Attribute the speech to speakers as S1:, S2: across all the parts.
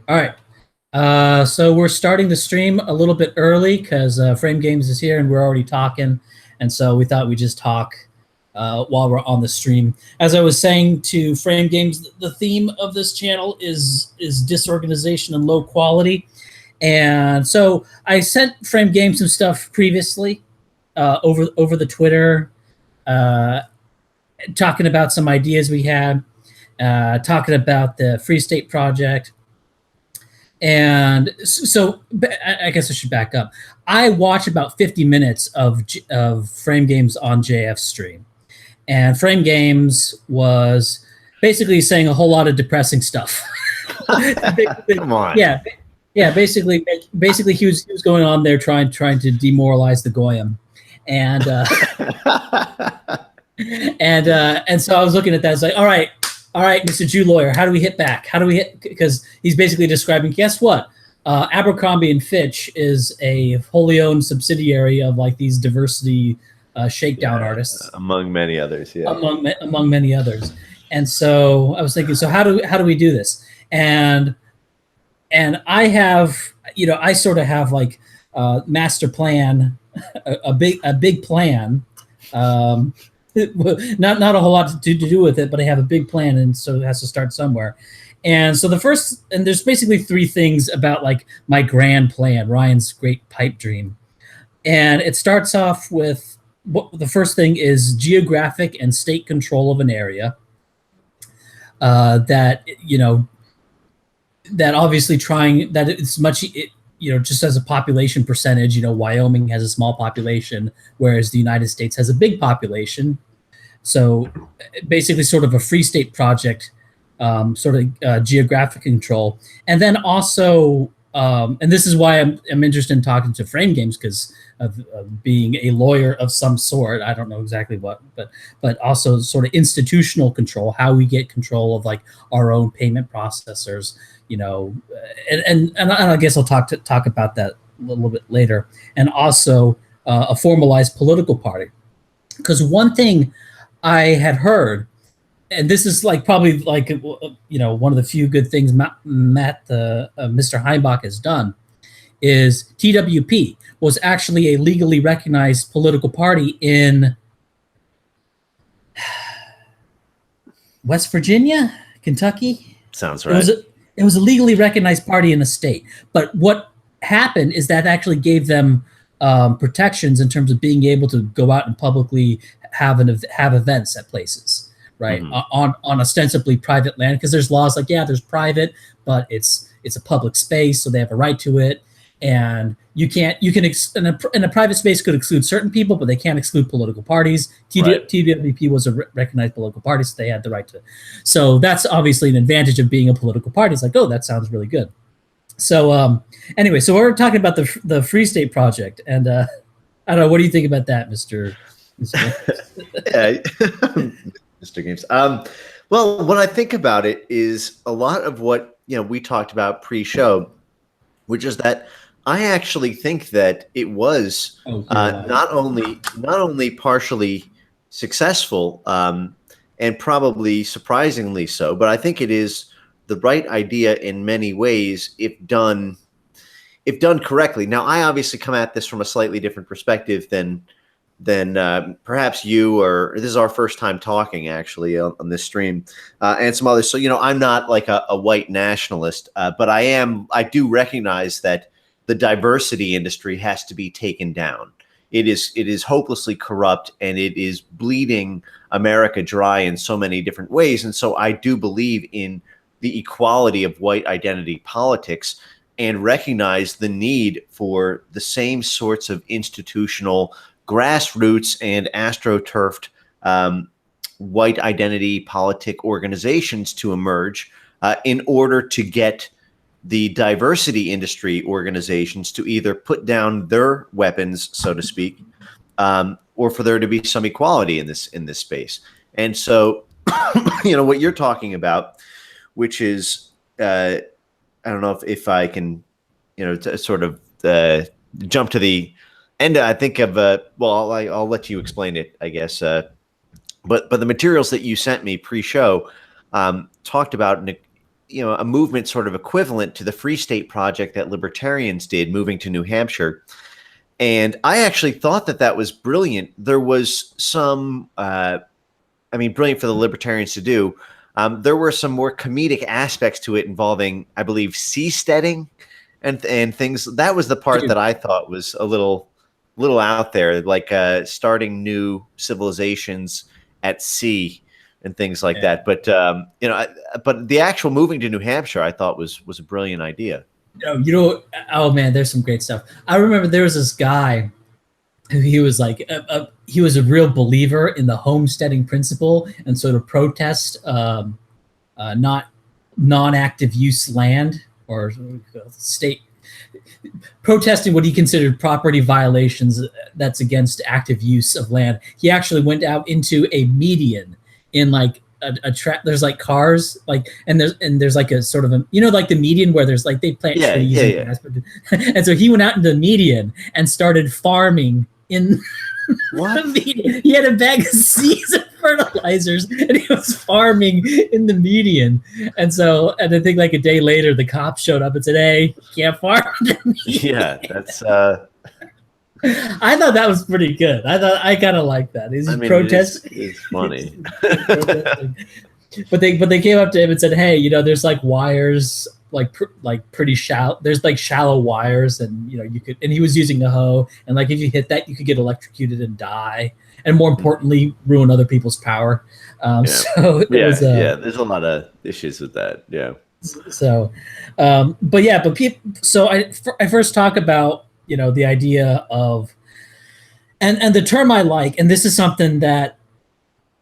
S1: All right. So we're starting the stream a little bit early because Frame Games is here and we're already talking, and so we thought we'd just talk while we're on the stream. As I was saying to Frame Games, the theme of this channel is disorganization and low quality, and so I sent Frame Games some stuff previously over the Twitter, uh, talking about some ideas we had, talking about the Free State Project. And so I guess I should back up. I watch about 50 minutes of Frame Games on JF's stream. And Frame Games was basically saying a whole lot of depressing stuff.
S2: Come on.
S1: Yeah. Yeah, basically he was going on there trying to demoralize the Goyim. And and so I was looking at that. It's like, all right, Mr. Jew lawyer, how do we hit back? How do we hit? Because he's basically describing, guess what? Abercrombie and Fitch is a wholly owned subsidiary of like these diversity shakedown artists,
S2: among many others. Yeah,
S1: among many others. And so I was thinking, so how do we do this? And I have, I sort of have like master plan, a big plan. Not a whole lot to do with it, but I have a big plan, and so it has to start somewhere. And so there's basically three things about like my grand plan, Ryan's great pipe dream. And it starts off with the first thing is geographic and state control of an area. That obviously trying that it's much, just as a population percentage, Wyoming has a small population, whereas the United States has a big population. So basically sort of a free state project, sort of geographic control. And then also, and this is why I'm interested in talking to Frame Games, because of being a lawyer of some sort. I don't know exactly what, but also sort of institutional control, how we get control of like our own payment processors, and I guess I'll talk about that a little bit later. And also a formalized political party. Because one thing I had heard, and this is like probably like one of the few good things Mr. Heimbach has done, is TWP was actually a legally recognized political party in West Virginia, Kentucky.
S2: Sounds right.
S1: It was a legally recognized party in the state. But what happened is that actually gave them protections in terms of being able to go out and publicly have events at places, right? Mm-hmm. on ostensibly private land, because there's laws like, there's private, but it's a public space, so they have a right to it. And you can in a private space could exclude certain people, but they can't exclude political parties.
S2: Right.
S1: TWP was a recognized political party, so they had the right to. So that's obviously an advantage of being a political party. It's like, oh, that sounds really good. So anyway, so we're talking about the Free State Project, and I don't know, what do you think about that, Mr.
S2: Mr. Games? Well, what I think about it is a lot of what we talked about pre-show, which is that I actually think that it was not only partially successful, and probably surprisingly so, but I think it is the right idea in many ways if done correctly. Now, I obviously come at this from a slightly different perspective than perhaps you, or this is our first time talking actually on this stream, and some others. So I'm not like a white nationalist, but I do recognize that the diversity industry has to be taken down. It is hopelessly corrupt, and it is bleeding America dry in so many different ways. And so I do believe in the equality of white identity politics, and recognize the need for the same sorts of institutional, grassroots, and astroturfed white identity politic organizations to emerge in order to get the diversity industry organizations to either put down their weapons, so to speak, or for there to be some equality in this space. And so, what you're talking about, which is, I don't know if I can, to sort of jump to the end. I think of well, I'll let you explain it, I guess. But the materials that you sent me pre-show talked about a movement sort of equivalent to the Free State Project that libertarians did, moving to New Hampshire. And I actually thought that that was brilliant. There was some, brilliant for the libertarians to do. There were some more comedic aspects to it involving, I believe, seasteading and things. That was the part that I thought was a little out there, like starting new civilizations at sea and things like that. But but the actual moving to New Hampshire, I thought was a brilliant idea.
S1: Oh man, there's some great stuff. I remember there was this guy who he was like he was a real believer in the homesteading principle, and so to protest not non-active use land or state protesting what he considered property violations that's against active use of land. He actually went out into a median in like a track. There's like cars, like, and there's like a sort of a, like the median where there's like they plant trees. And so he went out into the median and started farming in
S2: what?
S1: the median. He had a bag of seeds and fertilizers and he was farming in the median. And I think like a day later the cops showed up and said, "Hey, you can't farm in the median."
S2: Yeah, that's
S1: I thought that was pretty good. I kind of like that.
S2: It's funny.
S1: But they came up to him and said, "Hey, there's like wires, like pretty shallow. There's like shallow wires, and you could." And he was using a hoe, and like if you hit that, you could get electrocuted and die, and more importantly, ruin other people's power. So it was.
S2: There's a lot of issues with that. Yeah.
S1: So, but people. So I first talk about the idea of, and the term I like, and this is something that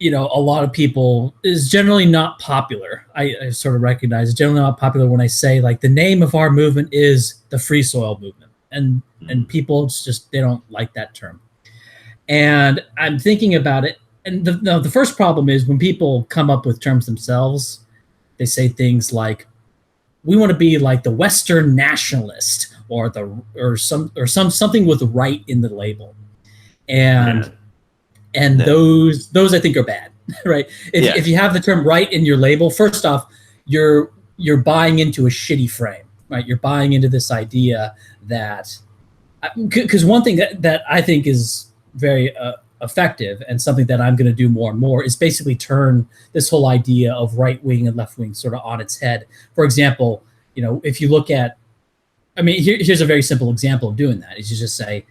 S1: a lot of people is generally not popular. I sort of recognize it's generally not popular when I say like the name of our movement is the Freesoil movement, and people just they don't like that term. And I'm thinking about it, and the first problem is when people come up with terms themselves, they say things like, "We want to be like the Western nationalist," or something with right in the label, and those I think are bad, right? If you have the term right in your label, first off, you're buying into a shitty frame, right? You're buying into this idea that, because one thing that I think is very effective and something that I'm going to do more and more is basically turn this whole idea of right wing and left wing sort of on its head. For example, if you look at, here's a very simple example of doing that. Is you just say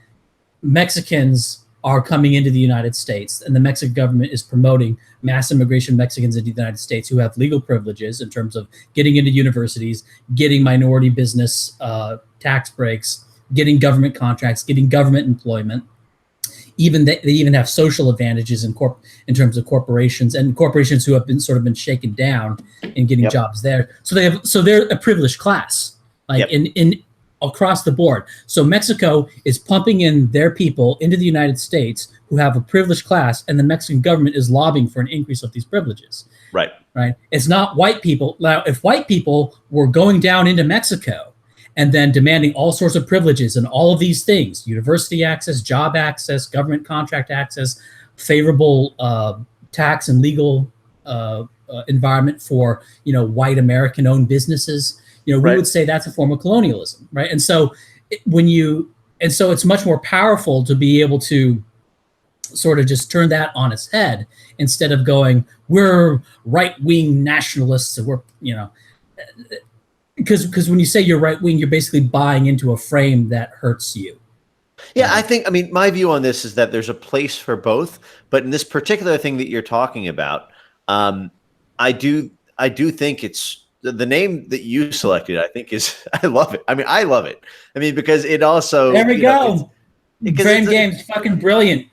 S1: Mexicans are coming into the United States, and the Mexican government is promoting mass immigration of Mexicans into the United States who have legal privileges in terms of getting into universities, getting minority business tax breaks, getting government contracts, getting government employment. They even have social advantages in terms of corporations who have been shaken down and getting jobs there. So they're a privileged class, like in across the board. So Mexico is pumping in their people into the United States who have a privileged class, and the Mexican government is lobbying for an increase of these privileges.
S2: Right.
S1: It's not white people. Now, if white people were going down into Mexico and then demanding all sorts of privileges and all of these things, university access, job access, government contract access, favorable tax and legal environment for white American-owned businesses, we would say that's a form of colonialism, right? And so it's much more powerful to be able to sort of just turn that on its head instead of going, we're right-wing nationalists, and we're because when you say you're right-wing, you're basically buying into a frame that hurts you.
S2: Yeah, I think, my view on this is that there's a place for both, but in this particular thing that you're talking about, I do think it's the name that you selected. I think I love it. I love it. Because it also,
S1: there we go. Frame Games, fucking brilliant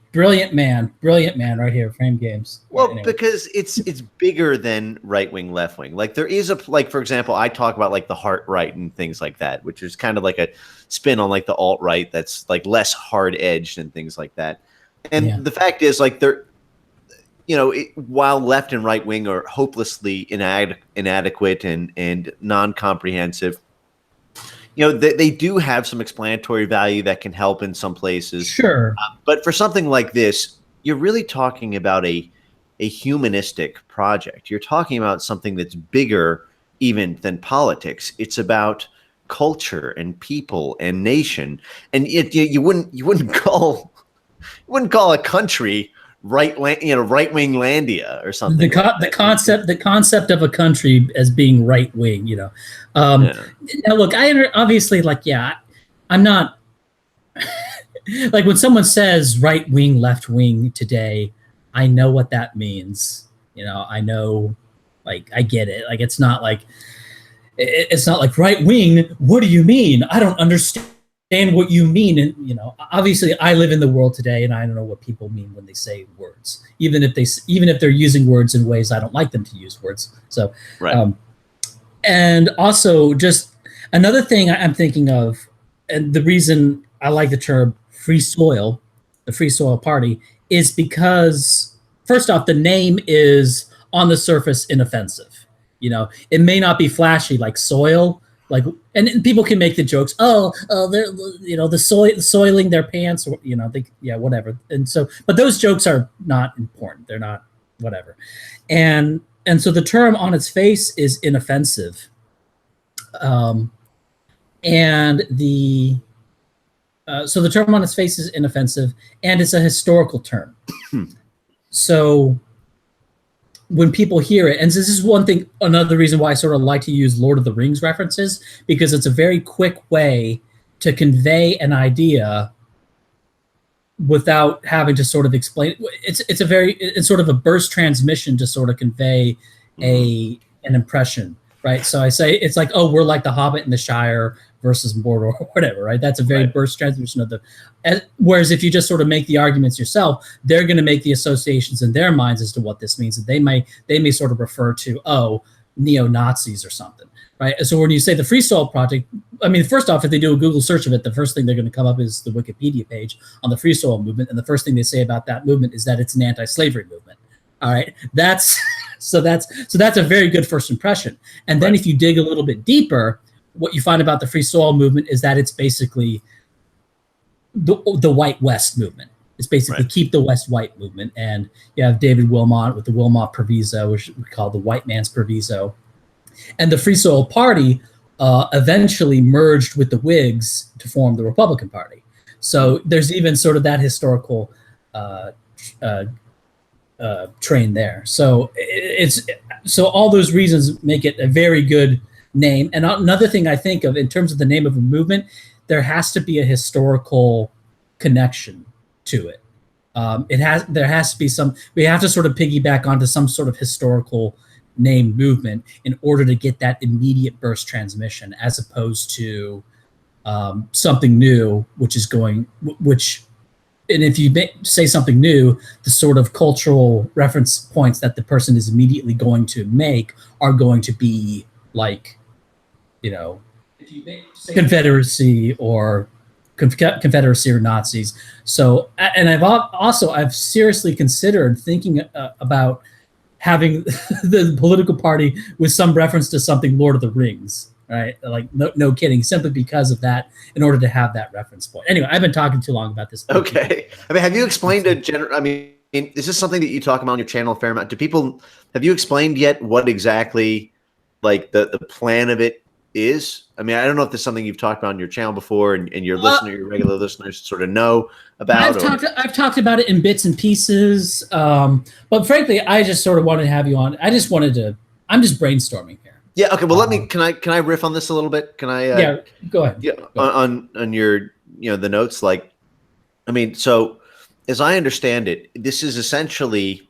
S1: man right here. Frame Games.
S2: Well, anyway. Because it's bigger than right wing, left wing. Like there is for example, I talk about like the heart right and things like that, which is kind of like a spin on like the alt right that's like less hard edged and things like that. And the fact is, like they're, while left and right wing are hopelessly inadequate and non-comprehensive, they do have some explanatory value that can help in some places.
S1: Sure.
S2: But for something like this, you're really talking about a humanistic project. You're talking about something that's bigger even than politics. It's about culture and people and nation. And you wouldn't call a country right wing landia or something.
S1: The concept of a country as being right wing. Now look, obviously, like, yeah, I'm not like, when someone says right wing, left wing today, I know what that means. I know, like, I get it. Like, it's not like right wing. What do you mean? I don't understand what you mean. And obviously, I live in the world today, and I don't know what people mean when they say words, even if they're using words in ways I don't like them to use words. So,
S2: right.
S1: And also, just another thing I'm thinking of, and the reason I like the term Freesoil, the Freesoil Party, is because, first off, the name is on the surface inoffensive. It may not be flashy like soil, like, and people can make the jokes. They're soiling their pants, or whatever. And so, but those jokes are not important. They're not whatever. And so the term on its face is inoffensive. So the term on its face is inoffensive, and it's a historical term. So when people hear it, and this is another reason why I sort of like to use Lord of the Rings references, because it's a very quick way to convey an idea without having to sort of explain. It's sort of a burst transmission to sort of convey an impression, right? So I say it's like, oh, we're like the Hobbit and the Shire versus Mordor, or whatever, right? That's a very burst transmission of whereas if you just sort of make the arguments yourself, they're going to make the associations in their minds as to what this means. And they may sort of refer to, neo-Nazis or something, right? So when you say the Freesoil Project, I mean, first off, if they do a Google search of it, the first thing they're going to come up is the Wikipedia page on the Freesoil movement. And the first thing they say about that movement is that it's an anti-slavery movement. All right. That's a very good first impression. And then if you dig a little bit deeper, what you find about the Freesoil movement is that it's basically the White West movement. It's basically keep the West white movement. And you have David Wilmot with the Wilmot Proviso, which we call the white man's proviso. And the Freesoil Party eventually merged with the Whigs to form the Republican Party. So there's even sort of that historical train there. So so all those reasons make it a very good name. And another thing I think of in terms of the name of a movement, there has to be a historical connection to it. There has to be we have to sort of piggyback onto some sort of historical name movement in order to get that immediate burst transmission, as opposed to something new, and if you say something new, the sort of cultural reference points that the person is immediately going to make are going to be like, Confederacy or Nazis. So, and I've seriously considered thinking about having the political party with some reference to something Lord of the Rings, right? Like, no kidding, simply because of that, in order to have that reference point. Anyway, I've been talking too long about this.
S2: Okay. I mean, have you explained is this something that you talk about on your channel a fair amount? Have you explained yet what exactly, like, the plan of it is? I mean, I don't know if this is something you've talked about on your channel before, and your regular listeners sort of know about.
S1: I've talked about it in bits and pieces, but frankly, I just sort of wanted to have you on. I'm just brainstorming here.
S2: Yeah. Okay. Well, can I riff on this a little bit? Can I?
S1: Yeah. Go ahead.
S2: Yeah. On your the notes, like, I mean, so as I understand it, this is essentially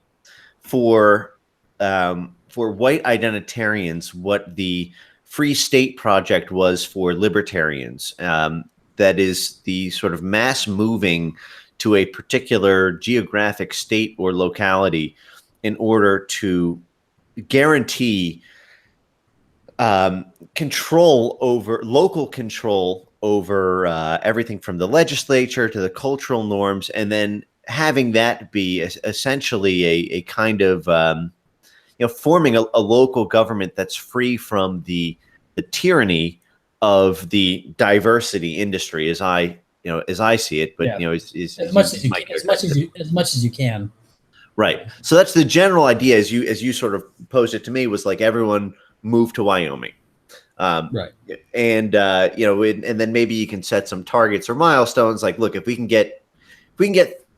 S2: for white identitarians what the Free State Project was for libertarians. That is the sort of mass moving to a particular geographic state or locality in order to guarantee local control over everything from the legislature to the cultural norms, and then having that be essentially a kind of forming a local government that's free from the tyranny of the diversity industry, as I see it. But
S1: as much as you can.
S2: Right. So that's the general idea, as you sort of posed it to me, was like everyone move to Wyoming.
S1: Right.
S2: And and then maybe you can set some targets or milestones. Like, look, if we can get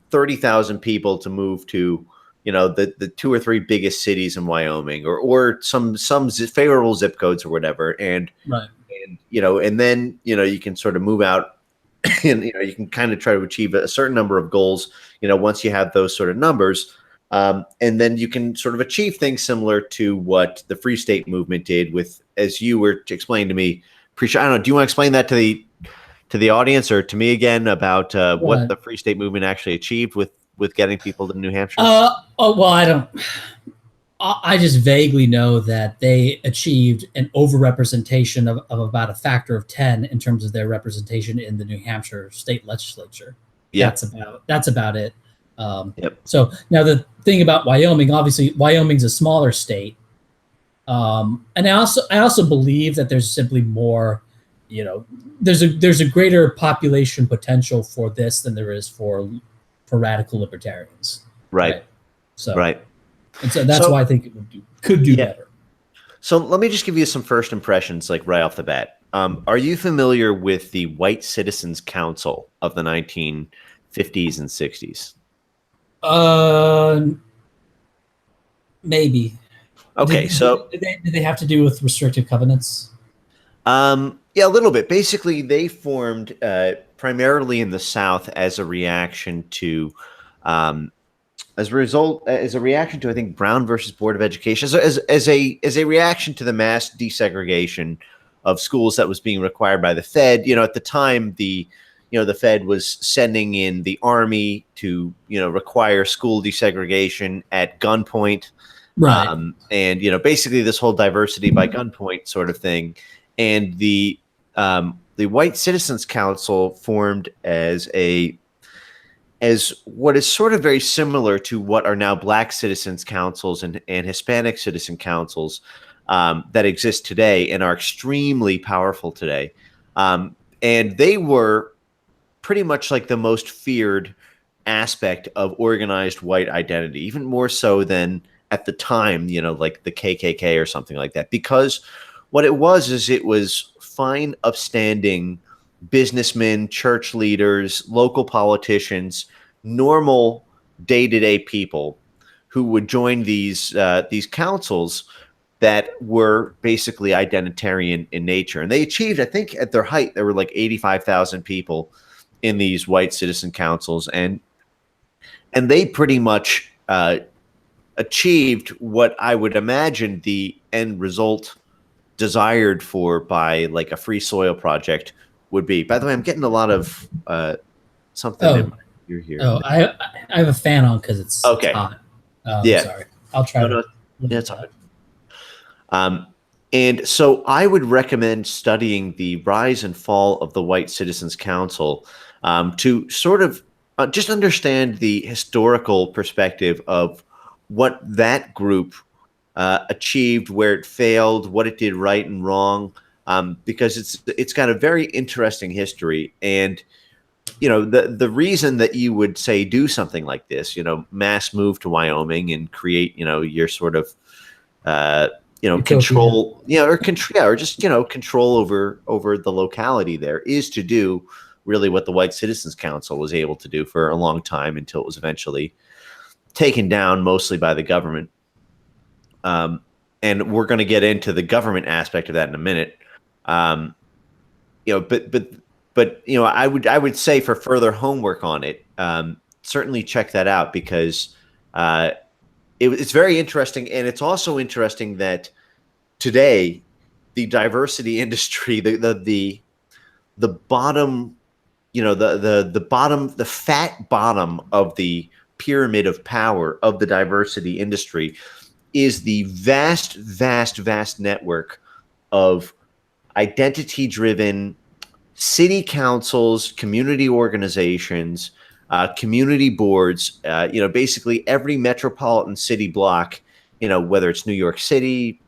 S2: 30,000 people to move to, the two or three biggest cities in Wyoming, or some favorable zip codes or whatever, and
S1: Right.
S2: and then you can sort of move out, and you can kind of try to achieve a certain number of goals. Once you have those sort of numbers. And then you can sort of achieve things similar to what the Free State movement did with, as you were to explain to me, I don't know. Do you want to explain that to the audience or to me again about what the Free State movement actually achieved with getting people to New Hampshire?
S1: Well, I don't. I just vaguely know that they achieved an overrepresentation of about a factor of 10 in terms of their representation in the New Hampshire state legislature.
S2: Yeah.
S1: That's about it.
S2: Yep.
S1: So now the thing about Wyoming, obviously Wyoming's a smaller state. And I also believe that there's simply more, there's a greater population potential for this than there is for radical libertarians.
S2: Right.
S1: So,
S2: right.
S1: And so that's why I think it could do better.
S2: So let me just give you some first impressions, like right off the bat. Are you familiar with the White Citizens Council of the 1950s and 60s?
S1: Maybe.
S2: Okay,
S1: did they have to do with restrictive covenants?
S2: Yeah, a little bit. Basically, they formed primarily in the South as a reaction to, I think, Brown versus Board of Education, so as a reaction to the mass desegregation of schools that was being required by the Fed. At the time, the Fed was sending in the Army to require school desegregation at gunpoint,
S1: right?
S2: And basically this whole diversity by gunpoint sort of thing. And the White Citizens Council formed as what is sort of very similar to what are now Black citizens councils and Hispanic citizen councils that exist today and are extremely powerful today. And they were pretty much like the most feared aspect of organized white identity, even more so than at the time, like the KKK or something like that, because what it was fine, upstanding businessmen, church leaders, local politicians, normal day-to-day people who would join these councils that were basically identitarian in nature. And they achieved, I think at their height, there were like 85,000 people in these white citizen councils. And they pretty much achieved what I would imagine the end result desired for by like a Freesoil project would be. By the way, I'm getting a lot of something in my ear here.
S1: Oh, I have a fan on because it's hot. Yeah. Sorry. I'll try to.
S2: Yeah, it's hot. And so I would recommend studying the rise and fall of the White Citizens Council to sort of just understand the historical perspective of what that group achieved, where it failed, what it did right and wrong, because it's got a very interesting history. And the reason that you would say do something like this, mass move to Wyoming and create your sort of control, or just control over the locality there, is to do really what the White Citizens Council was able to do for a long time until it was eventually taken down mostly by the government. And we're going to get into the government aspect of that in a minute. But I would say for further homework on it, certainly check that out, because it's very interesting. And it's also interesting that today the diversity industry, the bottom, the fat bottom of the pyramid of power of the diversity industry is the vast, vast, vast network of identity-driven city councils, community organizations, community boards, basically every metropolitan city block, whether it's New York City,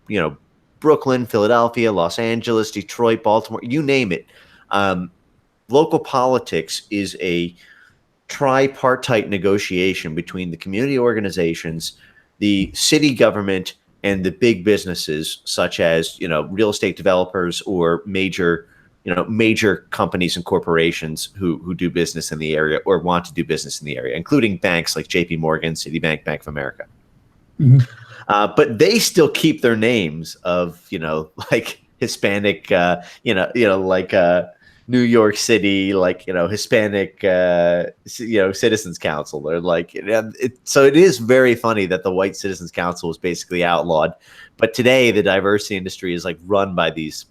S2: Brooklyn, Philadelphia, Los Angeles, Detroit, Baltimore, you name it. Local politics is a tripartite negotiation between the community organizations, the city government, and the big businesses such as, real estate developers or major companies and corporations who do business in the area or want to do business in the area, including banks like JP Morgan, Citibank, Bank of America.
S1: Mm-hmm.
S2: But they still keep their names of, like Hispanic, like New York City, like, Hispanic, Citizens Council. Or like, so it is very funny that the White Citizens Council was basically outlawed. But today the diversity industry is like run by these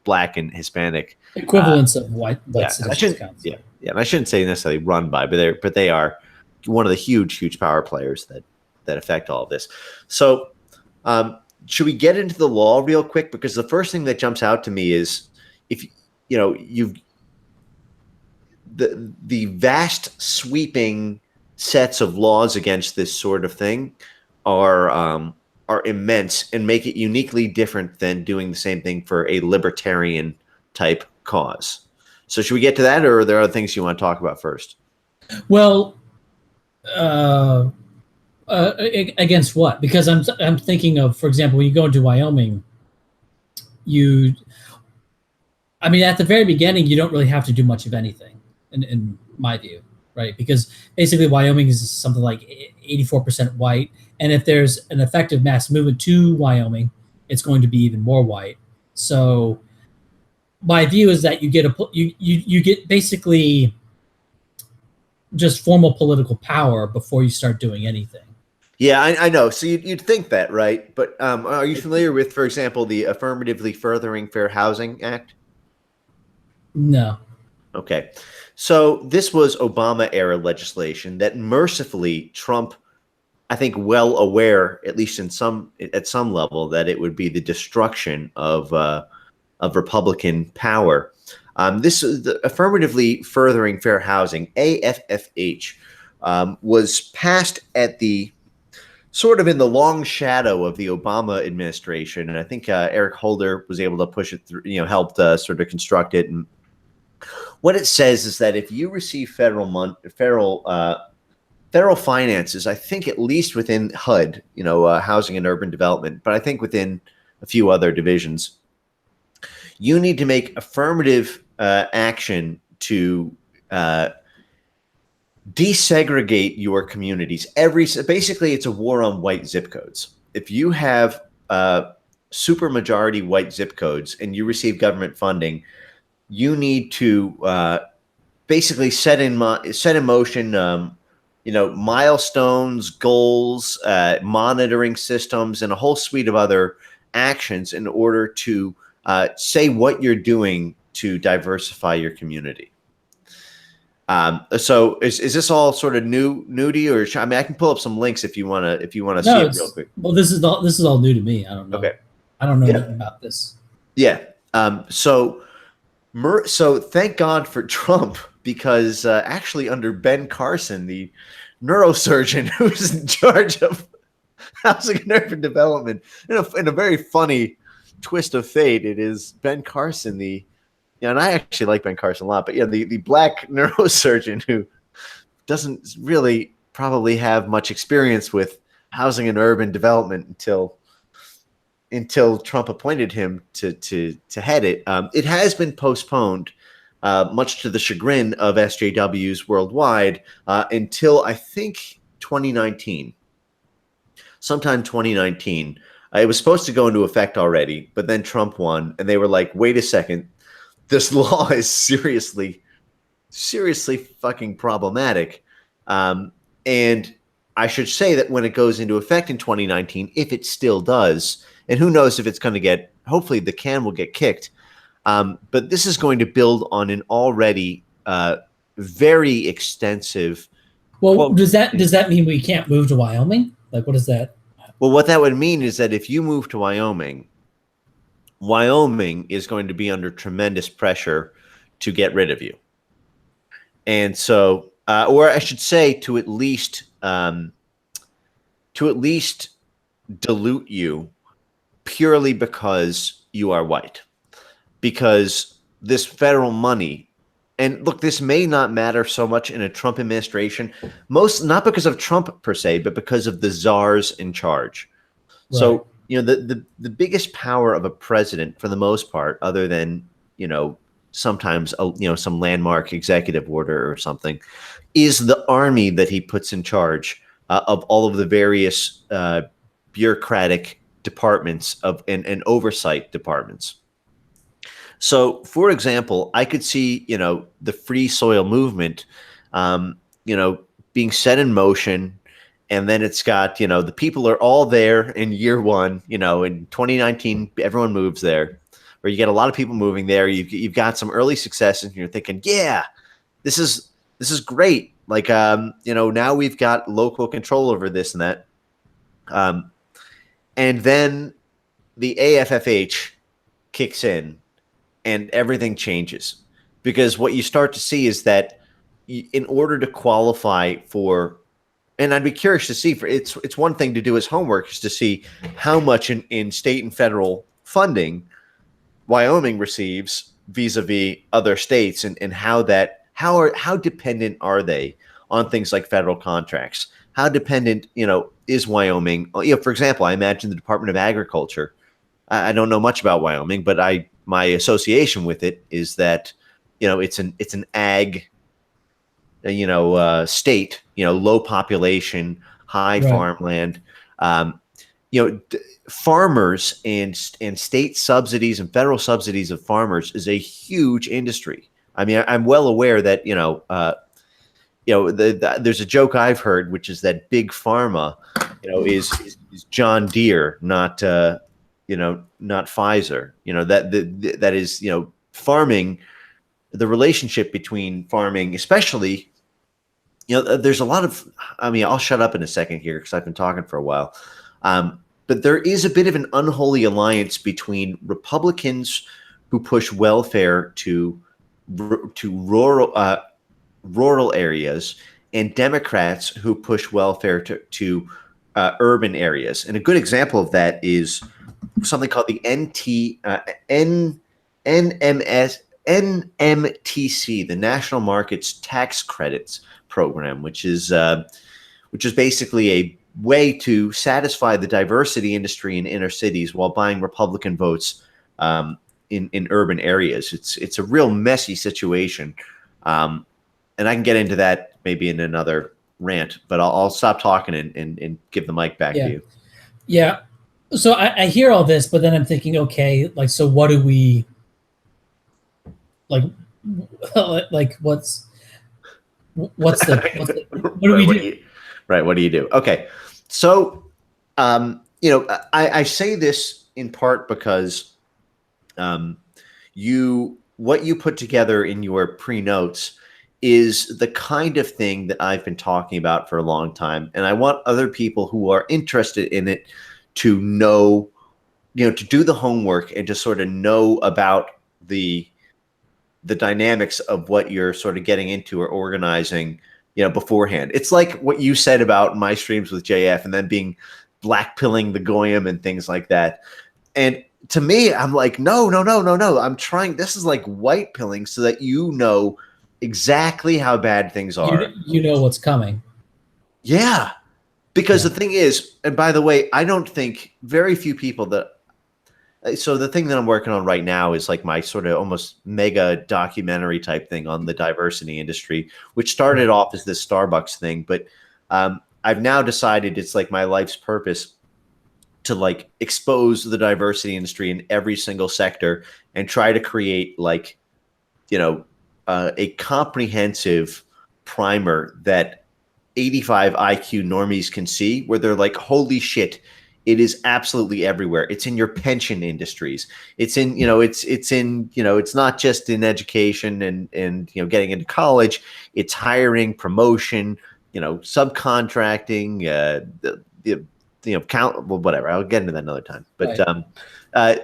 S2: Black and Hispanic
S1: equivalents of white Citizens Council.
S2: Yeah, and I shouldn't say necessarily run by, but they are one of the huge power players that affect all of this. So should we get into the law real quick? Because the first thing that jumps out to me is if the vast sweeping sets of laws against this sort of thing are immense and make it uniquely different than doing the same thing for a libertarian type cause. So should we get to that, or are there other things you want to talk about first?
S1: Well, against what? Because I'm thinking of, for example, when you go into Wyoming, at the very beginning, you don't really have to do much of anything, in my view, right? Because basically Wyoming is something like 84% white, and if there's an effective mass movement to Wyoming, it's going to be even more white. So my view is that you get basically just formal political power before you start doing anything.
S2: Yeah, I know. So you'd think that, right? But are you familiar with, for example, the Affirmatively Furthering Fair Housing Act?
S1: No.
S2: Okay. So this was Obama-era legislation that mercifully Trump, I think, well aware, at least at some level, that it would be the destruction of Republican power. This is the Affirmatively Furthering Fair Housing, AFFH, was passed at the sort of in the long shadow of the Obama administration, and I think Eric Holder was able to push it through. Helped sort of construct it. And what it says is that if you receive federal finances, I think at least within HUD, Housing and Urban Development, but I think within a few other divisions, you need to make affirmative action to desegregate your communities. Basically, it's a war on white zip codes. If you have super majority white zip codes and you receive government funding, you need to basically set in motion, milestones, goals, monitoring systems, and a whole suite of other actions in order to say what you're doing to diversify your community. So is this all sort of new to you, or I can pull up some links if you want to see it real quick.
S1: Well, this is all new to me. I don't know.
S2: Okay.
S1: I don't know nothing about this.
S2: Yeah. So thank God for Trump, because actually under Ben Carson, the neurosurgeon who's in charge of housing and urban development, in a very funny twist of fate, it is Ben Carson, and I actually like Ben Carson a lot, but the black neurosurgeon who doesn't really probably have much experience with housing and urban development until Trump appointed him to head it. It has been postponed, much to the chagrin of SJWs worldwide, until I think 2019, sometime 2019. It was supposed to go into effect already, but then Trump won, and they were like, "Wait a second. This law is seriously fucking problematic." And I should say that when it goes into effect in 2019, if it still does, and who knows if it's going to hopefully the can will get kicked. But this is going to build on an already very extensive.
S1: Well, does that mean we can't move to Wyoming? Like, what is that?
S2: Well, what that would mean is that if you move to Wyoming is going to be under tremendous pressure to get rid of you. And so, or I should say, to at least dilute you purely because you are white. Because this federal money, and look, this may not matter so much in a Trump administration, not because of Trump per se, but because of the czars in charge.
S1: Right.
S2: So, the biggest power of a president, for the most part, other than, sometimes, some landmark executive order or something, is the army that he puts in charge of all of the various bureaucratic departments and oversight departments. So, for example, I could see, the Freesoil movement, um, you know, being set in motion, and then it's got, the people are all there in year one. In 2019, everyone moves there, or you get a lot of people moving there. You've got some early successes, and you're thinking, yeah, this is great. Like, now we've got local control over this and that. Um, and then the AFFH kicks in and everything changes, because what you start to see is that in order to qualify for, and I'd be curious to see, for it's one thing to do his homework is to see how much in state and federal funding Wyoming receives vis-a-vis other states, and how dependent are they on things like federal contracts? How dependent, is Wyoming? For example, I imagine the Department of Agriculture. I don't know much about Wyoming, but my association with it is that, it's an ag, state, low population, high
S1: Right.
S2: farmland. Um, Farmers and state subsidies and federal subsidies of farmers is a huge industry. I mean, I'm well aware that, there's a joke I've heard, which is that big pharma, is John Deere, not Pfizer. That is, farming. The relationship between farming, especially, there's a lot of. I mean, I'll shut up in a second here because I've been talking for a while. But there is a bit of an unholy alliance between Republicans who push welfare to rural areas, and Democrats who push welfare to urban areas. And a good example of that is something called the NMS NMTC, the National Markets Tax Credits Program, which is basically a way to satisfy the diversity industry in inner cities while buying Republican votes, in urban areas. It's a real messy situation, and I can get into that maybe in another rant. But I'll stop talking and give the mic back to
S1: Yeah.
S2: you.
S1: Yeah. So I hear all this, but then I'm thinking, okay, like, so what do we like? Like, what do
S2: Right,
S1: we
S2: what do
S1: do?
S2: you right? What do you do? Okay, so, I say this in part because, um, what you put together in your pre notes is the kind of thing that I've been talking about for a long time, and I want other people who are interested in it to know, to do the homework and to sort of know about the dynamics of what you're sort of getting into or organizing, beforehand. It's like what you said about my streams with JF and then being blackpilling the goyim and things like that. And to me, I'm like, no, no, no, no, no. I'm trying. This is like white pilling so that you know exactly how bad things
S1: You
S2: are.
S1: you know what's coming.
S2: Yeah. Because
S1: Yeah.
S2: the thing is, and by the way, I don't think very few people that. So the thing that I'm working on right now is like my sort of almost mega documentary type thing on the diversity industry, which started
S1: Right.
S2: off as this Starbucks thing, but, I've now decided it's like my life's purpose to like expose the diversity industry in every single sector and try to create like, you know a comprehensive primer that 85 IQ normies can see, where they're like, holy shit, it is absolutely everywhere. It's in your pension industries. It's in, it's not just in education and getting into college. It's hiring, promotion, subcontracting, well, whatever. I'll get into that another time.
S1: Right.
S2: Uh,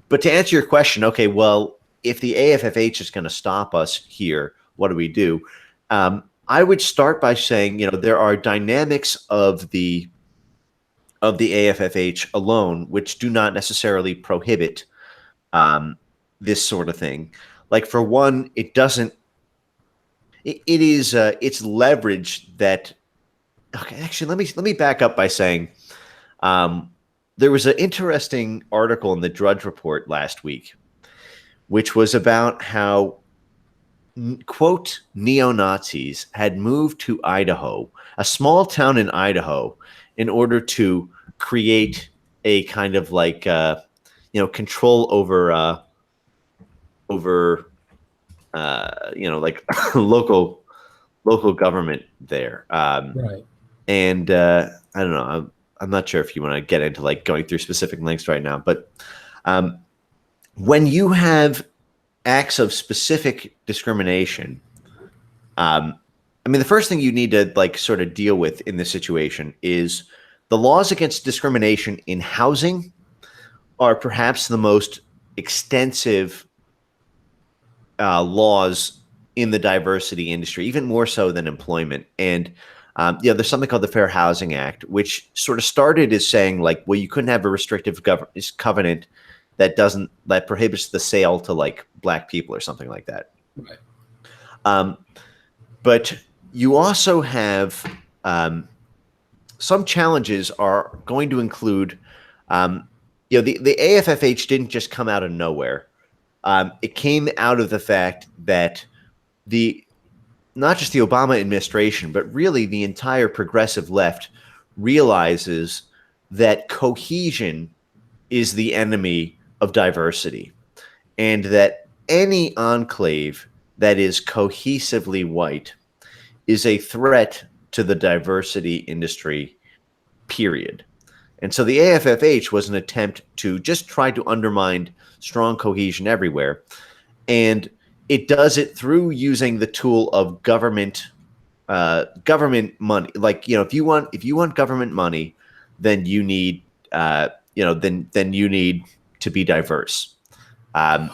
S2: but to answer your question, okay, well, if the AFFH is going to stop us here, what do we do? I would start by saying, there are dynamics of the AFFH alone which do not necessarily prohibit, this sort of thing. Like, for one, it doesn't. It is, it's leverage that. Okay, actually, let me back up by saying, um, there was an interesting article in the Drudge Report last week, which was about how, quote, neo-Nazis had moved to Idaho, a small town in Idaho, in order to create a kind of like, control over, like local government there.
S1: Right.
S2: And I don't know. I'm not sure if you want to get into like going through specific links right now, but when you have acts of specific discrimination, I mean, the first thing you need to like sort of deal with in this situation is the laws against discrimination in housing are perhaps the most extensive laws in the diversity industry, even more so than employment. And there's something called the Fair Housing Act, which sort of started as saying like, well, you couldn't have a restrictive covenant that prohibits the sale to like black people or something like that.
S1: Right.
S2: But you also have some challenges are going to include, the AFFH didn't just come out of nowhere. It came out of the fact that not just the Obama administration, but really the entire progressive left realizes that cohesion is the enemy of diversity, and that any enclave that is cohesively white is a threat to the diversity industry, period. And so the AFFH was an attempt to just try to undermine strong cohesion everywhere. And it does it through using the tool of government money. Like, if you want government money, then you need then you need to be diverse. But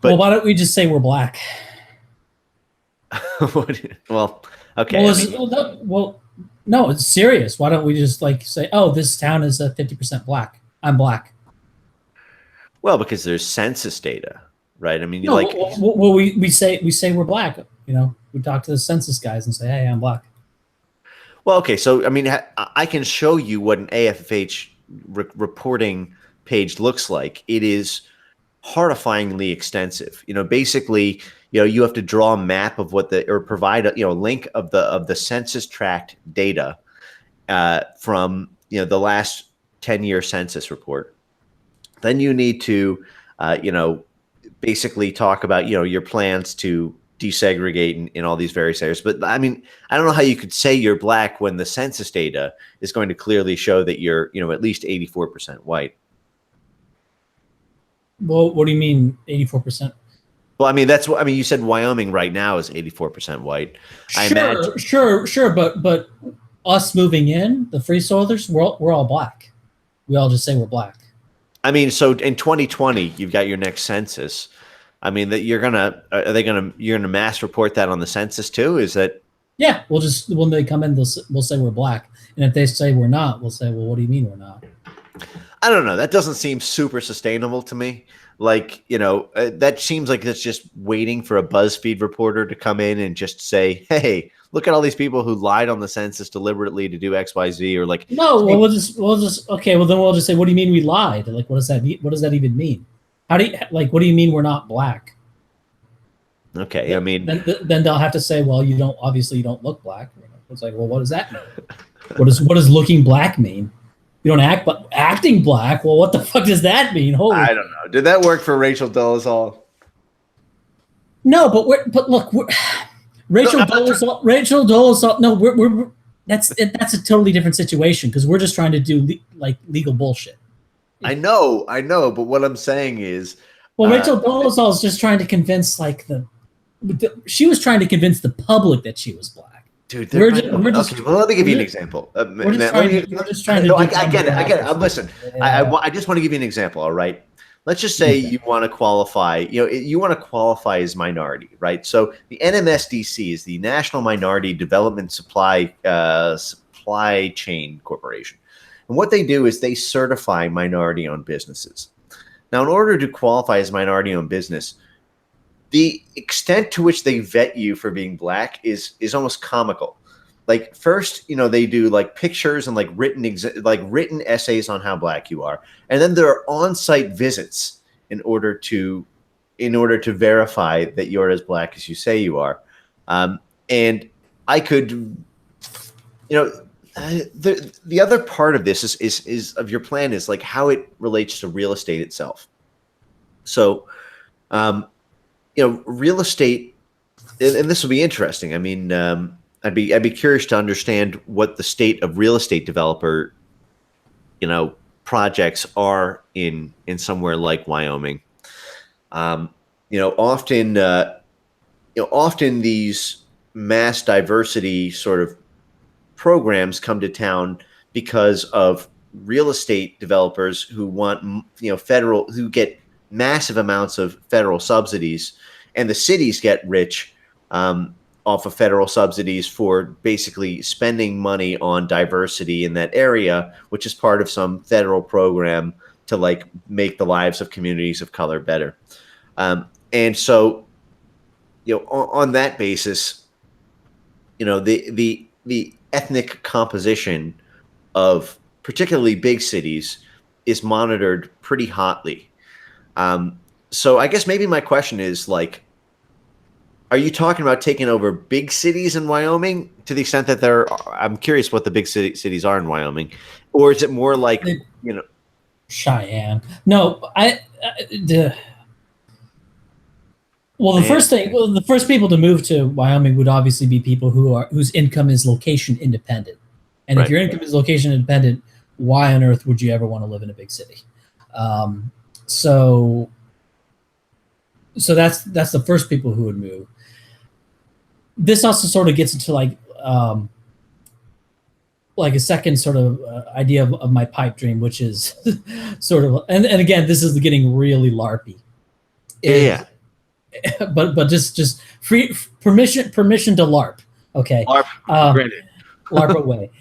S1: well, why don't we just say we're black?
S2: Well, okay.
S1: No, it's serious. Why don't we just like say, oh, this town is 50% black. I'm black.
S2: Well, because there's census data, right? I mean,
S1: no, we say we're black. We talk to the census guys and say, hey, I'm black.
S2: Well, okay. So, I mean, I can show you what an AFFH reporting page looks like. It is horrifyingly extensive. Basically, you have to draw a map of or provide a link of the census tract data from the last 10-year census report. Then you need to basically talk about your plans to desegregate in all these various areas. But I mean, I don't know how you could say you're black when the census data is going to clearly show that you're at least 84% white.
S1: Well, what do you mean 84%?
S2: Well, I mean, you said Wyoming right now is 84% white.
S1: Sure. But us moving in, the Freesoilers, we're all black. We all just say we're black.
S2: I mean, so in 2020, you've got your next census. I mean, that you're gonna mass report that on the census too? Is that?
S1: Yeah, when they come in, we'll say we're black, and if they say we're not, we'll say, well, what do you mean we're not?
S2: I don't know. That doesn't seem super sustainable to me. Like, that seems like it's just waiting for a BuzzFeed reporter to come in and just say, hey, look at all these people who lied on the census deliberately to do X, Y, Z, or like.
S1: No, well, we'll just okay. Well, then we'll just say, what do you mean we lied? Like, what does that mean? What does that even mean? What do you mean we're not black?
S2: Okay, I mean,
S1: then they'll have to say, well, you don't look black. It's like, well, what does that mean? what does looking black mean? You don't act, but acting black. Well, what the fuck does that mean?
S2: I don't know. Did that work for Rachel Dolezal?
S1: No, but look, Rachel Dolezal. No, that's a totally different situation because we're just trying to do legal bullshit.
S2: I know. But what I'm saying is,
S1: well, Rachel Dolezal is just trying to convince she was trying to convince the public that she was black.
S2: Dude, we're just, okay. Well, let me give you an example. I get it. Listen, I just want to give you an example. All right. Let's just say you want to qualify. You want to qualify as minority, right? So the NMSDC is the National Minority Development Supply Chain Corporation, and what they do is they certify minority-owned businesses. Now, in order to qualify as minority-owned business, the extent to which they vet you for being black is almost comical. like first, they do like pictures and like written essays on how black you are, and then there are on-site visits in order to verify that you're as black as you say you are. And I could, the other part of this is of your plan is like how it relates to real estate itself. So, real estate, and this will be interesting. I mean, I'd be curious to understand what the state of real estate developer, projects are in somewhere like Wyoming. Often, often these mass diversity sort of programs come to town because of real estate developers who want, who get massive amounts of federal subsidies, and the cities get rich off of federal subsidies for basically spending money on diversity in that area, which is part of some federal program to like make the lives of communities of color better. And so, on that basis, the ethnic composition of particularly big cities is monitored pretty hotly. So I guess maybe my question is like, are you talking about taking over big cities in Wyoming to the extent that I'm curious what the big cities are in Wyoming, or is it more like,
S1: Cheyenne? No, the first people to move to Wyoming would obviously be people whose income is location independent. And if your income is location independent, why on earth would you ever want to live in a big city? So that's the first people who would move. This also sort of gets into like a second sort of idea of my pipe dream, which is sort of, and again, this is getting really LARPy.
S2: Yeah.
S1: But just free permission to LARP. Okay.
S2: LARP,
S1: LARP away.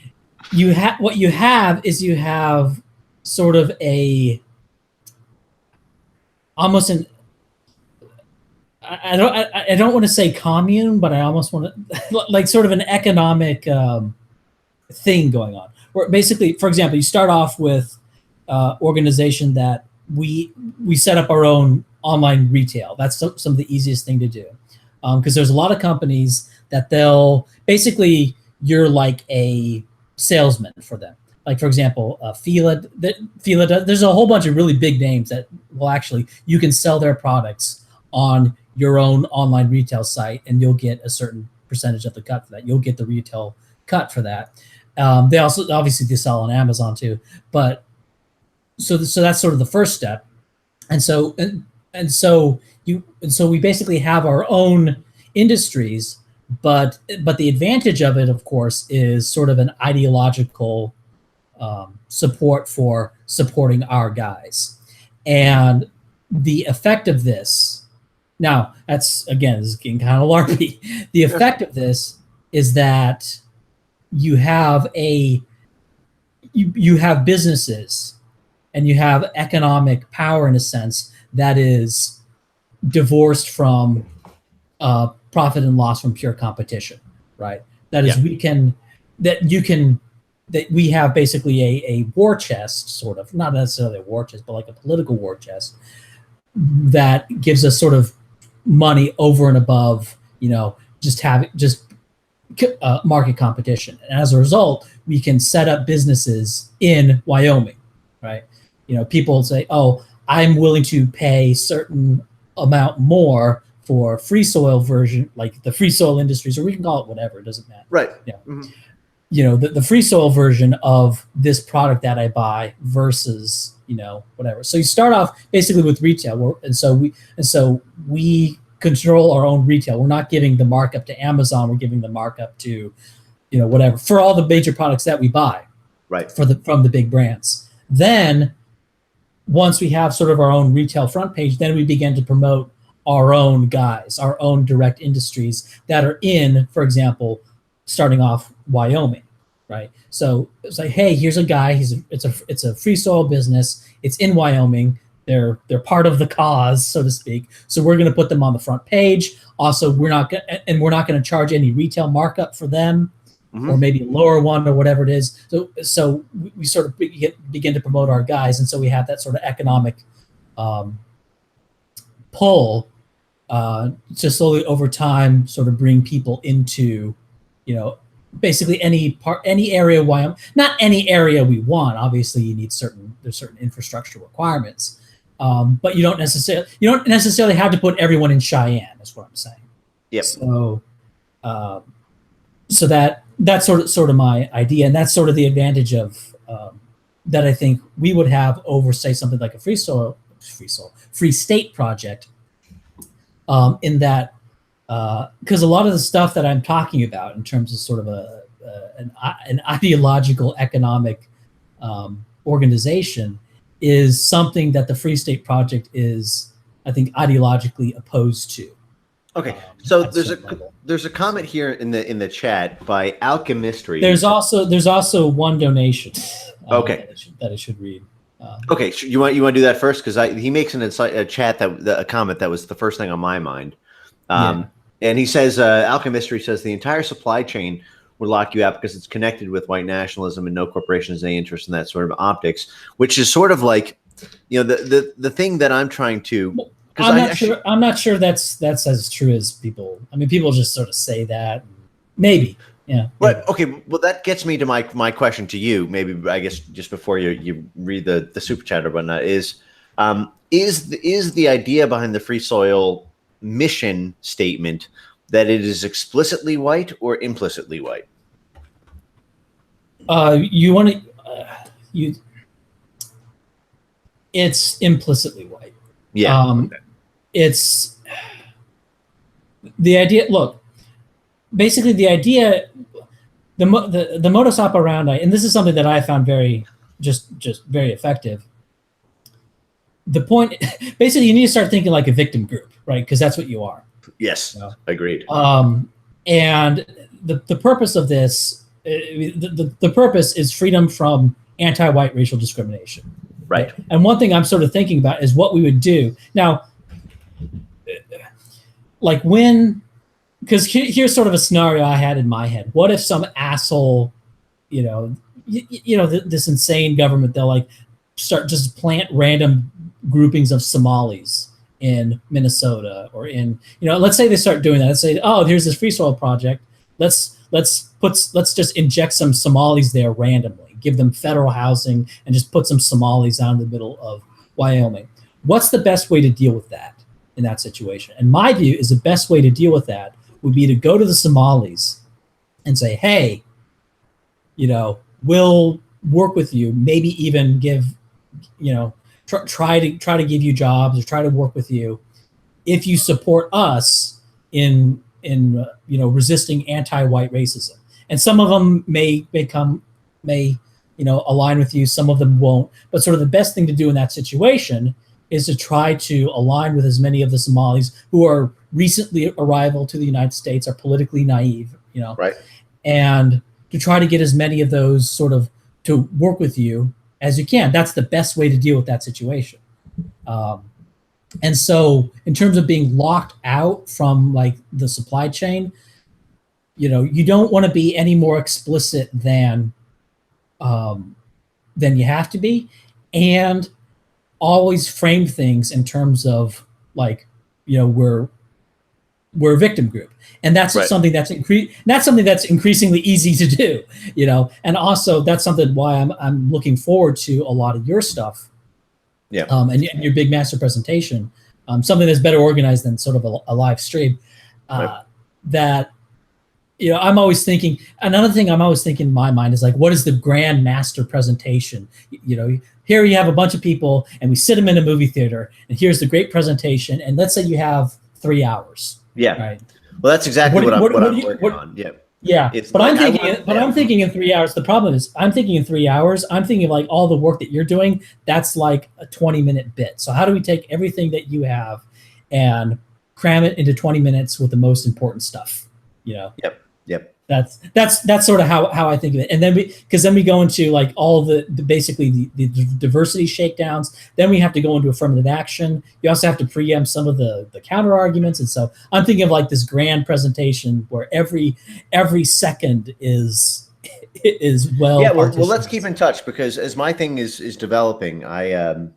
S1: You have sort of almost an, I don't want to say commune, but I almost want to like sort of an economic thing going on, where basically, for example, you start off with organization that we set up our own online retail. That's some of the easiest thing to do, because there's a lot of companies that they'll basically, you're like a salesman for them. Like, for example, Fila, there's a whole bunch of really big names that will actually, you can sell their products on your own online retail site, and you'll get a certain percentage of the cut for that. You'll get the retail cut for that. They also obviously they sell on Amazon too, but so that's sort of the first step. And so we basically have our own industries, but the advantage of it, of course, is sort of an ideological support for supporting our guys. And the effect of this, now that's, again, this is getting kind of LARPy. The effect of this is that you have businesses and you have economic power, in a sense, that is divorced from profit and loss from pure competition, right? That is, that we have basically a war chest, sort of, not necessarily a war chest, but like a political war chest that gives us sort of money over and above, just market competition. And as a result, we can set up businesses in Wyoming, right? People say, oh, I'm willing to pay certain amount more for Freesoil version, like the Freesoil Industries, or we can call it whatever, it doesn't matter.
S2: Right.
S1: Yeah. Mm-hmm. The Freesoil version of this product that I buy versus, whatever. So you start off basically with retail, and so we control our own retail. We're not giving the markup to Amazon. We're giving the markup to, whatever, for all the major products that we buy,
S2: right,
S1: from the big brands. Then once we have sort of our own retail front page, then we begin to promote our own guys, our own direct industries that are in, for example, starting off Wyoming, right? So it's like, hey, here's a guy. It's a Freesoil business. It's in Wyoming. They're part of the cause, so to speak. So we're going to put them on the front page. Also, we're not going to charge any retail markup for them. or maybe lower one or whatever it is. So we sort of begin to promote our guys, and so we have that sort of economic pull to slowly over time sort of bring people into, basically any area. Not any area we want. Obviously, there's certain infrastructure requirements, but you don't necessarily have to put everyone in Cheyenne. Is what I'm saying.
S2: Yep.
S1: So that's sort of my idea, and that's sort of the advantage of that I think we would have over, say, something like a Free State project, in that because a lot of the stuff that I'm talking about in terms of sort of an ideological economic organization is something that the Free State project is, I think, ideologically opposed to.
S2: Okay, so there's a comment here in the chat by Alchemistry.
S1: There's also one donation.
S2: Okay,
S1: that I should read.
S2: Okay, you want to do that first, because he makes a chat a comment that was the first thing on my mind, and he says Alchemistry says the entire supply chain would lock you out because it's connected with white nationalism and no corporation has any interest in that sort of optics, which is sort of like, the thing that I'm trying to.
S1: I'm not sure that's as true as people. I mean, people just sort of say that. Maybe, yeah.
S2: But okay, well, that gets me to my question to you. Maybe, I guess, just before you read the super chat or whatnot, is the idea behind the Freesoil mission statement that it is explicitly white or implicitly white?
S1: It's implicitly white.
S2: Yeah. Okay.
S1: It's the idea. Look, basically the idea, the modus operandi, and this is something that I found very effective. The point, basically, you need to start thinking like a victim group, right? Because that's what you are.
S2: Yes, agreed.
S1: And the purpose of this, the purpose is freedom from anti-white racial discrimination.
S2: Right.
S1: And one thing I'm sort of thinking about is what we would do now. Like because here's sort of a scenario I had in my head. What if some asshole, this insane government, they'll like start just plant random groupings of Somalis in Minnesota or in, let's say they start doing that. Let's say, oh, here's this Freesoil project. Let's just inject some Somalis there randomly, give them federal housing, and just put some Somalis out in the middle of Wyoming. What's the best way to deal with that in that situation? And my view is the best way to deal with that would be to go to the Somalis and say, hey, we'll work with you, maybe even give, try to give you jobs or try to work with you if you support us in resisting anti-white racism. And some of them may align with you, some of them won't. But sort of the best thing to do in that situation is to try to align with as many of the Somalis who are recently arrival to the United States, are politically naive,
S2: right,
S1: and to try to get as many of those sort of to work with you as you can. That's the best way to deal with that situation. And so in terms of being locked out from like the supply chain, you don't want to be any more explicit than you have to be, and always frame things in terms of like, we're a victim group, and that's
S2: right.
S1: something that's increasingly easy to do, and also that's something why I'm looking forward to a lot of your stuff, and your big master presentation, something that's better organized than sort of a live stream,
S2: right.
S1: That I'm always thinking, another thing I'm always thinking in my mind is like, what is the grand master presentation? Here you have a bunch of people and we sit them in a movie theater and here's the great presentation. And let's say you have 3 hours.
S2: Yeah.
S1: Right.
S2: Well, that's exactly what I'm working on. Yeah.
S1: Yeah. But I'm thinking in 3 hours. The problem is I'm thinking in 3 hours, I'm thinking of like all the work that you're doing. That's like a 20-minute bit. So how do we take everything that you have and cram it into 20 minutes with the most important stuff?
S2: Yep.
S1: That's sort of how I think of it. And then because then we go into like all the basically the diversity shakedowns. Then we have to go into affirmative action. You also have to preempt some of the counter arguments. And so I'm thinking of like this grand presentation where every second is well.
S2: Yeah, well, let's keep in touch, because as my thing is developing, I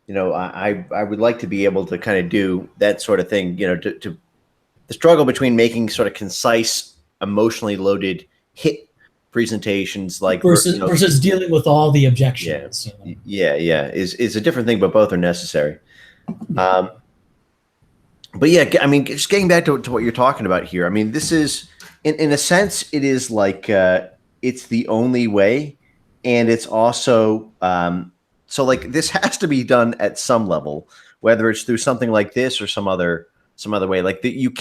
S2: would like to be able to kind of do that sort of thing, to the struggle between making sort of concise, emotionally loaded hit presentations like
S1: versus dealing with all the objections.
S2: Yeah, is a different thing, but both are necessary. But yeah, I mean, just getting back to what you're talking about here. I mean, this is in a sense, it is like it's the only way, and it's also so like this has to be done at some level, whether it's through something like this or some other way. Like you're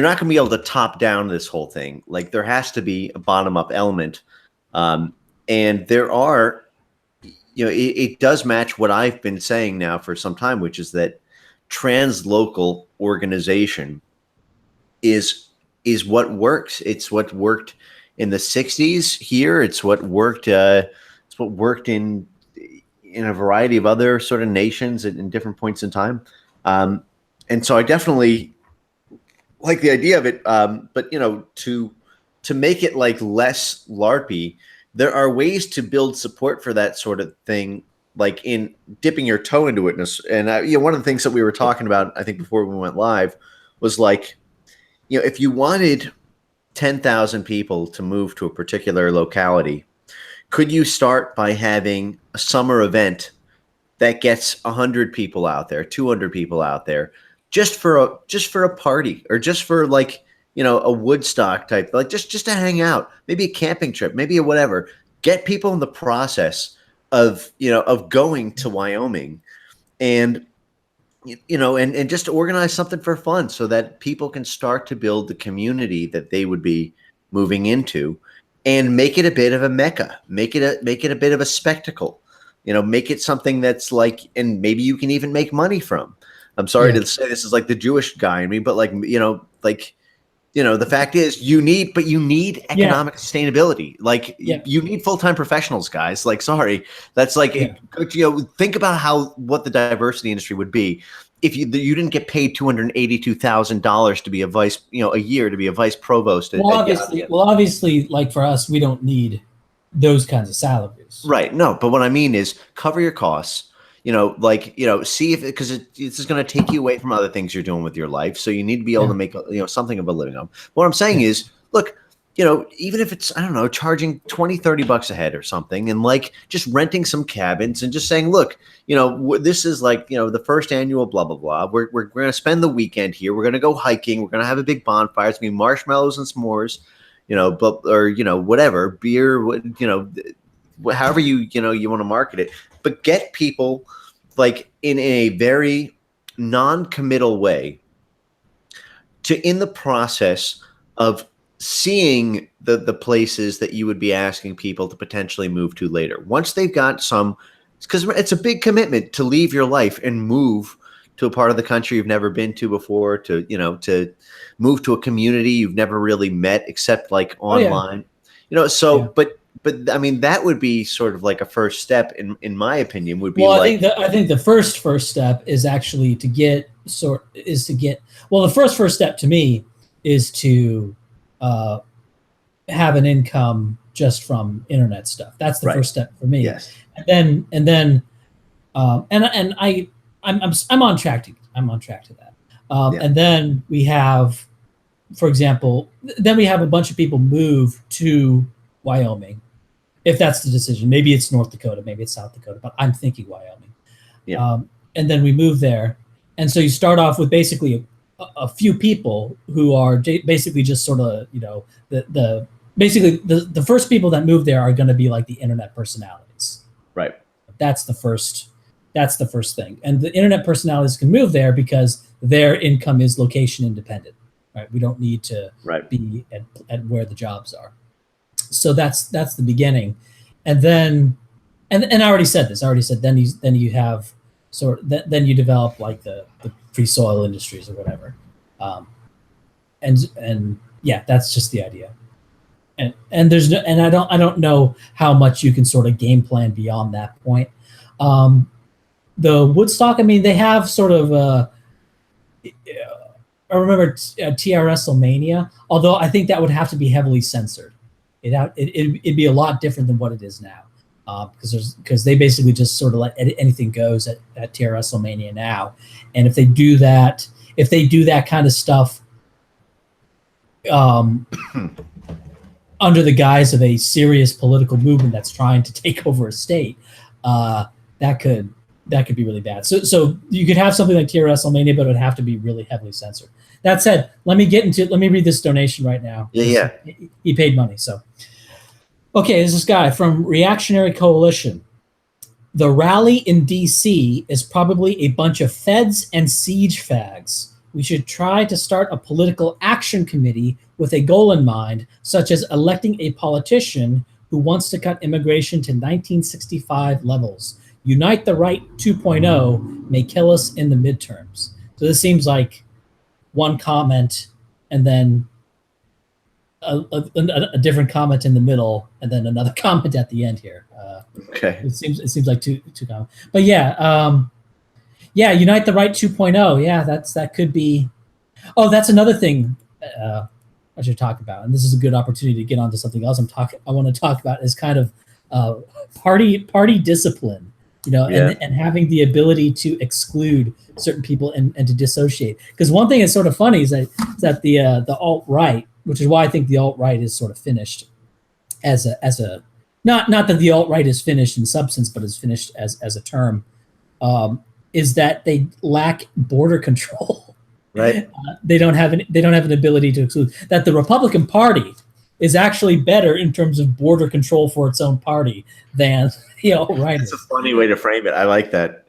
S2: not going to be able to top down this whole thing. Like there has to be a bottom up element. And there are, it does match what I've been saying now for some time, which is that translocal organization is what works. It's what worked in the 60s here. It's what worked in a variety of other sort of nations in different points in time. And so I definitely like the idea of it, but to make it like less LARPy, there are ways to build support for that sort of thing, like in dipping your toe into it. And one of the things that we were talking about, I think before we went live, was like, if you wanted 10,000 people to move to a particular locality, could you start by having a summer event that gets 100 people out there, 200 people out there, just for a party, or just for like, a Woodstock type, like just to hang out, maybe a camping trip, maybe a whatever, get people in the process of going to Wyoming, and and just organize something for fun so that people can start to build the community that they would be moving into, and make it a bit of a mecca, make it a bit of a spectacle, make it something that's like, and maybe you can even make money from. I'm sorry to say this is like the Jewish guy in me, but the fact is you need economic sustainability. Like you need full-time professionals, guys. Like, sorry, that's like, think about what the diversity industry would be if you didn't get paid $282,000 to be a vice, a year to be a vice provost.
S1: Obviously, like for us, we don't need those kinds of salaries.
S2: Right. No, but what I mean is cover your costs. See if, because it's just going to take you away from other things you're doing with your life. So you need to be able to make, something of a living on. What I'm saying is, look, even if it's, I don't know, charging $20-$30 a head or something, and like just renting some cabins and just saying, look, this is like, the first annual blah, blah, blah. We're going to spend the weekend here. We're going to go hiking. We're going to have a big bonfire. It's going to be marshmallows and s'mores, whatever, beer, however you want to market it. But get people like in a very non-committal way in the process of seeing the places that you would be asking people to potentially move to later. Once they've got because it's a big commitment to leave your life and move to a part of the country you've never been to before, to move to a community you've never really met except like online. But I mean, that would be sort of like a first step, in my opinion, would be. Well,
S1: I think the first step is actually the first step to me is to have an income just from internet stuff. That's the first step for me.
S2: Yes.
S1: And then I'm on track to that. And then we have, for example, we have a bunch of people move to Wyoming. If that's the decision, maybe it's North Dakota, maybe it's South Dakota, but I'm thinking Wyoming.
S2: Yeah.
S1: And then we move there. And so you start off with basically a few people who are basically just sort of, the first people that move there are going to be like the internet personalities.
S2: Right.
S1: That's the first thing. And the internet personalities can move there because their income is location independent, right? We don't need to be at where the jobs are. So that's the beginning, and then I already said this. Then you have then you develop like the Freesoil industries or whatever, and Yeah, that's just the idea. And there's no, and I don't know how much you can sort of game plan beyond that point. The Woodstock, I mean, they have sort of I remember TRS-Mania, although I think that would have to be heavily censored. It'd be a lot different than what it is now, because they basically just sort of let anything goes at TRS-Mania now, and if they do that kind of stuff, under the guise of a serious political movement that's trying to take over a state, that could be really bad. So you could have something like TRS-Mania, but it would have to be really heavily censored. That said, let me read this donation right now.
S2: Yeah.
S1: He paid money. So, okay, there's this guy from Reactionary Coalition. The rally in D.C. is probably a bunch of feds and siege fags. We should try to start a political action committee with a goal in mind, such as electing a politician who wants to cut immigration to 1965 levels. Unite the Right 2.0 may kill us in the midterms. So this seems like one comment and then a different comment in the middle and then another comment at the end here.
S2: Okay.
S1: It seems like two comments. But yeah, Unite the Right 2.0. Yeah, that could be. Oh, that's another thing I should talk about, and this is a good opportunity to get onto something else I want to talk about is kind of party discipline, and having the ability to exclude certain people and to dissociate. Because one thing that's sort of funny is that the alt-right, which is why I think the alt-right is sort of finished as a not that the alt-right is finished in substance, but is finished as a term, is that they lack border control.
S2: Right.
S1: They don't have an ability to exclude. That the Republican Party is actually better in terms of border control for its own party than right.
S2: It's a funny way to frame it. I like that.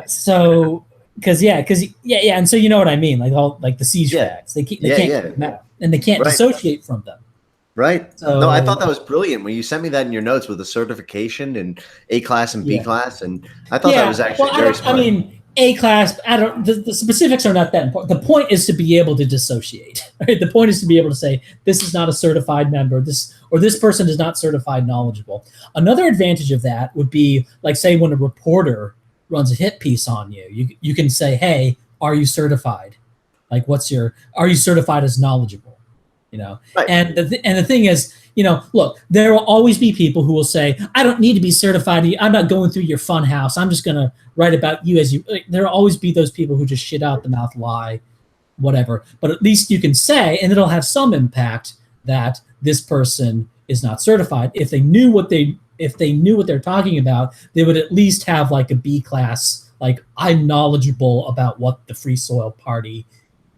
S1: So because and so you know what I mean, like the siege fags, they can't come out, and they can't dissociate from them.
S2: Right. So, no, I thought that was brilliant when you sent me that in your notes with the certification and A class and B class, and I thought that was actually very smart.
S1: I mean, A class, the specifics are not that important. The point is to be able to dissociate. Right? The point is to be able to say, this is not a certified member, this person is not certified knowledgeable. Another advantage of that would be, like, say when a reporter runs a hit piece on you can say, hey, are you certified? Like, are you certified as knowledgeable? Right. And the thing is, look, there will always be people who will say, I don't need to be certified. I'm not going through your fun house. I'm just going to write about you as you. There will always be those people who just shit out the mouth, lie, whatever. But at least you can say, and it'll have some impact, that this person is not certified. If they knew what they're talking about, they would at least have like a B class, like, I'm knowledgeable about what the Freesoil Party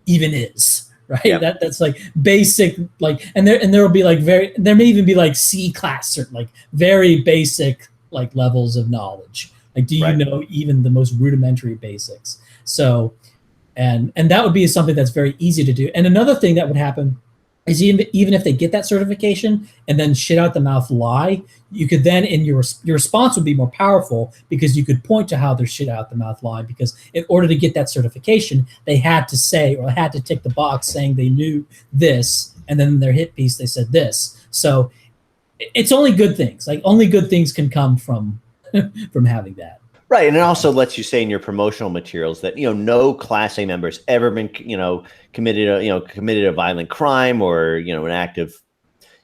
S1: even is. Right. Yep. That's like basic, like, and there will be like there may even be like C class, certain like very basic like levels of knowledge. Like, do you know even the most rudimentary basics? So, and that would be something that's very easy to do. And another thing that would happen is even if they get that certification and then shit out the mouth lie, you could then, in your response would be more powerful, because you could point to how they're shit out the mouth lie, because in order to get that certification, they had to say, or had to tick the box saying they knew this, and then in their hit piece they said this. So it's only good things. Like, only good things can come from having that.
S2: Right, and it also lets you say in your promotional materials that no Class A member's ever been committed a violent crime or an act of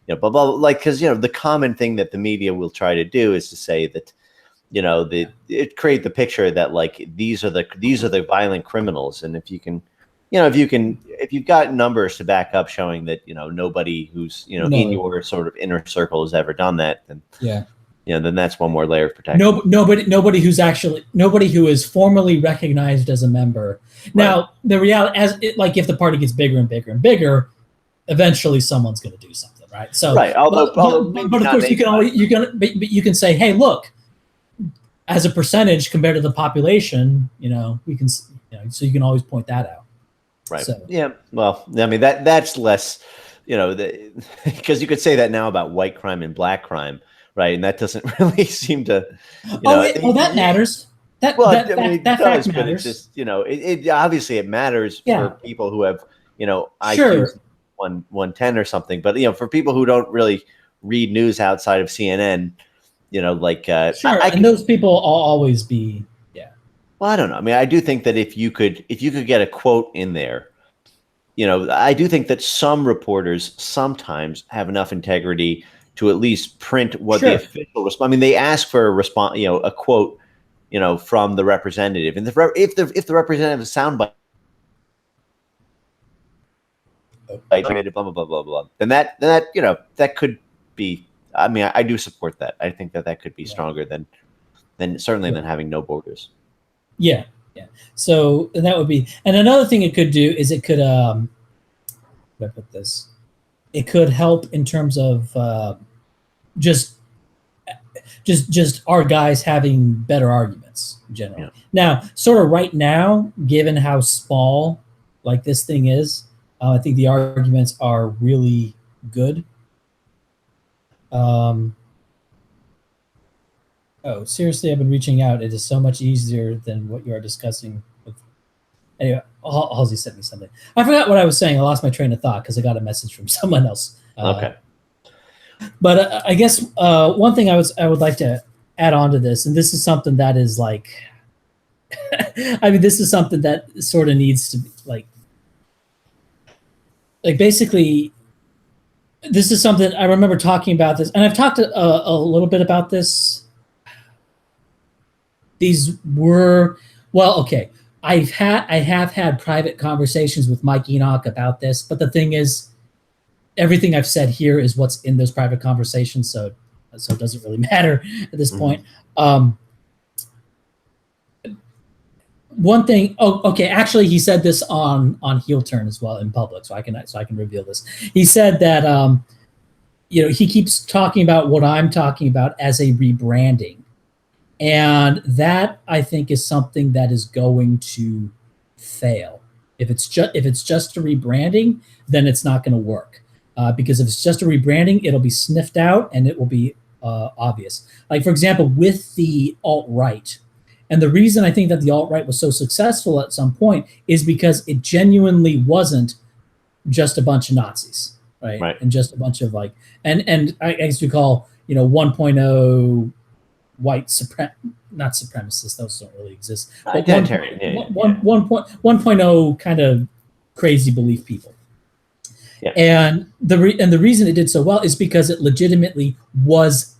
S2: blah blah, like, because the common thing that the media will try to do is to say that it create the picture that, like, these are the violent criminals, and if you've got numbers to back up showing that nobody who's in your sort of inner circle has ever done that, then then that's one more layer of protection.
S1: Nobody who is formally recognized as a member. Right. Now, the reality, like, if the party gets bigger and bigger and bigger, eventually someone's going to do something, right? So,
S2: right.
S1: But of course, you can say, hey, look, as a percentage compared to the population, we can, so you can always point that out.
S2: Right. So, yeah. Well, I mean, that's less, because you could say that now about white crime and black crime. Right, and that doesn't really seem to.
S1: That matters. That fact matters.
S2: It's just it obviously it matters for people who have IQs
S1: sure.
S2: 110 or something. But for people who don't really read news outside of CNN, like
S1: sure, and those people will always be, yeah.
S2: Well, I don't know. I mean, I do think that if you could get a quote in there, I do think that some reporters sometimes have enough integrity to at least print what the official response. I mean, they ask for a response, a quote, from the representative, and if the representative soundbite, blah blah blah blah blah, then that that could be. I mean, I do support that. I think that could be stronger than certainly than having no borders.
S1: Yeah, yeah. So and that would be, and another thing it could do is it could how do I put this? It could help in terms of just our guys having better arguments generally. Yeah. Now, sort of right now, given how small like this thing is, I think the arguments are really good. Oh, seriously, I've been reaching out. It is so much easier than what you are discussing. Anyway, Halsey sent me something. I forgot what I was saying. I lost my train of thought because I got a message from someone else.
S2: Okay.
S1: But I guess one thing I would like to add on to this, and this is something that is like, I mean, this is something that sort of needs to be like basically, this is something I remember talking about this, and I've talked a little bit about this. These were, well, okay. I have had private conversations with Mike Enoch about this, but the thing is, everything I've said here is what's in those private conversations, so it doesn't really matter at this point. One thing, okay, actually, he said this on Heel Turn as well in public, so I can reveal this. He said that he keeps talking about what I'm talking about as a rebranding. And that, I think, is something that is going to fail. If it's just a rebranding, then it's not going to work. Because if it's just a rebranding, it'll be sniffed out and it will be obvious. Like, for example, with the alt-right. And the reason I think that the alt-right was so successful at some point is because it genuinely wasn't just a bunch of Nazis, right? And just a bunch of and I guess you call 1.0 white not supremacists, those don't really exist. But 1.0 kind of crazy belief people. Yeah. And the reason it did so well is because it legitimately was,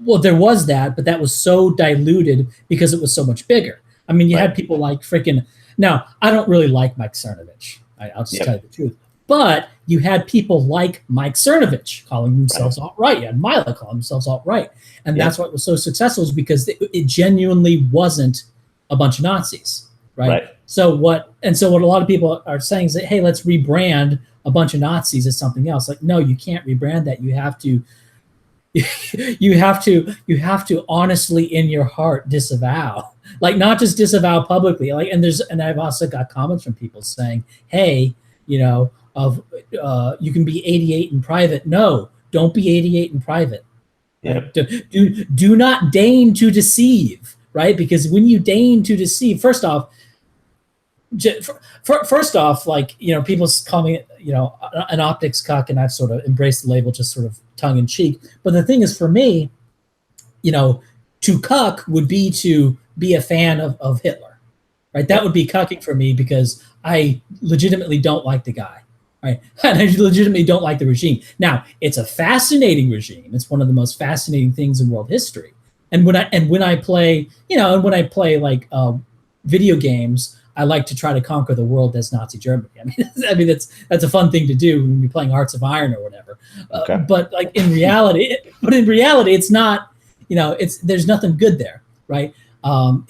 S1: well, there was that, but that was so diluted because it was so much bigger. I mean, you had people like now, I don't really like Mike Cernovich. I'll just tell you the truth. But you had people like Mike Cernovich calling themselves alt-right. You had Mila calling themselves alt-right. And that's what was so successful, is because it genuinely wasn't a bunch of Nazis, right? So what a lot of people are saying is that, hey, let's rebrand a bunch of Nazis as something else. Like, no, you can't rebrand that. You have to honestly in your heart disavow, like not just disavow publicly. Like, and I've also got comments from people saying, hey, you can be 88 in private. No, don't be 88 in private. Right? Do not deign to deceive, right? Because when you deign to deceive, first off, like, people call me, an optics cuck, and I've sort of embraced the label just sort of tongue in cheek. But the thing is, for me, to cuck would be to be a fan of Hitler, right? That would be cucking for me, because I legitimately don't like the guy, right? And I legitimately don't like the regime. Now, it's a fascinating regime. It's one of the most fascinating things in world history. And when I play, like video games, I like to try to conquer the world as Nazi Germany. I mean that's a fun thing to do when you're playing Hearts of Iron or whatever. But like in reality, it's not. There's nothing good there, right? I don't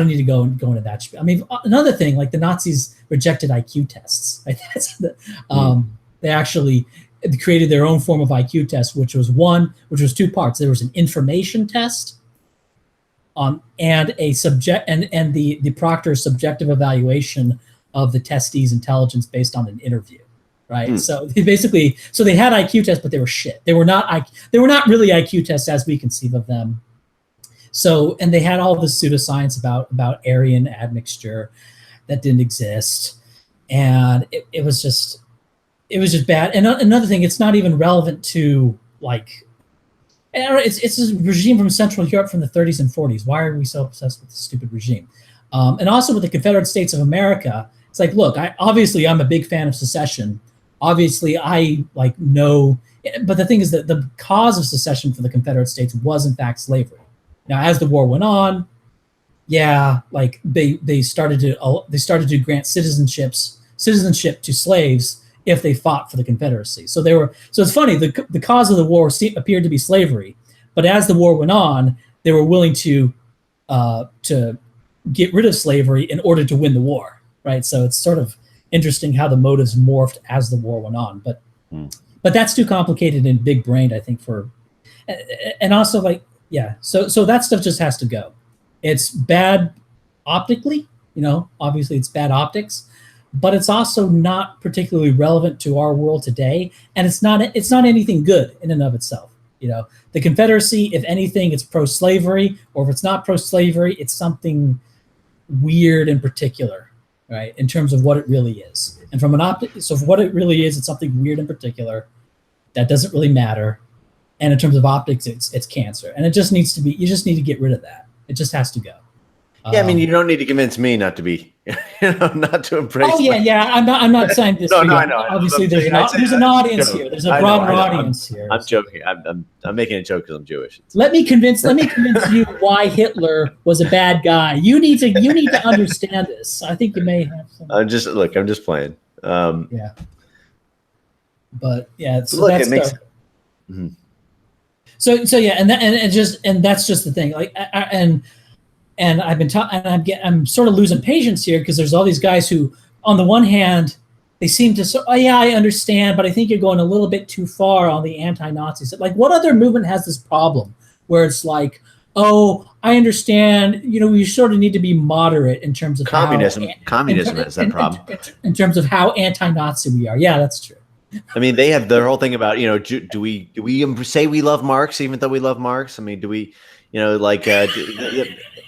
S1: need to go into that. I mean, another thing, like the Nazis rejected IQ tests. Right? They actually created their own form of IQ test, which was two parts. There was an information test. And a subject and the proctor's subjective evaluation of the testee's intelligence based on an interview, right? So they had IQ tests, but they were shit. They were not really IQ tests as we conceive of them. So, and they had all this pseudoscience about Aryan admixture. that didn't exist, and it was just bad. And another thing, it's not even relevant to like it's a regime from Central Europe from the 30s and 40s. Why are we so obsessed with this stupid regime? And also with the Confederate States of America, it's like, look, obviously I'm a big fan of secession. Obviously, I like know, but the thing is that the cause of secession for the Confederate States was in fact slavery. Now, as the war went on, yeah, like they started to grant citizenship to slaves if they fought for the Confederacy. So it's funny, the cause of the war appeared to be slavery, but as the war went on, they were willing to get rid of slavery in order to win the war, right? So it's sort of interesting how the motives morphed as the war went on, but that's too complicated and big brained, I think, and also like, yeah, so that stuff just has to go. It's bad optically, obviously it's bad optics, but it's also not particularly relevant to our world today, and it's not anything good in and of itself. The Confederacy, if anything, it's pro-slavery, or if it's not pro-slavery, it's something weird in particular, right? In terms of what it really is, and from an so for what it really is, it's something weird in particular that doesn't really matter. And in terms of optics, it's cancer, and it just needs to be. You just need to get rid of that. It just has to go.
S2: Yeah, I mean, you don't need to convince me not to be, not to embrace.
S1: Oh yeah. I'm not saying this.
S2: No, I know.
S1: Obviously, there's an audience here. There's a broader audience here.
S2: I'm joking. I'm making a joke because I'm Jewish.
S1: Let me convince you why Hitler was a bad guy. You need to understand this. I think you may have some.
S2: I'm just playing.
S1: Yeah. But yeah, so
S2: look,
S1: that's
S2: it makes.
S1: So yeah, and that's just the thing. Like, and I've been I'm sort of losing patience here, because there's all these guys who, on the one hand, they seem to I understand, but I think you're going a little bit too far on the anti-Nazis. Like, what other movement has this problem where it's like, oh, I understand, we sort of need to be moderate in terms of
S2: communism. Communism has that problem
S1: in terms of how anti-Nazi we are. Yeah, that's true.
S2: I mean, they have their whole thing about, do we say we love Marx even though we love Marx? I mean, do we,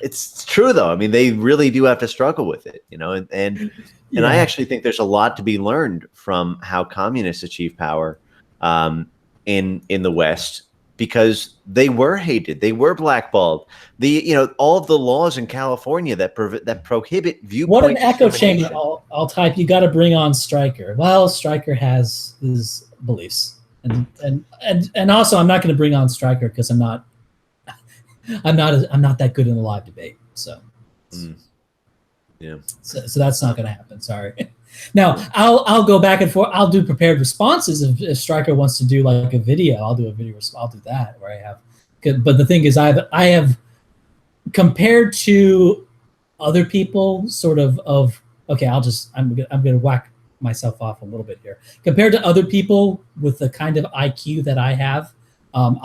S2: it's true though. I mean, they really do have to struggle with it, and I actually think there's a lot to be learned from how communists achieve power in the West, because they were hated, they were blackballed. All of the laws in California that prohibit viewpoint.
S1: What an echo chamber! I'll type. You got to bring on Stryker. Well, Stryker has his beliefs, and also I'm not going to bring on Stryker because I'm not that good in the live debate. So,
S2: yeah.
S1: So that's not going to happen. Sorry. Now I'll go back and forth. I'll do prepared responses if Stryker wants to do like a video. I'll do a video. I'll do that where I have. But the thing is, I have compared to other people, sort of okay. I'm gonna whack myself off a little bit here. Compared to other people with the kind of IQ that I have, I'm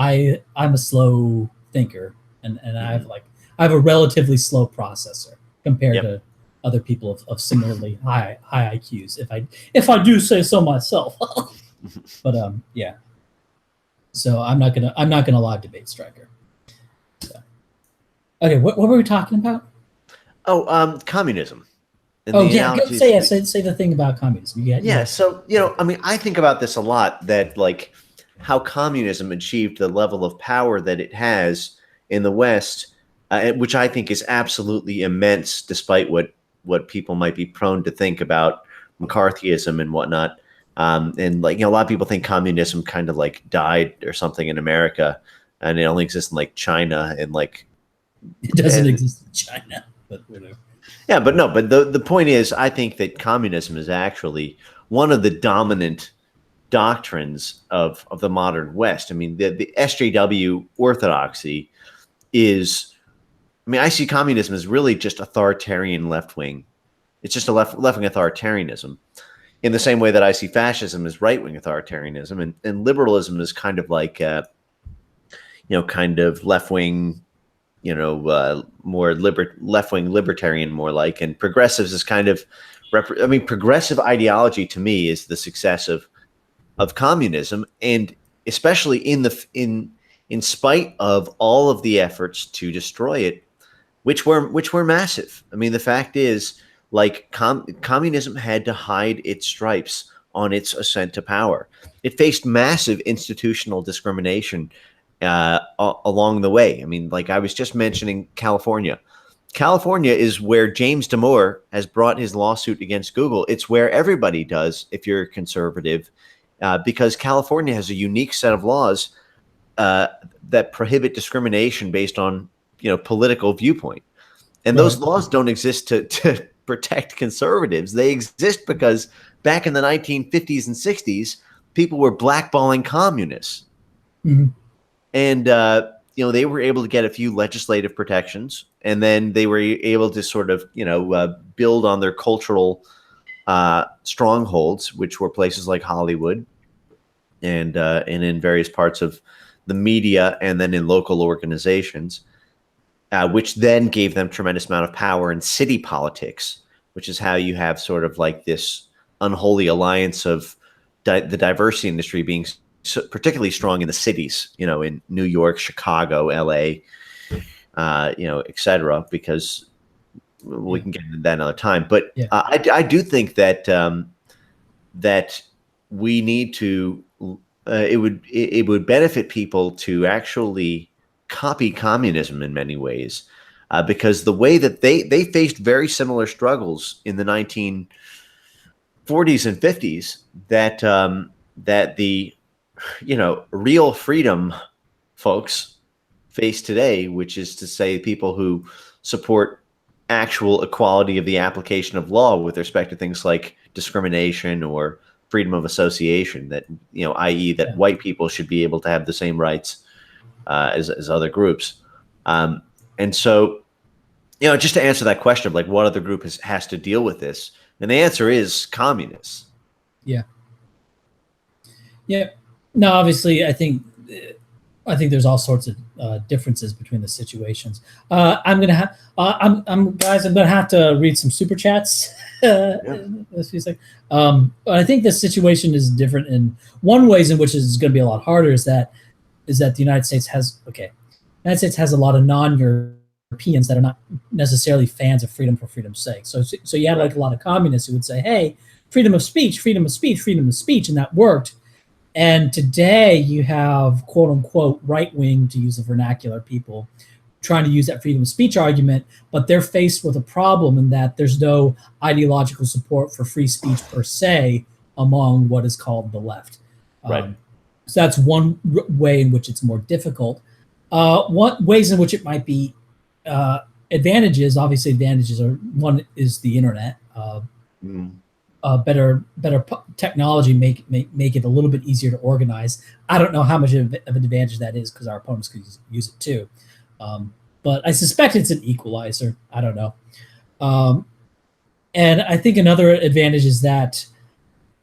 S1: a slow thinker, and I have a relatively slow processor compared to other people of similarly high IQs, if I do say so myself. But yeah. So I'm not gonna live debate Stryker. So. Okay, what were we talking about?
S2: Oh, communism.
S1: Say the thing about communism.
S2: Yeah. So I mean, I think about this a lot, that like how communism achieved the level of power that it has in the West, which I think is absolutely immense, despite what people might be prone to think about McCarthyism and whatnot. And like, a lot of people think communism kind of like died or something in America, and it only exists in like China, and like
S1: it doesn't exist in China, but whatever.
S2: Yeah, but no, but the point is, I think that communism is actually one of the dominant doctrines of the modern West. I mean, the SJW orthodoxy is, I mean, I see communism as really just authoritarian left wing. It's just a left wing authoritarianism, in the same way that I see fascism as right wing authoritarianism, and liberalism is kind of like, kind of left wing, more left wing libertarian, more like, and progressives is kind of, progressive ideology to me is the success of communism, and especially in spite of all of the efforts to destroy it, which were massive. I mean, the fact is, like communism had to hide its stripes on its ascent to power. It faced massive institutional discrimination along the way. I mean, like I was just mentioning California. California is where James Damore has brought his lawsuit against Google. It's where everybody does if you're conservative, because California has a unique set of laws that prohibit discrimination based on political viewpoint. And those laws don't exist to protect conservatives. They exist because back in the 1950s and 60s, people were blackballing communists.
S1: Mm-hmm.
S2: And, they were able to get a few legislative protections, and then they were able to sort of, build on their cultural strongholds, which were places like Hollywood and in various parts of the media, and then in local organizations. Which then gave them tremendous amount of power in city politics, which is how you have sort of like this unholy alliance of the diversity industry being particularly strong in the cities, in New York, Chicago, LA, et cetera, because we can get into that another time. But I do think that that we need to, it would benefit people to actually copy communism in many ways, because the way that they faced very similar struggles in the 1940s and 50s that that the real freedom folks face today, which is to say people who support actual equality of the application of law with respect to things like discrimination or freedom of association, that i.e. that white people should be able to have the same rights as other groups. And so, just to answer that question of like what other group has to deal with this, and the answer is communists.
S1: Yeah. No, obviously, I think there's all sorts of differences between the situations. I'm gonna have to read some super chats. I think the situation is different in one ways in which is going to be a lot harder. Is that the United States has a lot of non-Europeans that are not necessarily fans of freedom for freedom's sake. So you had like a lot of communists who would say, "Hey, freedom of speech, freedom of speech, freedom of speech," and that worked. And today you have quote unquote right wing, to use the vernacular, people trying to use that freedom of speech argument, but they're faced with a problem in that there's no ideological support for free speech per se among what is called the left.
S2: Right.
S1: So that's one way in which it's more difficult. What ways in which it might be advantages? Obviously, advantages are, one is the internet. Better technology make it a little bit easier to organize. I don't know how much of an advantage that is because our opponents could use it too. But I suspect it's an equalizer. I don't know. And I think another advantage is that,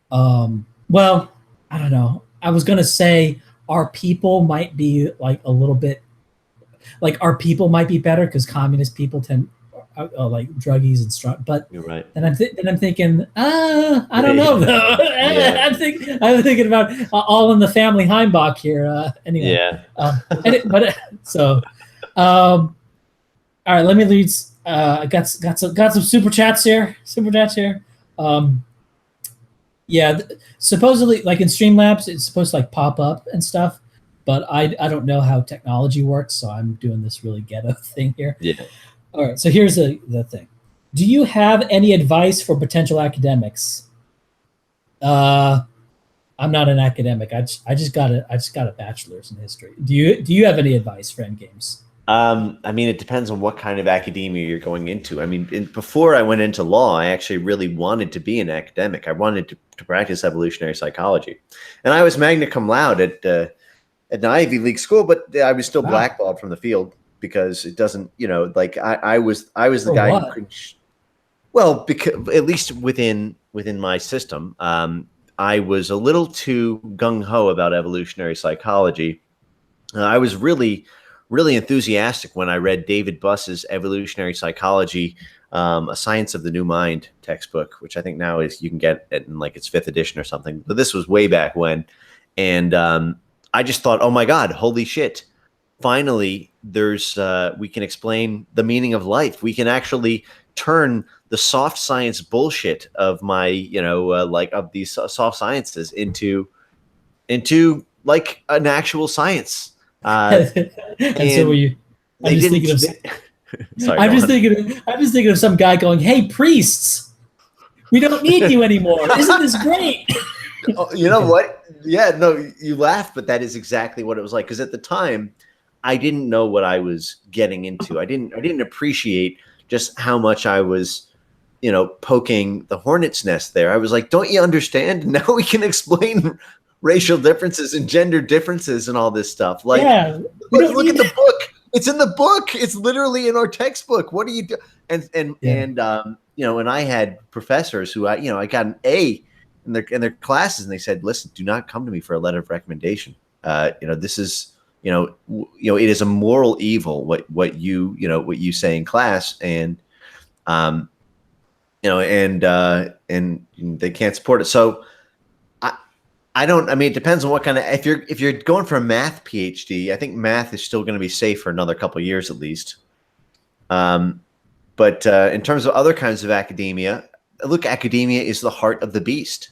S1: well, I don't know. I was going to say our people might be like a little bit, like our people might be better because communist people tend like druggies and strong. But
S2: you're right.
S1: And I'm thinking, I don't know though. Yeah. I'm thinking about all in the family Heimbach here. Anyway. Yeah. All right, let me read. I got some super chats here. Supposedly, like in Streamlabs, it's supposed to like pop up and stuff, but I don't know how technology works, so I'm doing this really ghetto thing here.
S2: Yeah.
S1: All right, so here's the thing. Do you have any advice for potential academics? I'm not an academic. I just got a bachelor's in history. Do you have any advice for endgames?
S2: I mean, it depends on what kind of academia you're going into. I mean, before I went into law, I actually really wanted to be an academic. I wanted to practice evolutionary psychology, and I was magna cum laude at an Ivy League school, but I was still blackballed from the field because it doesn't, like I was the guy who could. Well, because at least within my system, I was a little too gung ho about evolutionary psychology. I was really enthusiastic when I read David Buss's Evolutionary Psychology, A Science of the New Mind textbook, which I think now you can get it in like its 5th edition or something. But this was way back when. And I just thought, oh my God, holy shit. Finally, we can explain the meaning of life. We can actually turn the soft science bullshit of my, like of these soft sciences into like an actual science.
S1: And so were
S2: And
S1: you. I'm
S2: they
S1: just
S2: didn't.
S1: thinking of.
S2: Sorry,
S1: I'm
S2: go
S1: just
S2: on.
S1: thinking. I'm just thinking of some guy going, "Hey, priests, we don't need you anymore. Isn't this great?"
S2: Oh, you know what? Yeah, no, you laugh, but that is exactly what it was like. Because at the time, I didn't know what I was getting into. I didn't appreciate just how much I was, poking the hornet's nest there. I was like, don't you understand? Now we can explain racial differences and gender differences and all this stuff. Like,
S1: Yeah, we don't
S2: look
S1: need
S2: at the book. It's in the book. It's literally in our textbook. What do you do? And and I had professors who I got an A in their classes, and they said, listen, do not come to me for a letter of recommendation. This is it is a moral evil what you say in class, and and they can't support it. So I don't. I mean, it depends on what kind of. If you're going for a math PhD, I think math is still going to be safe for another couple of years at least. But in terms of other kinds of academia, look, academia is the heart of the beast,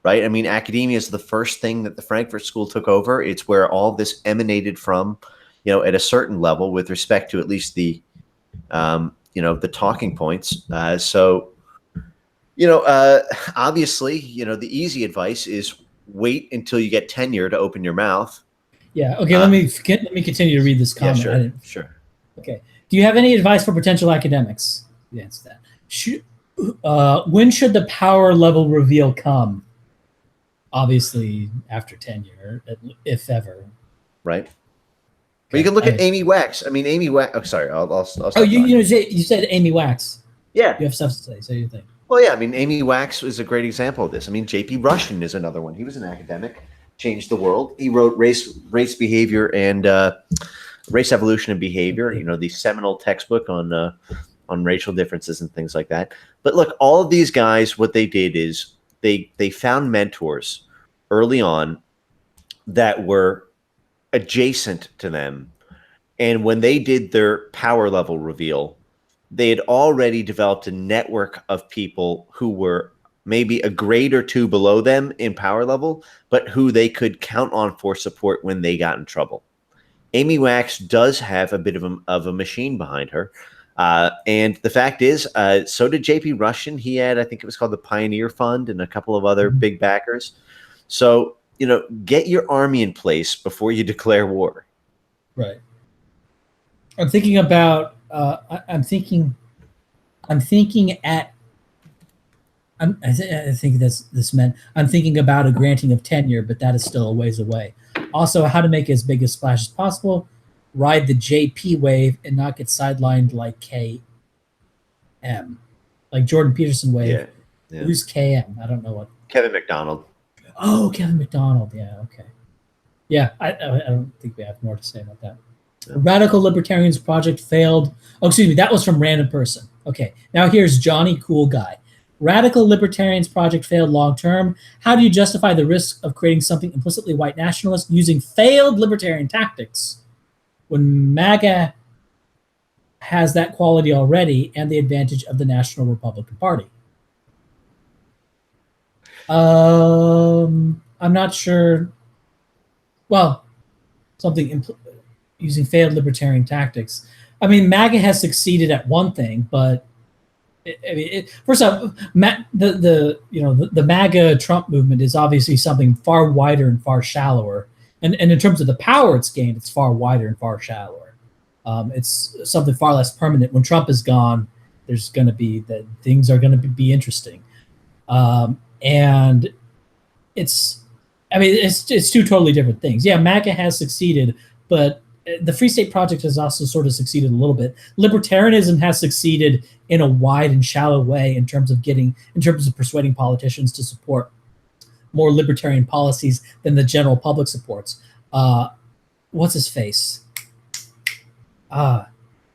S2: right? I mean, academia is the first thing that the Frankfurt School took over. It's where all this emanated from, at a certain level with respect to at least the, the talking points. Obviously, the easy advice is wait until you get tenure to open your mouth.
S1: Yeah. Okay. Let me continue to read this comment.
S2: Yeah, sure.
S1: Okay. Do you have any advice for potential academics? The answer to that. When should the power level reveal come? Obviously, after tenure, if ever.
S2: Right. Okay. But you can look at Amy Wax. I mean, Amy Wax. Oh, sorry. I'll stop
S1: you said Amy Wax.
S2: Yeah.
S1: You have stuff to say. Say your thing.
S2: Well, yeah. I mean, Amy Wax is a great example of this. I mean, J.P. Russian is another one. He was an academic, changed the world. He wrote Race, Behavior, and Race, Evolution, and Behavior. The seminal textbook on racial differences and things like that. But look, all of these guys, what they did is they found mentors early on that were adjacent to them, and when they did their power level reveal, they had already developed a network of people who were maybe a grade or two below them in power level, but who they could count on for support when they got in trouble. Amy Wax does have a bit of a machine behind her. And the fact is, so did J.P. Russian. He had, I think it was called the Pioneer Fund and a couple of other big backers. So, get your army in place before you declare war.
S1: Right. I'm thinking about, I think that's this meant. I'm thinking about a granting of tenure, but that is still a ways away. Also, how to make as big a splash as possible, ride the JP wave, and not get sidelined like KM, like Jordan Peterson wave.
S2: Yeah.
S1: Who's KM? I don't know what.
S2: Kevin McDonald.
S1: Oh, Kevin McDonald. Yeah. Okay. Yeah, I don't think we have more to say about that. Yeah. Radical Libertarians Project failed. Oh, excuse me. That was from Random Person. Okay. Now here's Johnny Cool Guy. Radical Libertarians Project failed long term. How do you justify the risk of creating something implicitly white nationalist using failed libertarian tactics when MAGA has that quality already and the advantage of the National Republican Party? I'm not sure. Well, using failed libertarian tactics. I mean, MAGA has succeeded at one thing, but first off, the MAGA Trump movement is obviously something far wider and far shallower, and in terms of the power it's gained, it's far wider and far shallower. It's something far less permanent. When Trump is gone, there's going to be that things are going to be interesting, and it's two totally different things. Yeah, MAGA has succeeded, but the Free State Project has also sort of succeeded a little bit. Libertarianism has succeeded in a wide and shallow way in terms of persuading politicians to support more libertarian policies than the general public supports. What's his face?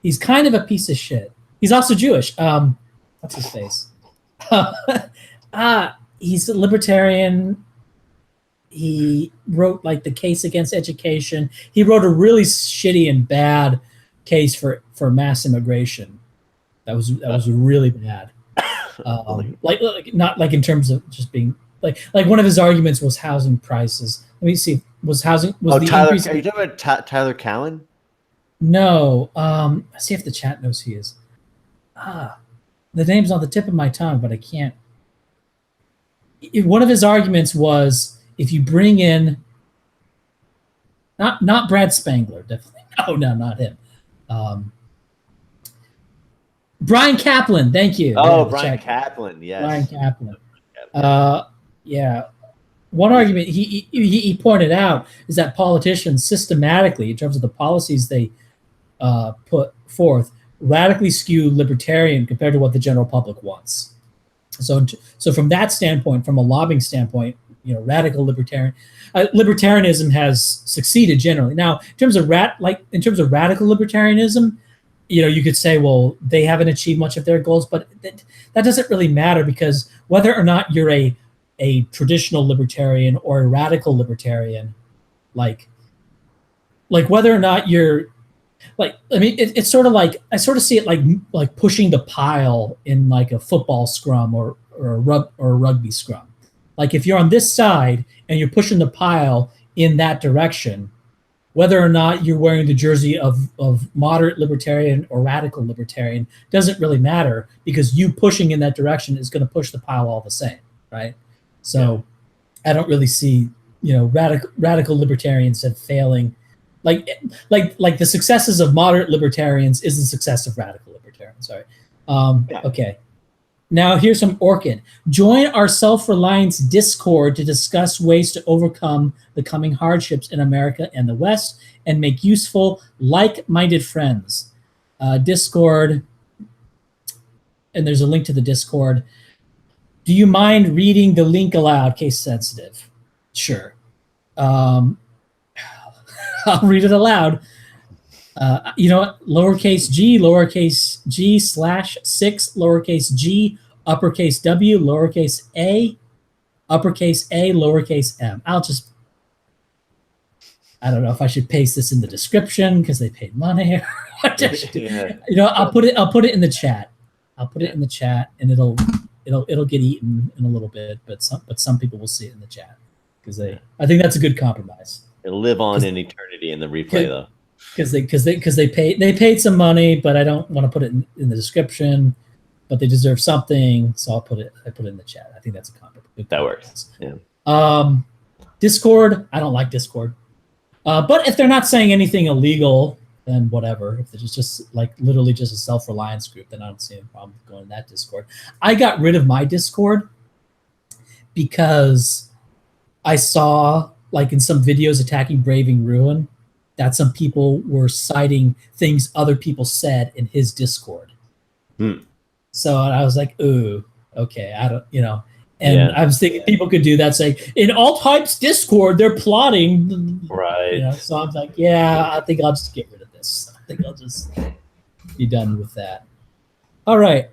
S1: He's kind of a piece of shit. He's also Jewish. What's his face? He's a libertarian. He wrote like the case against education. He wrote a really shitty and bad case for mass immigration. That was really bad. Like not like in terms of just being like one of his arguments was housing prices. Let me see. Was the
S2: Tyler?
S1: increase?
S2: Are you talking about Tyler Cowen?
S1: No. Let's see if the chat knows who he is. The name's on the tip of my tongue, but I can't. One of his arguments was if you bring in not Brad Spangler, definitely. No, not him. Brian Kaplan, thank you.
S2: Oh, Brian Kaplan, yes.
S1: Brian Kaplan. Yeah. One argument he pointed out is that politicians systematically, in terms of the policies they put forth, radically skew libertarian compared to what the general public wants. So from that standpoint, from a lobbying standpoint, radical libertarianism has succeeded generally. Now, in terms of radical libertarianism, you could say, well, they haven't achieved much of their goals, but that doesn't really matter, because whether or not you're a traditional libertarian or a radical libertarian, like whether or not you're it's sort of like, I sort of see it like pushing the pile in like a football scrum or a rugby scrum. Like if you're on this side and you're pushing the pile in that direction, whether or not you're wearing the jersey of moderate libertarian or radical libertarian doesn't really matter, because you pushing in that direction is going to push the pile all the same, right? So I don't really see, radical libertarians have failing. Like the successes of moderate libertarians is the success of radical libertarians. Sorry. Okay. Now here's some Orchid. Join our self-reliance Discord to discuss ways to overcome the coming hardships in America and the West and make useful, like-minded friends. Discord, and there's a link to the Discord. Do you mind reading the link aloud? Case sensitive. Sure. I'll read it aloud. Lowercase g, lowercase g / 6, lowercase g, uppercase w, lowercase a, uppercase a, lowercase m. I don't know if I should paste this in the description because they paid money. I'll put it in the chat. I'll put it in the chat, and it'll get eaten in a little bit, but some people will see it in the chat, because I think that's a good compromise.
S2: It'll live on in eternity in the replay, though.
S1: Because they paid some money, but I don't want to put it in the description. But they deserve something, so I put it in the chat. I think that's a compromise.
S2: That works. Yeah.
S1: Discord. I don't like Discord. But if they're not saying anything illegal, then whatever. If it's just like literally just a self-reliance group, then I don't see any problem with going to that Discord. I got rid of my Discord because I saw, like in some videos attacking Braving Ruin, that some people were citing things other people said in his Discord. So I was like, ooh, okay, I don't, and I was thinking people could do that, say, in Alt-Hype's Discord, they're plotting.
S2: Right.
S1: So I'm like, yeah, I think I'll just get rid of this. I think I'll just be done with that. All right.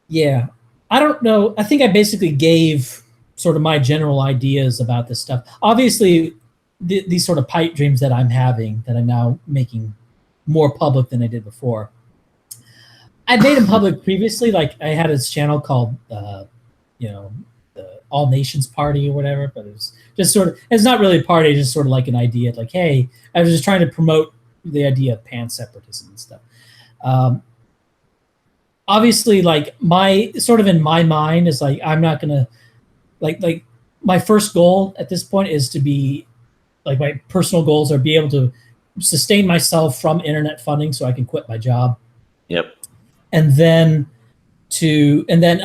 S1: Yeah. I don't know. I think I basically gave sort of my general ideas about this stuff. Obviously, these sort of pipe dreams that I'm having, that I'm now making more public than I did before. I'd made them public previously. Like I had this channel called, the All Nations Party or whatever, but it was just sort of, it's not really a party, just sort of like an idea. Like, hey, I was just trying to promote the idea of pan-separatism and stuff. Obviously, like in my mind is like, I'm not gonna like my first goal at this point is to be like, my personal goals are be able to sustain myself from internet funding so I can quit my job.
S2: Yep.
S1: And then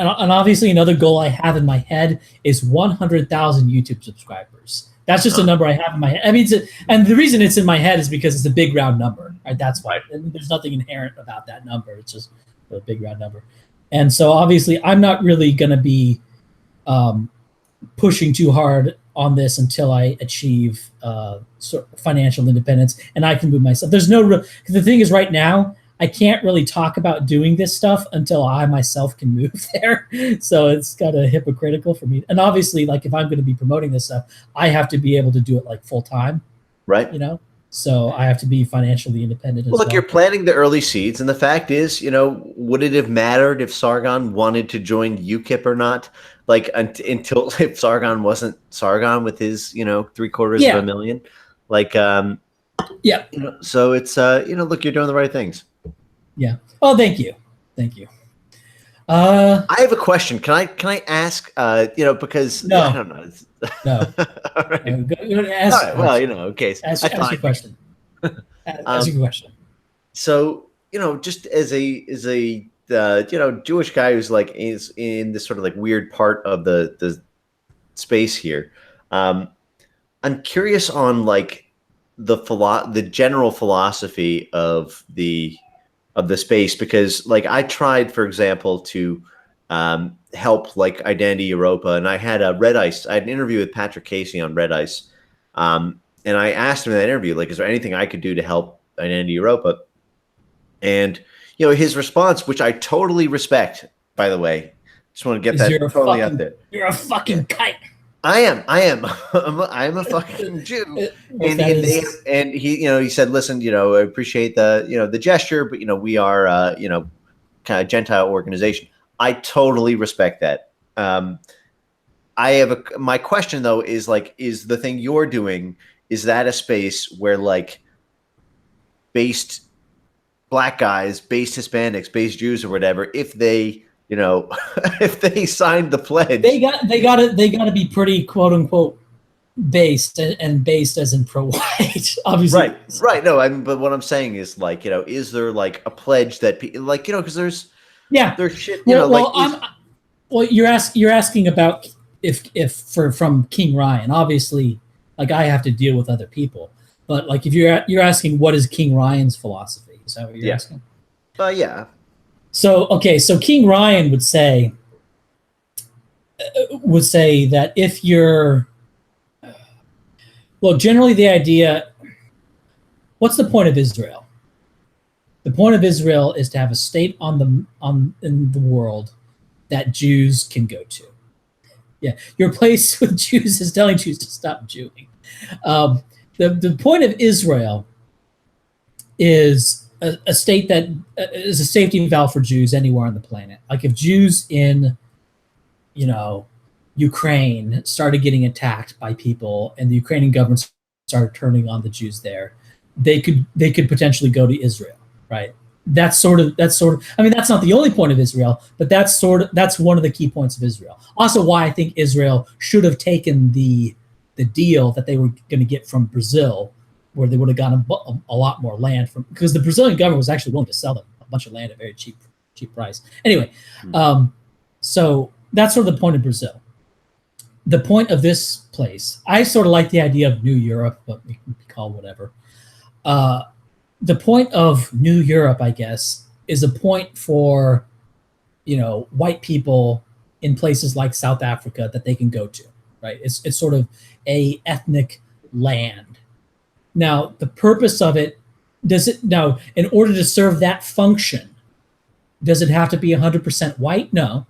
S1: obviously another goal I have in my head is 100,000 YouTube subscribers. That's just a number I have in my head. I mean, and the reason it's in my head is because it's a big round number, right? That's why. And there's nothing inherent about that number. It's just a big round number. And so obviously I'm not really going to be pushing too hard on this until I achieve sort of financial independence and I can move myself. There's no real, because the thing is right now, I can't really talk about doing this stuff until I myself can move there. So it's kind of hypocritical for me. And obviously, like if I'm going to be promoting this stuff, I have to be able to do it like full time.
S2: Right.
S1: So I have to be financially independent as
S2: Well, look,
S1: well.
S2: you're planting the early seeds, and the fact is, would it have mattered if Sargon wanted to join UKIP or not? Like until if Sargon wasn't Sargon with his, 750,000, like,
S1: Yeah.
S2: So it's, look, you're doing the right things.
S1: Yeah. Oh, thank you. Thank you.
S2: I have a question. Can I ask? Because
S1: no.
S2: I don't know.
S1: No.
S2: All right.
S1: Ask,
S2: All right. Well, okay.
S1: Ask your question. Ask your question.
S2: So, just as a Jewish guy who's like is in this sort of like weird part of the space here, I'm curious on like the general philosophy of the space, because like I tried, for example, to help like Identity Europa, and I had I had an interview with Patrick Casey on Red Ice, and I asked him in that interview, like, is there anything I could do to help Identity Europa? And his response, which I totally respect, by the way, just want to get that totally out there.
S1: You're a fucking kite.
S2: I am. I'm a fucking Jew. And he said, listen, I appreciate the gesture, but we are kind of Gentile organization. I totally respect that. My question though is like, is the thing you're doing, is that a space where like based Black guys, based Hispanics, based Jews or whatever, if they if they signed the pledge,
S1: they gotta be pretty quote unquote based, and based as in pro-white, obviously.
S2: Right. No, but what I'm saying is like, is there like a pledge that like, because there's shit,
S1: you're asking about if from King Ryan, obviously, like I have to deal with other people, but like if you're asking what is King Ryan's philosophy, is that what you're asking?
S2: Yeah.
S1: So King Ryan would say that if you're, well, generally the idea, what's the point of Israel? The point of Israel is to have a state in the world that Jews can go to. Yeah, your place with Jews is telling Jews to stop Jewing. The point of Israel is a state that is a safety valve for Jews anywhere on the planet. Like if Jews in, Ukraine started getting attacked by people, and the Ukrainian government started turning on the Jews there, they could potentially go to Israel, right? That's sort of. I mean, that's not the only point of Israel, but that's one of the key points of Israel. Also, why I think Israel should have taken the deal that they were going to get from Brazil, where they would have gotten a lot more land from, because the Brazilian government was actually willing to sell them a bunch of land at a very cheap price. Anyway, so that's sort of the point of Brazil. The point of this place, I sort of like the idea of New Europe, but we can call whatever. The point of New Europe, I guess, is a point for, white people in places like South Africa that they can go to, right? It's sort of a ethnic land. Now, the purpose of it, in order to serve that function, does it have to be 100% white? No.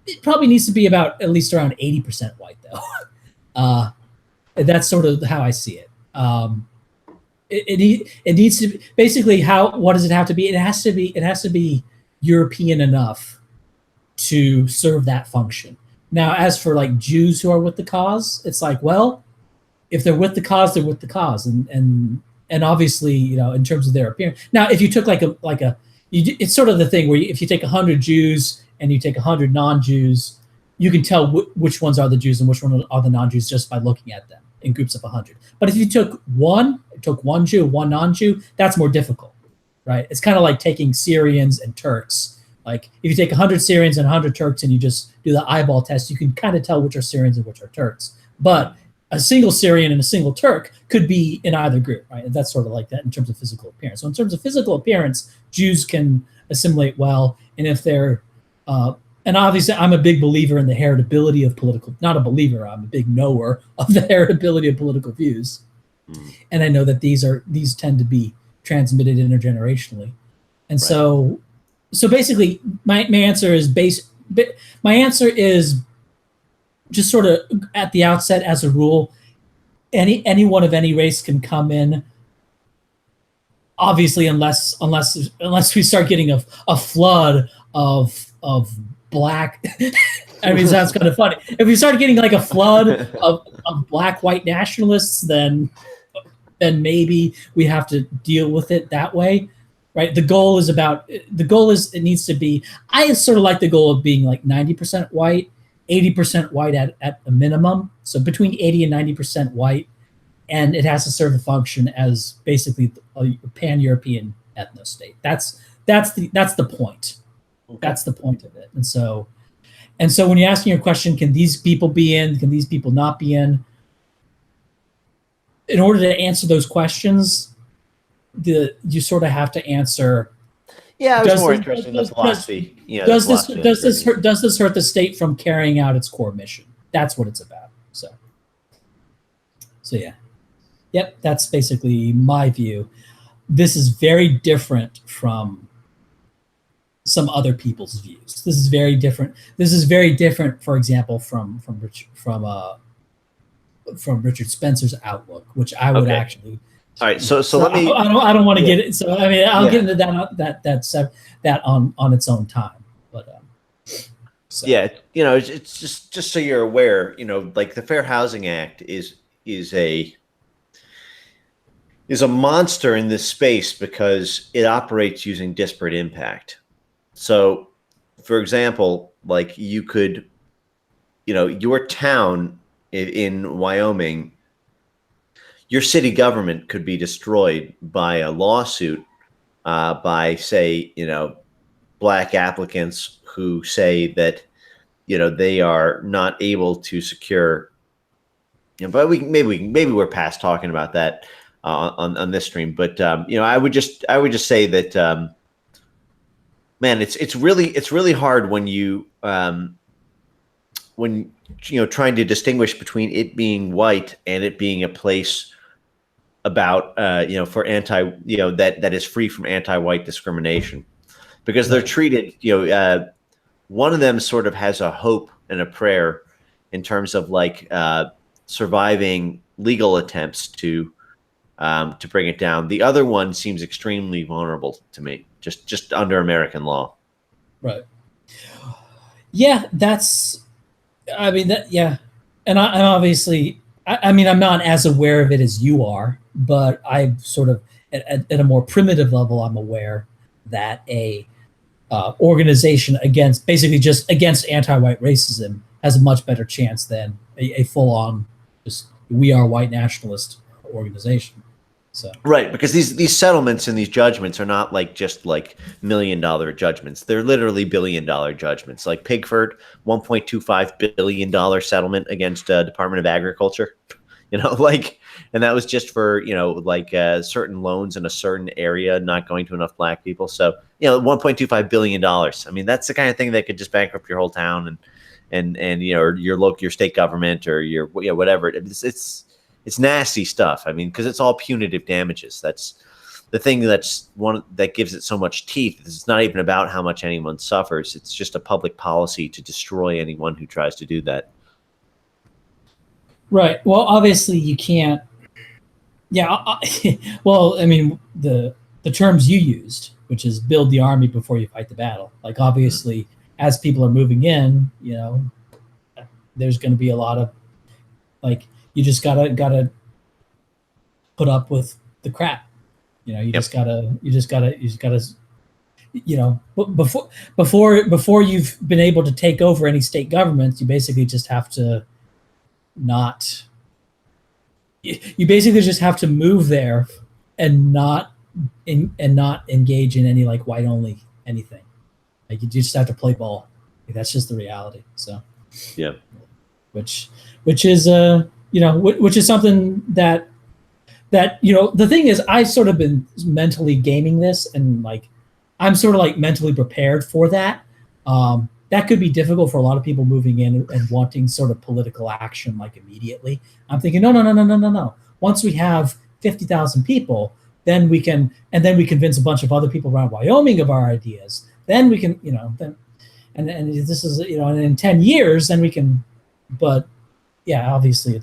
S1: It probably needs to be about at least around 80% white, though. That's sort of how I see it. It needs to be, basically, what does it have to be? It has to be European enough to serve that function. Now, as for like Jews who are with the cause, it's like, well, if they're with the cause, they're with the cause, and obviously, in terms of their appearance. Now, if you took it's sort of the thing where if you take 100 Jews and you take 100 non-Jews, you can tell which ones are the Jews and which ones are the non-Jews just by looking at them in groups of 100. But if you took one Jew, one non-Jew, that's more difficult, right? It's kind of like taking Syrians and Turks. Like if you take 100 Syrians and 100 Turks and you just do the eyeball test, you can kind of tell which are Syrians and which are Turks. But a single Syrian and a single Turk could be in either group, right? And that's sort of like that in terms of physical appearance. So in terms of physical appearance, Jews can assimilate well. And if they're, and obviously I'm a big believer in the heritability of political, not a believer, I'm a big knower of the heritability of political views. And I know that these tend to be transmitted intergenerationally. And so basically my answer is just sort of at the outset, as a rule, anyone of any race can come in. Obviously, unless we start getting a flood of black. I mean, that's kind of funny. If we start getting like a flood of black white nationalists, then maybe we have to deal with it that way, right? The goal is it needs to be. I sort of like the goal of being like 90% white, 80% white at a minimum. So between 80 and 90% white. And it has to serve a function as basically a pan-European ethno-state. That's the point.
S2: Okay.
S1: That's the point of it. And so when you're asking your question, can these people be in? Can these people not be in? In order to answer those questions, you sort of have to answer.
S2: Yeah, I was more interested in the philosophy.
S1: Does this hurt the state from carrying out its core mission? That's what it's about. So yeah. Yep, that's basically my view. This is very different from some other people's views. This is very different. This is very different, for example, from Richard Spencer's outlook, which I would actually.
S2: All right, so let me.
S1: I don't want to get it. So I mean, I'll get into that on its own time. But
S2: yeah, it's just so you're aware. Like the Fair Housing Act is a monster in this space because it operates using disparate impact. So, for example, like you could, your town in Wyoming, your city government could be destroyed by a lawsuit by, say, black applicants who say that, they are not able to secure. But maybe we're past talking about that. On this stream, but I would just say that man, it's really hard when you trying to distinguish between it being white and it being a place about for that is free from anti-white discrimination, because they're treated one of them sort of has a hope and a prayer in terms of like surviving legal attempts to bring it down. The other one seems extremely vulnerable to me, just under American law.
S1: Right. Yeah, and obviously, I mean, I'm not as aware of it as you are, but I sort of, at a more primitive level, I'm aware that a organization against anti-white racism has a much better chance than a full-on just we are white nationalist organization. So. Right,
S2: because these settlements and these judgments are not just like $1 million judgments. They're literally $1 billion judgments. Like Pigford, $1.25 billion settlement against Department of Agriculture. And that was just for certain loans in a certain area not going to enough black people. So $1.25 billion. I mean, that's the kind of thing that could just bankrupt your whole town and your state government or your whatever. It's nasty stuff. I mean, because it's all punitive damages. That's the thing that gives it so much teeth. It's not even about how much anyone suffers. It's just a public policy to destroy anyone who tries to do that.
S1: Right. Well, obviously you can't. Yeah. Well, I mean, the terms you used, which is build the army before you fight the battle. Like, obviously, as people are moving in, there's going to be a lot of you just gotta put up with the crap. You just gotta before you've been able to take over any state government, you basically just have to move there and not engage in any white only anything. Like, you just have to play ball. That's just the reality. So
S2: yeah,
S1: which is which is something that the thing is, I've sort of been mentally gaming this, and I'm sort of mentally prepared for that. That could be difficult for a lot of people moving in and wanting sort of political action immediately. I'm thinking, no. Once we have 50,000 people, then we convince a bunch of other people around Wyoming of our ideas. Then we can, and this is, and in 10 years, then we can. But yeah, obviously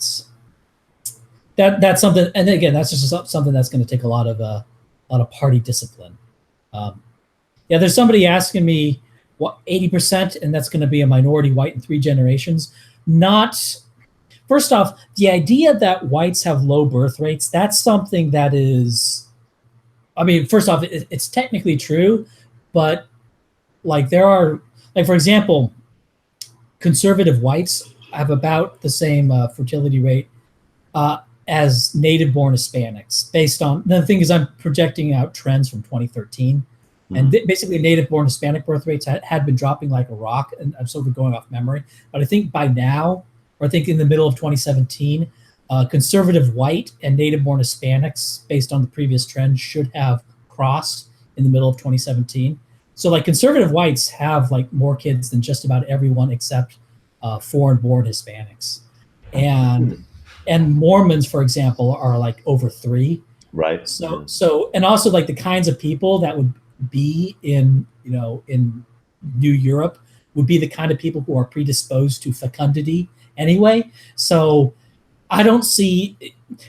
S1: that's something. And again, that's just something that's going to take a lot of party discipline. Yeah, there's somebody asking me what 80%, and that's going to be a minority white in 3 generations. Not First off, the idea that whites have low birth rates, that's something that is, I mean, first off, it's technically true, but like there are, like for example, conservative whites have about the same fertility rate as native-born Hispanics. Based on the thing is, I'm projecting out trends from 2013, and basically native-born Hispanic birth rates had been dropping like a rock, and I'm sort of going off memory, but I think by now, or I think in the middle of 2017, conservative white and native-born Hispanics, based on the previous trend, should have crossed in the middle of 2017. So like conservative whites have like more kids than just about everyone except foreign-born Hispanics, and Mormons, for example, are like over 3.
S2: Right.
S1: So and also like the kinds of people that would be in in New Europe would be the kind of people who are predisposed to fecundity anyway. So I don't see,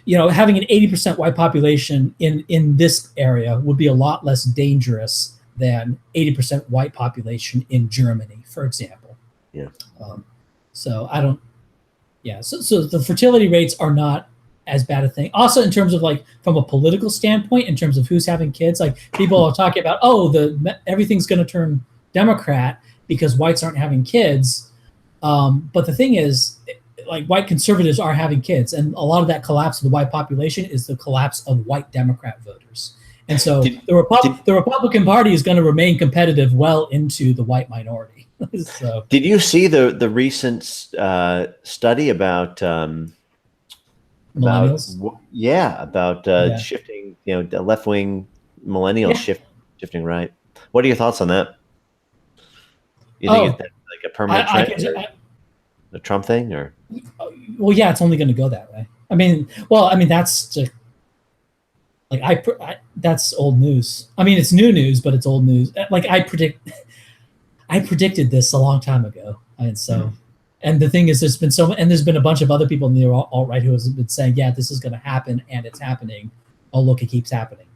S1: having an 80% white population in this area would be a lot less dangerous than 80% white population in Germany, for example.
S2: Yeah.
S1: So I don't. Yeah. So the fertility rates are not as bad a thing. Also, in terms of like from a political standpoint, in terms of who's having kids, like people are talking about, everything's going to turn Democrat because whites aren't having kids. But the thing is, like white conservatives are having kids, and a lot of that collapse of the white population is the collapse of white Democrat voters. And so the Republican Party is going to remain competitive well into the white minority. So,
S2: did you see the recent study about
S1: millennials?
S2: About shifting, the left-wing millennials shifting right? What are your thoughts on that? You think it's like a permanent trend? The Trump thing, or?
S1: Well, yeah, it's only going to go that way. I mean, that's just like that's old news. I mean, it's new news, but it's old news. Like I predicted this a long time ago, and so, and the thing is, there's been a bunch of other people in the alt-right who have been saying, yeah, this is going to happen, and it's happening. Oh, look, it keeps happening.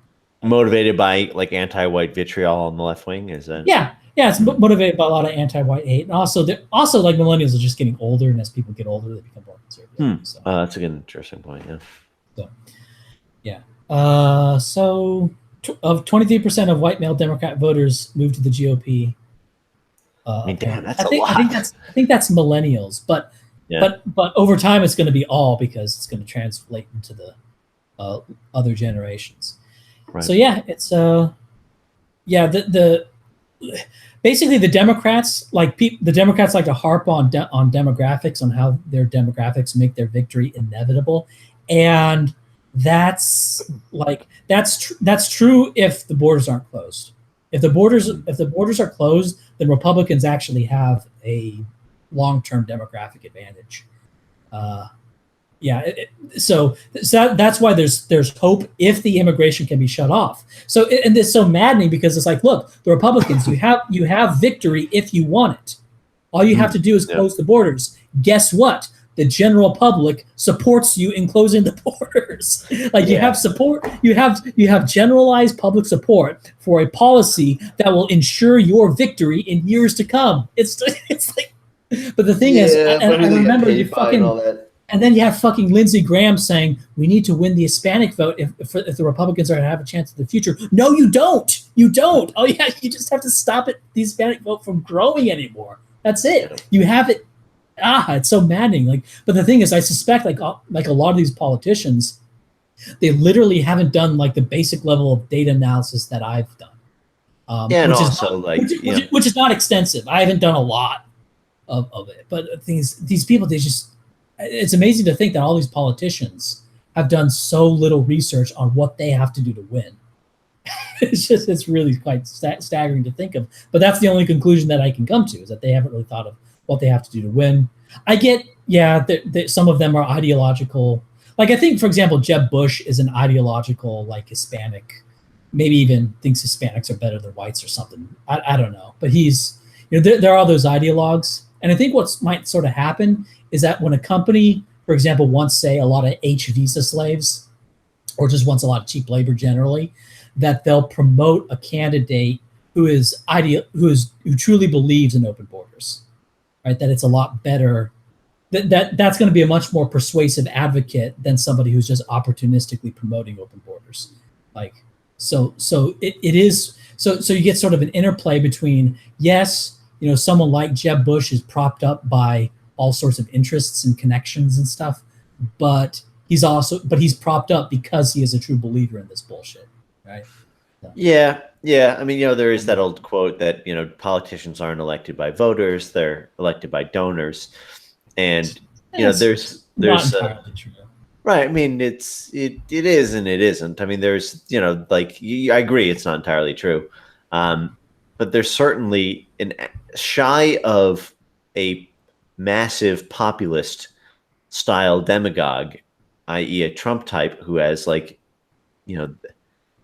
S2: Motivated by like anti-white vitriol on the left wing, is that?
S1: Yeah, it's motivated by a lot of anti-white hate, and also like millennials are just getting older, and as people get older, they become more conservative. So.
S2: That's a good, interesting point. Yeah.
S1: So, yeah. So of 23% of white male Democrat voters moved to the GOP.
S2: Damn, that's a lot.
S1: I think that's millennials, but over time it's going to be all, because it's going to translate into the other generations.
S2: Right.
S1: So yeah, it's basically the Democrats like to harp on demographics, on how their demographics make their victory inevitable, and that's true if the borders aren't closed. If the borders are closed, then Republicans actually have a long-term demographic advantage. So that's why there's hope if the immigration can be shut off. So and it's so maddening, because it's like, look, the Republicans, you have victory if you want it. All you have to do is close the borders. Guess what? The general public supports you in closing the borders. You have support. You have generalized public support for a policy that will ensure your victory in years to come. It's like, but the thing is, I remember you fucking. All that. And then you have fucking Lindsey Graham saying we need to win the Hispanic vote if the Republicans are going to have a chance in the future. No, you don't. You don't. Oh yeah, you just have to stop the Hispanic vote from growing anymore. That's it. You have it. It's so maddening. But the thing is, I suspect like a lot of these politicians, they literally haven't done like the basic level of data analysis that I've done. Which is not extensive. I haven't done a lot of it. But these people, it's amazing to think that all these politicians have done so little research on what they have to do to win. It's really quite staggering to think of. But that's the only conclusion that I can come to, is that they haven't really thought of what they have to do to win. I get, that some of them are ideological. Like I think, for example, Jeb Bush is an ideological, like Hispanic, maybe even thinks Hispanics are better than whites or something. I don't know. But he's, there are those ideologues. And I think what might sort of happen is that when a company for example, wants, say, a lot of H visa slaves, or just wants a lot of cheap labor generally, that they'll promote a candidate who who truly believes in open borders, right? That it's a lot better. That's going to be a much more persuasive advocate than somebody who's just opportunistically promoting open borders. Like, so it is so you get sort of an interplay between, yes, someone like Jeb Bush is propped up by all sorts of interests and connections and stuff, but he's propped up because he is a true believer in this bullshit, right? So.
S2: Yeah. I mean, there is that old quote that politicians aren't elected by voters; they're elected by donors. And there's
S1: not entirely true.
S2: Right. I mean, it is and it isn't. I mean, there's I agree, it's not entirely true, but there's certainly shy of a massive populist style demagogue, i.e., a Trump type who has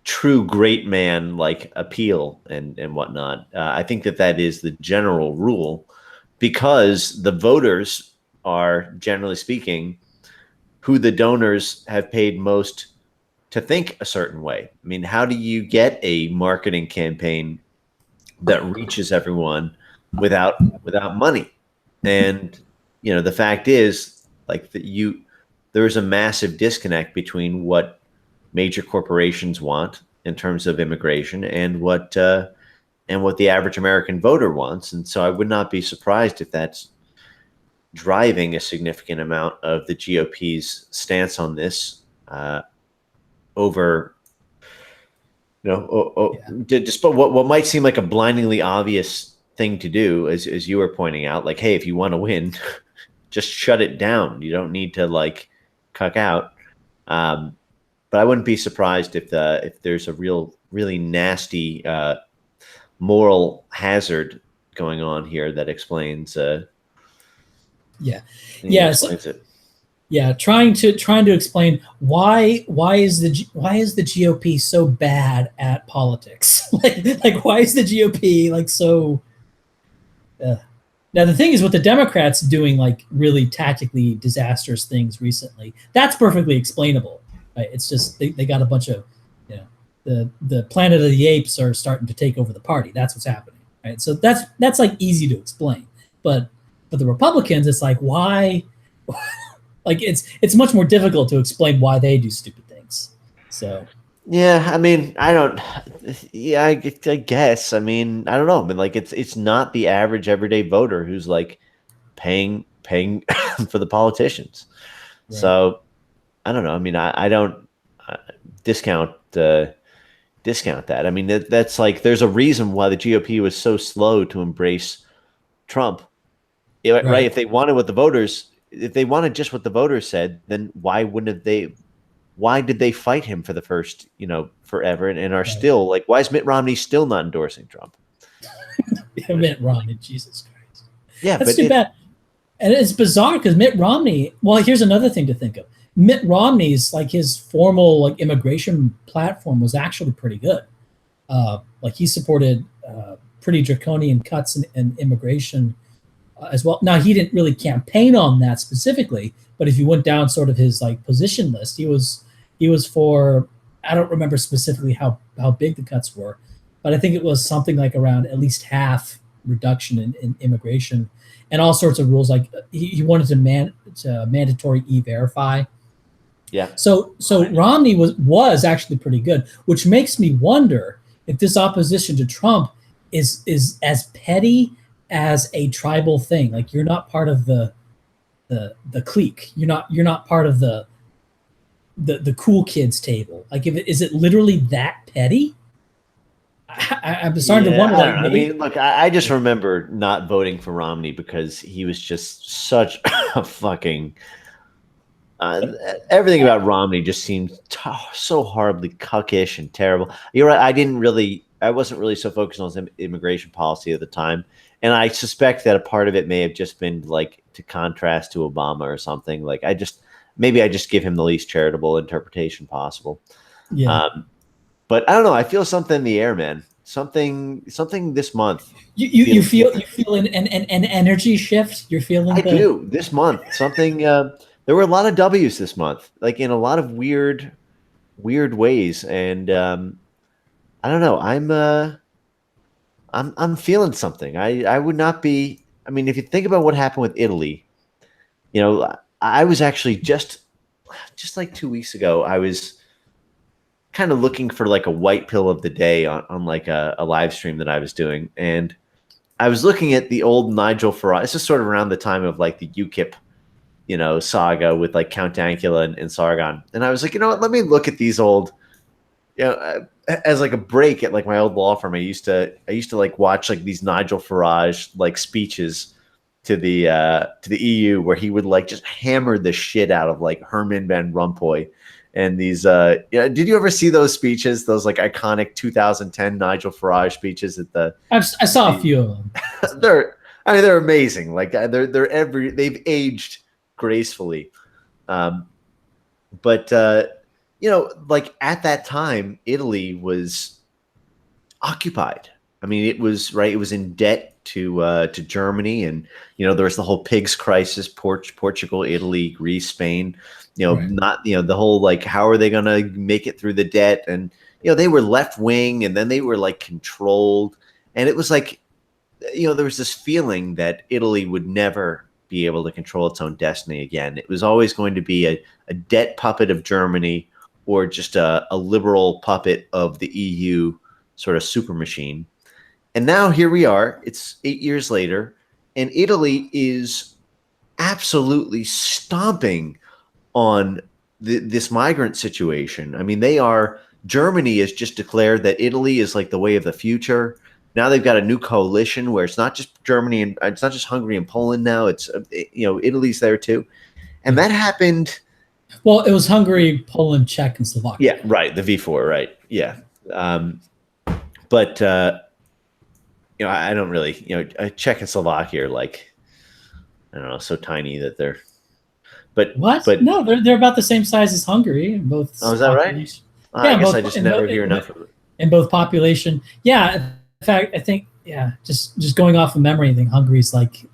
S2: true great man appeal and whatnot. I think that is the general rule, because the voters are, generally speaking, who the donors have paid most to think a certain way. I mean, how do you get a marketing campaign that reaches everyone without money? And the fact is, there's a massive disconnect between what major corporations want in terms of immigration and what the average American voter wants. And so I would not be surprised if that's driving a significant amount of the GOP's stance on this over, despite what might seem like a blindingly obvious thing to do, as you were pointing out, like, hey, if you want to win, just shut it down. You don't need to cuck out. But I wouldn't be surprised if there's a really nasty moral hazard going on here that explains.
S1: Trying to explain why is the GOP so bad at politics? like why is the GOP so? Now the thing is, with the Democrats doing really tactically disastrous things recently, that's perfectly explainable. Right? It's just they got a bunch of the Planet of the Apes are starting to take over the party. That's what's happening. Right? So that's easy to explain, but for the Republicans, it's why? It's much more difficult to explain why they do stupid things. So
S2: yeah, I mean, I don't. Yeah, I guess. I mean, I don't know. I mean, it's not the average everyday voter who's paying for the politicians. Right. So I don't know. I mean, I don't discount that. I mean, that's there's a reason why the GOP was so slow to embrace Trump. Right. If they wanted just what the voters said, then why did they fight him for the first, forever and are still why is Mitt Romney still not endorsing Trump?
S1: Mitt Romney, Jesus Christ.
S2: Yeah,
S1: that's too bad. And it's bizarre because Mitt Romney, well, here's another thing to think of. Mitt Romney's his formal immigration platform was actually pretty good. He supported pretty draconian cuts in immigration as well. Now, he didn't really campaign on that specifically, but if you went down sort of his position list, he was for, I don't remember specifically how big the cuts were, but I think it was something around at least half reduction in immigration and all sorts of rules. He wanted to mandatory e-verify.
S2: Yeah.
S1: So Romney was actually pretty good, which makes me wonder if this opposition to Trump is as petty as a tribal thing. You're not part of the clique. You're not part of the cool kids table. Is it literally that petty? I'm starting to wonder.
S2: I mean, look, I just remember not voting for Romney because he was just such a fucking. Everything about Romney just seemed so horribly cuckish and terrible. You're right. I wasn't really so focused on his immigration policy at the time. And I suspect that a part of it may have just been to contrast to Obama or something. I just give him the least charitable interpretation possible.
S1: Yeah.
S2: But I don't know. I feel something in the air, man. Something this month.
S1: You feel an energy shift. You're feeling.
S2: I do this month. Something. there were a lot of W's this month, like in a lot of weird ways. And I don't know. I'm feeling something. I would not be. I mean, if you think about what happened with Italy, you know, I was actually just like 2 weeks ago. I was kind of looking for like a white pill of the day on like a live stream that I was doing, and I was looking at the old Nigel Farage. This is sort of around the time of like the UKIP, saga with like Count Dankula and Sargon, and I was like, you know what? Let me look at these old, as like a break at like my old law firm. I used to like watch like these Nigel Farage like speeches to the EU where he would like just hammer the shit out of like Herman Van Rompuy and these did you ever see those speeches, those like iconic 2010 Nigel Farage speeches at the
S1: I saw a few of them.
S2: they're amazing. Like they've aged gracefully. But like at that time Italy was occupied. I mean, it was right. It was in debt to Germany, and there was the whole pigs crisis: Portugal, Italy, Greece, Spain.
S1: Right.
S2: Not the whole like how are they going to make it through the debt? And they were left wing, and then they were like controlled, and it was like there was this feeling that Italy would never be able to control its own destiny again. It was always going to be a debt puppet of Germany, or just a liberal puppet of the EU sort of super machine. And now here we are. It's 8 years later, and Italy is absolutely stomping on this migrant situation. I mean, Germany has just declared that Italy is like the way of the future. Now they've got a new coalition where it's not just Germany and it's not just Hungary and Poland now. It's, Italy's there too. And that happened.
S1: Well, it was Hungary, Poland, Czech, and Slovakia.
S2: Yeah, right. The V4, right. Yeah. But I don't really, Czech and Slovakia are like, I don't know, so tiny that they're. But what? But
S1: no, they're about the same size as Hungary in both.
S2: Oh, is that right? I guess I just never hear enough of it.
S1: In both population, yeah. In fact, I think just going off of memory, I think Hungary's like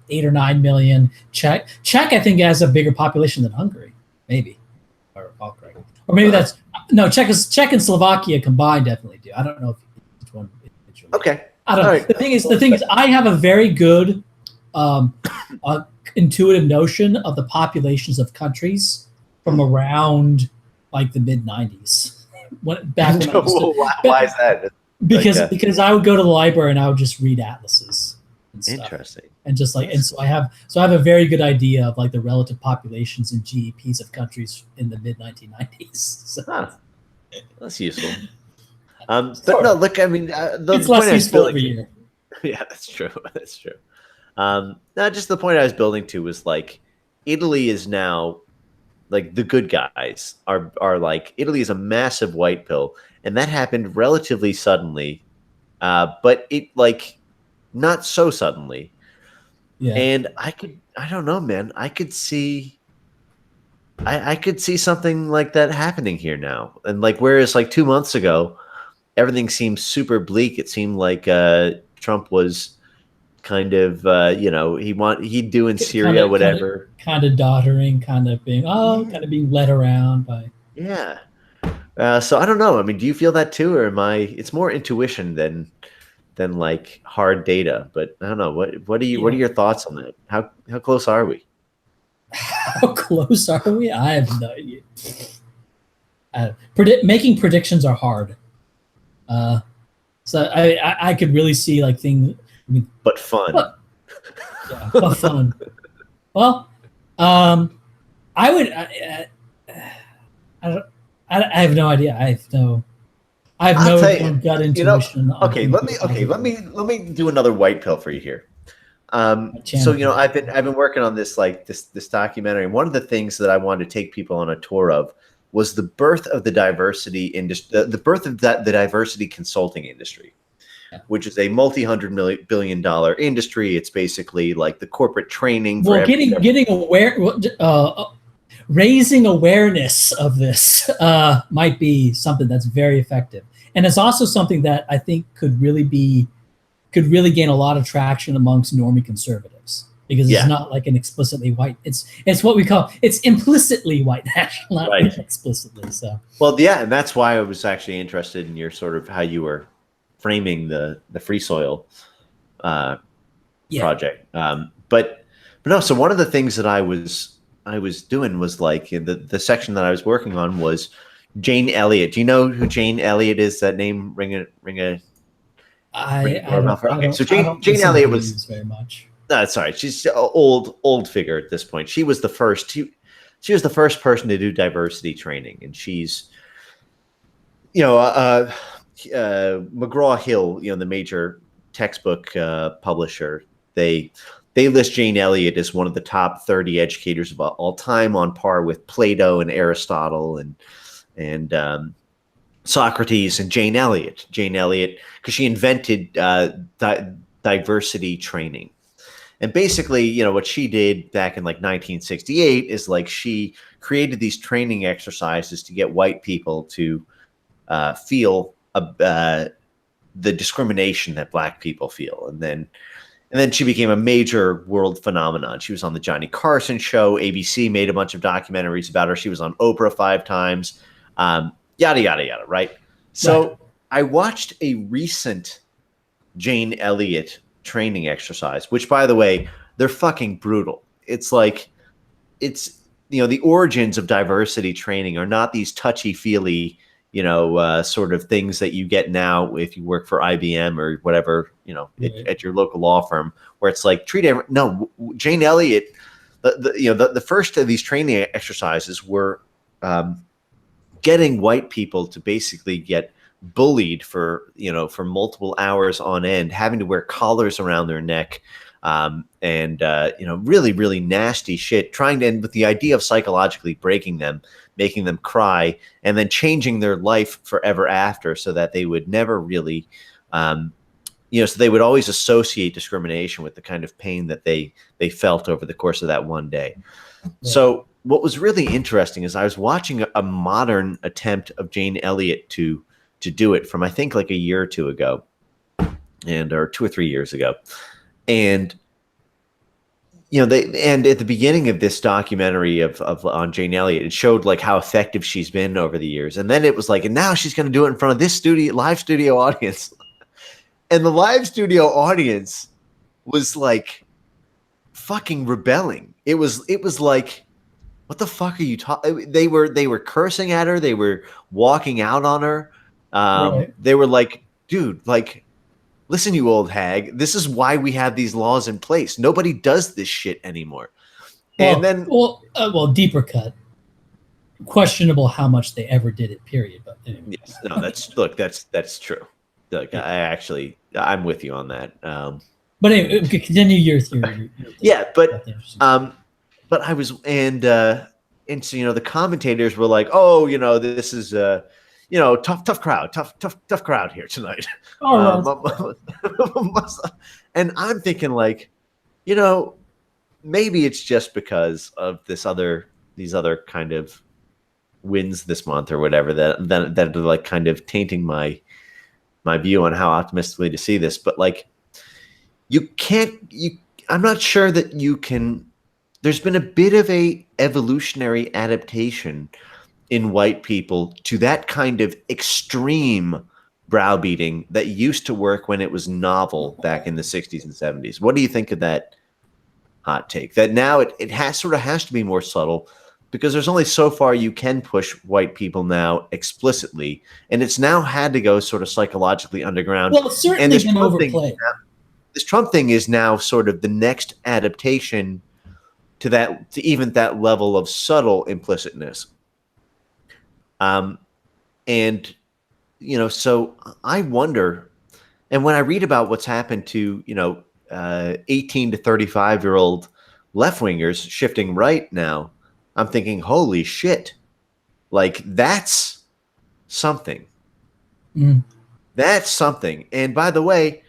S1: 8 or 9 million. Czech, I think, has a bigger population than Hungary, maybe, or maybe that's no. Czech and Slovakia combined definitely do. I don't know if each one individually.
S2: Okay.
S1: I don't know. Right. The thing is, I have a very good intuitive notion of the populations of countries from around like the mid 90s.
S2: Why is that?
S1: Because I would go to the library and I would just read atlases and stuff.
S2: Interesting.
S1: And just like, and so I have a very good idea of like the relative populations and GDPs of countries in the mid 1990s. So.
S2: That's useful. But no, look, I mean,
S1: it's less useful every year.
S2: Yeah, that's true. That's true. No, just the point I was building to was like, Italy is now like the good guys are like, Italy is a massive white pill, and that happened relatively suddenly, but it like not so suddenly. Yeah. And I don't know, man. I could see something like that happening here now, and like whereas like 2 months ago, everything seemed super bleak. It seemed like Trump was kind of, he'd do in Syria, whatever.
S1: Kind of doddering, kind of being led around by.
S2: Yeah. So I don't know. I mean, do you feel that too, or it's more intuition than like hard data? But I don't know. What are your thoughts on that? How close are we?
S1: How close are we? I have no idea. Making predictions are hard. So I could really see like things. I mean,
S2: but fun.
S1: But fun. Well, I would. I have no idea. I have no gut intuition.
S2: Okay, let me do another white pill for you here. So I've been working on this this documentary, and one of the things that I wanted to take people on a tour of was the birth of the diversity industry, the birth of the diversity consulting industry, which is a multi-$100 billion industry. It's basically like the corporate training. For
S1: getting aware, raising awareness of this might be something that's very effective, and it's also something that I think could really gain a lot of traction amongst normie conservatives, because it's not like an explicitly white. It's what we call it's implicitly white national, not
S2: Right.
S1: explicitly. So
S2: well, yeah, and that's why I was actually interested in your sort of how you were framing the Freesoil project. But no. So one of the things that I was doing was like the section that I was working on was Jane Elliott. Do you know who Jane Elliott is? That name ring a
S1: I don't,
S2: so
S1: I don't
S2: Jane
S1: listen
S2: Elliott
S1: to
S2: was
S1: news very much.
S2: sorry, she's an old figure at this point. She was the first. She was the first person to do diversity training, and she's, McGraw Hill, the major textbook publisher. They list Jane Elliott as one of the top 30 educators of all time, on par with Plato and Aristotle and Socrates and Jane Elliott. Jane Elliott, because she invented diversity training. And basically, what she did back in like 1968 is like she created these training exercises to get white people to feel the discrimination that black people feel. And then she became a major world phenomenon. She was on the Johnny Carson show. ABC made a bunch of documentaries about her. She was on Oprah 5 times. Yada, yada, yada, right? So
S1: Right.
S2: I watched a recent Jane Elliott training exercise, which, by the way, they're fucking brutal. It's like, the origins of diversity training are not these touchy-feely, sort of things that you get now if you work for IBM or whatever, at your local law firm, where it's like no, Jane Elliott, the first of these training exercises were getting white people to basically get bullied for multiple hours on end, having to wear collars around their neck, and really, really nasty shit, trying to end with the idea of psychologically breaking them, making them cry, and then changing their life forever after, so that they would never really, so they would always associate discrimination with the kind of pain that they felt over the course of that one day. Right. So what was really interesting is I was watching a modern attempt of Jane Elliott to do it from, I think, like a year or two ago, or 2 or 3 years ago. And and at the beginning of this documentary of on Jane Elliott, it showed like how effective she's been over the years. And then it was like, and now she's going to do it in front of this live studio audience. And the live studio audience was like fucking rebelling. It was like, what the fuck are you talking? They were cursing at her. They were walking out on her.
S1: Right.
S2: They were like, dude, like, listen, you old hag, this is why we have these laws in place. Nobody does this shit anymore.
S1: Well,
S2: and then,
S1: deeper cut. Questionable how much they ever did it. Period. But anyway.
S2: Yes, no, that's true. Look, I'm with you on that.
S1: But anyway, continue your theory.
S2: Yeah, but I was, and so the commentators were like, oh, this is tough crowd here tonight. And I'm thinking, like, maybe it's just because of these other kind of wins this month or whatever that are like kind of tainting my view on how optimistically to see this. But like, I'm not sure that you can. There's been a bit of a evolutionary adaptation in white people to that kind of extreme browbeating that used to work when it was novel back in the 60s and 70s. What do you think of that hot take? That now it has to be more subtle, because there's only so far you can push white people now explicitly, and it's now had to go sort of psychologically underground.
S1: Well, it's certainly been overplayed.
S2: This Trump thing is now sort of the next adaptation to even that level of subtle implicitness. And so I wonder, and when I read about what's happened to 18 to 35-year-old left-wingers shifting right now, I'm thinking, holy shit, like, that's something. That's something. And by the way,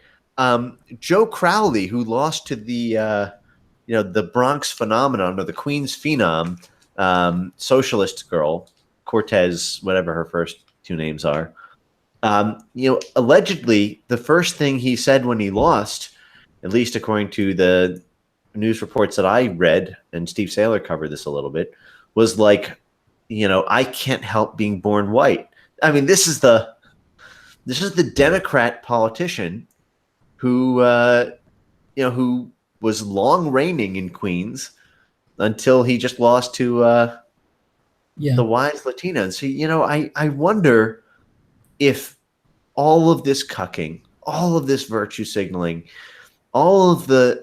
S2: Joe Crowley, who lost to the Bronx phenomenon, or the Queens phenom, socialist girl, Cortez, whatever her first 2 names are, allegedly the first thing he said when he lost, at least according to the news reports that I read, and Steve Saylor covered this a little bit, was like, I can't help being born white. I mean, this is the Democrat politician who who was long reigning in Queens until he just lost to the wise Latina. And so, I wonder if all of this cucking, all of this virtue signaling, all of the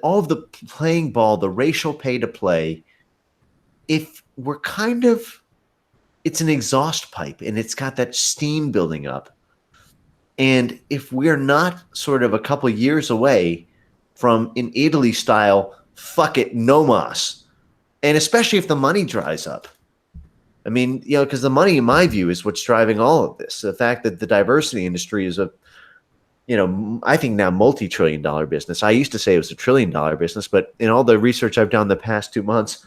S2: playing ball, the racial pay to play, if we're it's an exhaust pipe and it's got that steam building up. And if we're not sort of a couple years away from an Italy style, fuck it, no mas, and especially if the money dries up. I mean, because the money, in my view, is what's driving all of this. The fact that the diversity industry is I think now multi-trillion-dollar business. I used to say it was $1 trillion business, but in all the research I've done the past 2 months,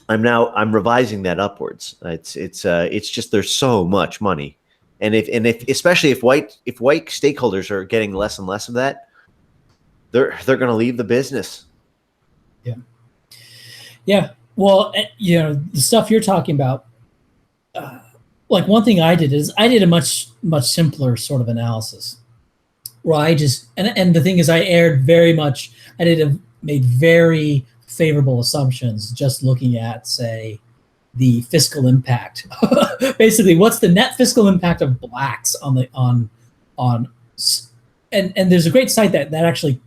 S2: I'm revising that upwards. It's just there's so much money, and if especially if white stakeholders are getting less and less of that, they're going to leave the business.
S1: Yeah. Well, the stuff you're talking about, like one thing I did is I did a much simpler sort of analysis, where I just and the thing is I made very favorable assumptions just looking at, say, the fiscal impact. Basically, what's the net fiscal impact of blacks and there's a great site that actually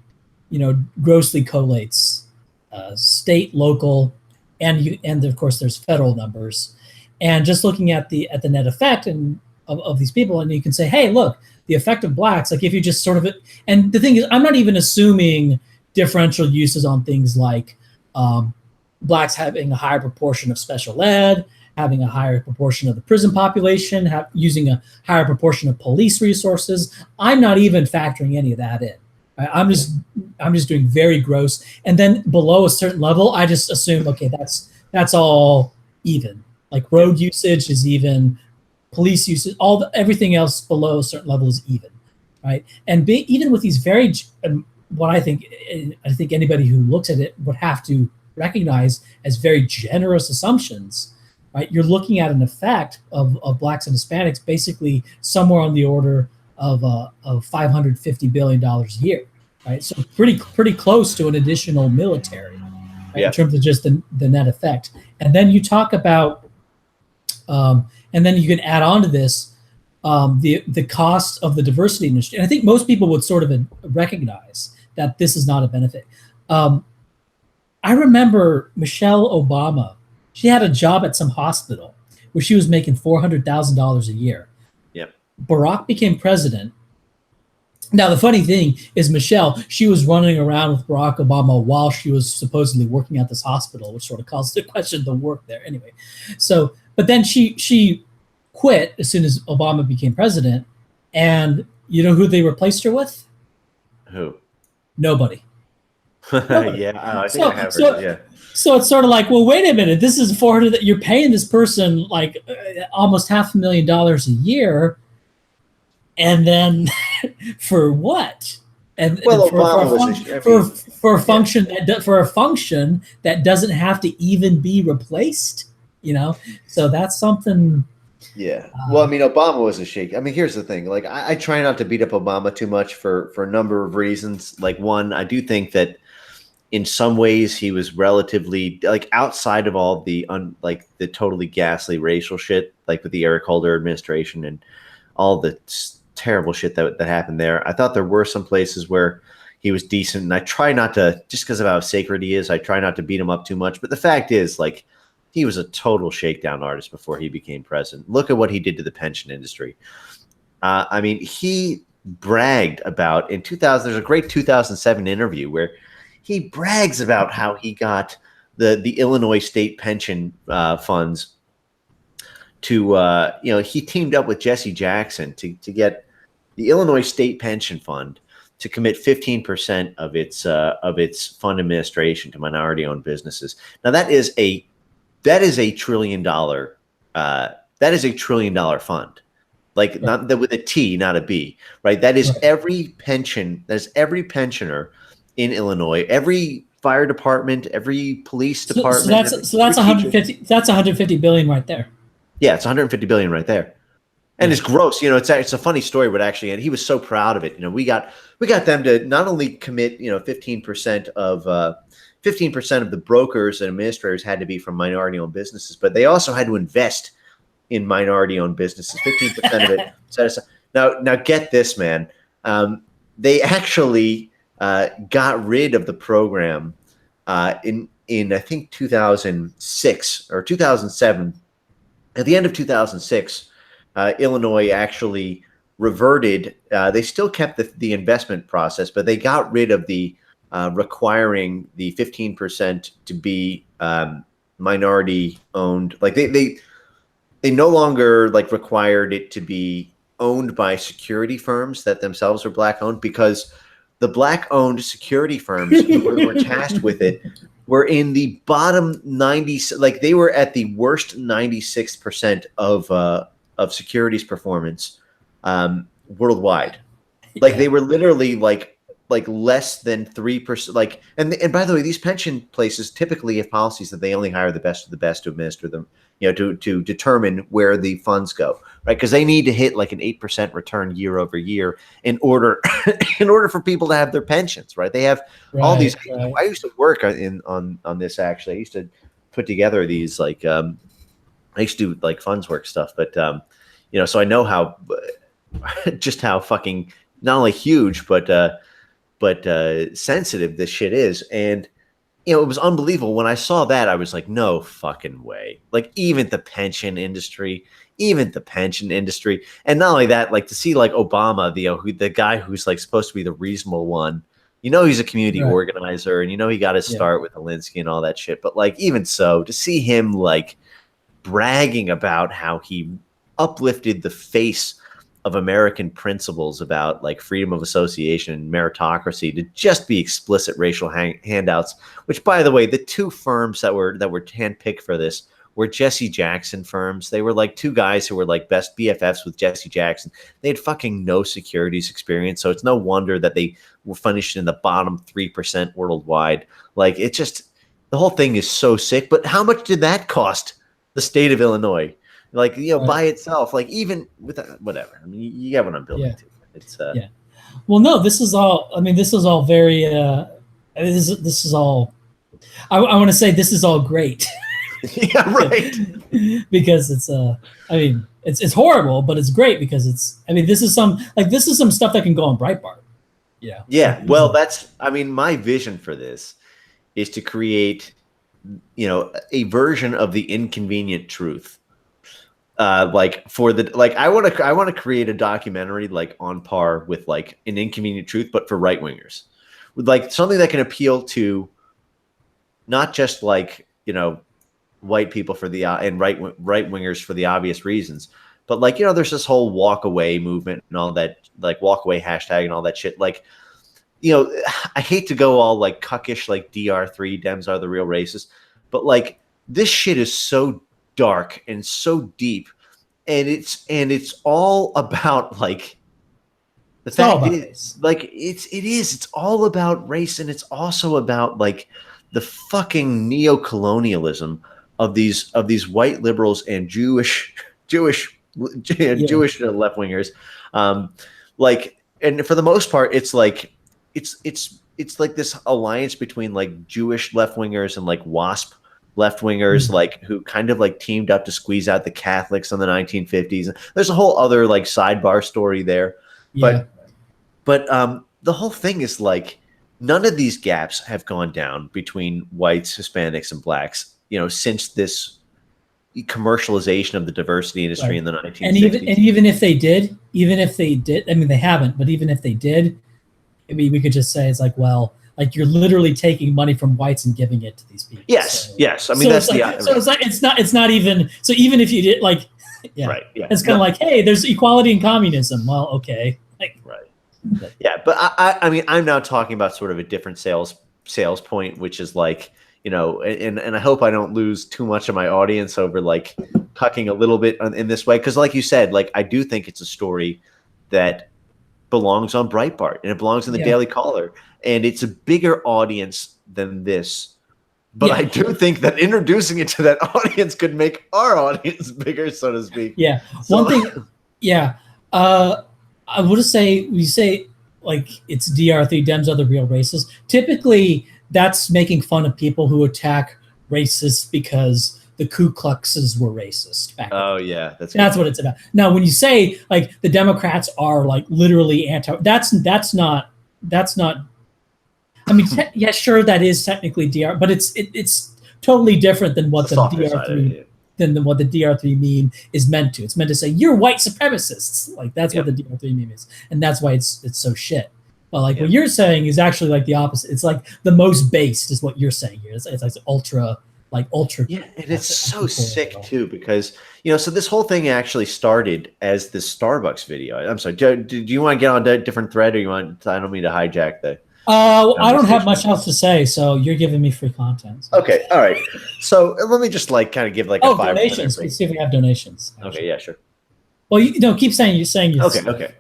S1: grossly collates state, local, and of course there's federal numbers, and just looking at the net effect of these people, and you can say, hey, look, the effect of blacks, like if you just sort of, and the thing is, I'm not even assuming differential uses on things like blacks having a higher proportion of special ed, having a higher proportion of the prison population, using a higher proportion of police resources. I'm not even factoring any of that in. Right? I'm just doing very gross, and then below a certain level, I just assume, okay, that's all even. Like road usage is even, police usage, everything else below a certain level is even, right? And even with these what I think anybody who looks at it would have to recognize as very generous assumptions, right? You're looking at an effect of blacks and Hispanics basically somewhere on the order of $550 billion a year, right? So pretty close to an additional military, right, in terms of just the net effect. And then you talk about, and then you can add on to this the cost of the diversity industry. And I think most people would sort of recognize that this is not a benefit. I remember Michelle Obama. She had a job at some hospital where she was making $400,000 a year.
S2: Yep.
S1: Barack became president. Now, the funny thing is, Michelle, she was running around with Barack Obama while she was supposedly working at this hospital, which sort of calls into question the work there. Anyway, so, but then she quit as soon as Obama became president. And you know who they replaced her with?
S2: Who?
S1: Nobody.
S2: Yeah, I think I have heard. Yeah.
S1: So it's sort of like, well, wait a minute. This is 400 that you're paying this person like almost $500,000 a year, and then for what? And
S2: well,
S1: for a function that doesn't have to even be replaced, So that's something.
S2: Yeah. Well, I mean, Obama was a shake. I mean, here's the thing. Like, I try not to beat up Obama too much for a number of reasons. Like, one, I do think that in some ways he was relatively, like, outside of all the the totally ghastly racial shit, like with the Eric Holder administration and all the terrible shit that happened there. I thought there were some places where he was decent, and I try not to, just because of how sacred he is, I try not to beat him up too much. But the fact is, like, he was a total shakedown artist before he became president. Look at what he did to the pension industry. I mean, he bragged about in 2000. There's a great 2007 interview where he brags about how he got the Illinois state pension funds to he teamed up with Jesse Jackson to get the Illinois state pension fund to commit 15% of its fund administration to minority-owned businesses. Now that is a $1 trillion fund, like not that with a T, not a B, right? That is every pensioner in Illinois, every fire department, every police
S1: So,
S2: department.
S1: that's 150. That's 150 billion right there.
S2: Yeah, it's 150 billion right there. And it's gross, it's a funny story, but actually, and he was so proud of it. We got them to not only commit, 15% of 15% of the brokers and administrators had to be from minority-owned businesses, but they also had to invest in minority-owned businesses. 15% of it set aside. Now get this, man. They actually got rid of the program in I think 2006 or 2007. At the end of 2006. Illinois actually reverted. They still kept the investment process, but they got rid of the requiring the 15% to be minority owned. Like they no longer like required it to be owned by security firms that themselves are black owned, because the black owned security firms who were tasked with it were in the bottom 90, like they were at the worst 96% of securities performance worldwide. Like they were literally like less than 3%. Like, and by the way, these pension places typically have policies that they only hire the best of the best to administer them, to determine where the funds go, right? Because they need to hit like an 8% return year over year in order for people to have their pensions, right? They have all these. Right. I used to work on this actually. I used to put together these like I used to do like funds work stuff, but so I know how just how fucking not only huge but sensitive this shit is. And it was unbelievable when I saw that. I was like, no fucking way. Like even the pension industry, and not only that, like to see like Obama, the guy who's like supposed to be the reasonable one, he's a community organizer, and he got his start with Alinsky and all that shit. But like even so, to see him like bragging about how he uplifted the face of American principles about like freedom of association and meritocracy to just be explicit racial handouts, which by the way, the two firms that were handpicked for this were Jesse Jackson firms. They were like two guys who were like best BFFs with Jesse Jackson. They had fucking no securities experience. So it's no wonder that they were finished in the bottom 3% worldwide. Like it just, the whole thing is so sick. But how much did that cost the state of Illinois? Like, by itself, like even with whatever. I mean, you get what I'm building to. It's
S1: Well, no, this is all. I mean, this is all very. This is all. I want to say this is all great.
S2: Yeah, right.
S1: Because it's I mean, it's horrible, but it's great because it's. I mean, this is some stuff that can go on Breitbart. Yeah.
S2: Yeah. Well, that's. I mean, my vision for this is to create, a version of the inconvenient truth. I want to create a documentary like on par with like An Inconvenient Truth, but for right wingers, with like something that can appeal to not just like white people for the and right wingers for the obvious reasons, but like there's this whole walk away movement and all that, like walk away hashtag and all that shit. Like I hate to go all like cuckish like DR3 Dems are the real racists, but like this shit is so dark and so deep, and it's all about like the fact is like it's all about race, and it's also about like the fucking neo-colonialism of these white liberals and Jewish left wingers, like, and for the most part it's like it's like this alliance between like Jewish left wingers and like WASP left wingers, like who kind of like teamed up to squeeze out the Catholics in the 1950s. There's a whole other like sidebar story there, but the whole thing is like none of these gaps have gone down between whites, Hispanics, and blacks, since this commercialization of the diversity industry in the 1960s.
S1: And even if they did, I mean, they haven't, but even if they did, I mean, we could just say it's like, well, like you're literally taking money from whites and giving it to these people.
S2: Yes, yes. I mean, that's
S1: it's not even. So even if you did, like, it's kind of like, hey, there's equality in communism. Well, okay, like,
S2: right. Yeah, but I mean, I'm now talking about sort of a different sales point, which is like, and I hope I don't lose too much of my audience over like cucking a little bit in this way, because like you said, like I do think it's a story that belongs on Breitbart and it belongs in the Daily Caller, and it's a bigger audience than this. But I do think that introducing it to that audience could make our audience bigger, so to speak.
S1: Yeah.
S2: So,
S1: One thing. Yeah. I would say we say like it's DR3 Dems are the real racists. Typically, that's making fun of people who attack racists because the Ku Kluxes were racist back.
S2: Oh yeah, that's
S1: what it's about. Now, when you say like the Democrats are like literally anti, that's not. I mean, yeah, sure, that is technically DR, but it's totally different than what the DR3 than what the DR3 meme is meant to. It's meant to say you're white supremacists. Like that's what the DR3 meme is, and that's why it's so shit. But like what you're saying is actually like the opposite. It's like the most based is what you're saying here. It's like ultra.
S2: Yeah, and it's so sick too because so this whole thing actually started as this Starbucks video. I'm sorry, do you want to get on a different thread, or you want? I don't mean to hijack the.
S1: I don't have much else to say, so you're giving me free content. So.
S2: Okay, all right. So let me just like kind of give like a 5
S1: donations. Let's see if we have donations.
S2: Okay, yeah, sure.
S1: Well, keep saying you're saying.
S2: Okay.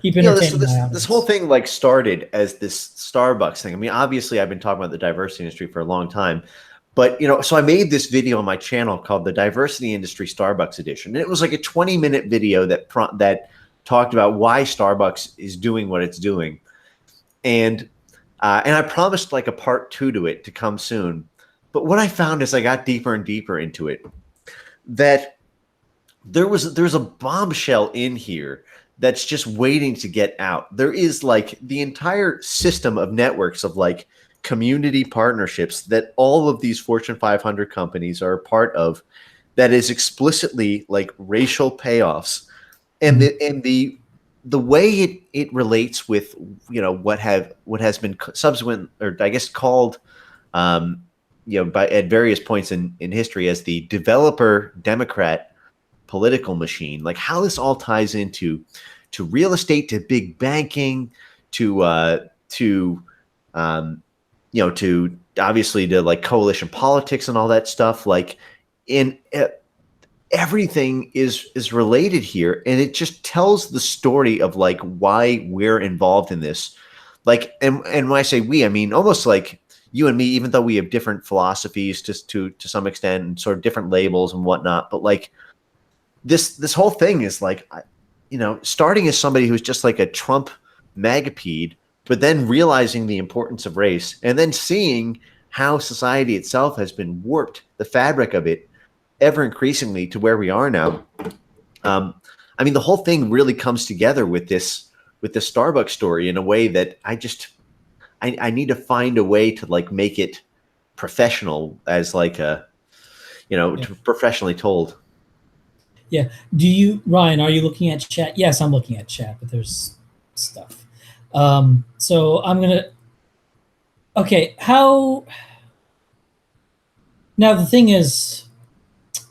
S1: Keep entertaining.
S2: This whole thing like started as this Starbucks thing. I mean, obviously, I've been talking about the diversity industry for a long time. But, so I made this video on my channel called the Diversity Industry Starbucks Edition. And it was like a 20-minute video that talked about why Starbucks is doing what it's doing. And I promised like a part 2 to it to come soon. But what I found as I got deeper and deeper into it, that there's a bombshell in here that's just waiting to get out. There is like the entire system of networks of like community partnerships that all of these Fortune 500 companies are a part of that is explicitly like racial payoffs. And the way it relates with what has been subsequent, or I guess called at various points in history as the developer Democrat political machine, like how this all ties into real estate, to big banking, to obviously to like coalition politics and all that stuff. Like everything is related here, and it just tells the story of like why we're involved in this. Like, and when I say we, I mean almost like you and me, even though we have different philosophies just to some extent and sort of different labels and whatnot. But like this whole thing is like, starting as somebody who's just like a Trump magapede, but then realizing the importance of race and then seeing how society itself has been warped, the fabric of it, ever increasingly to where we are now. I mean, the whole thing really comes together with this Starbucks story in a way that I need to find a way to like make it professional as like professionally told.
S1: Yeah. Ryan, are you looking at chat? Yes, I'm looking at chat, but there's stuff. So I'm going to, okay. Now the thing is,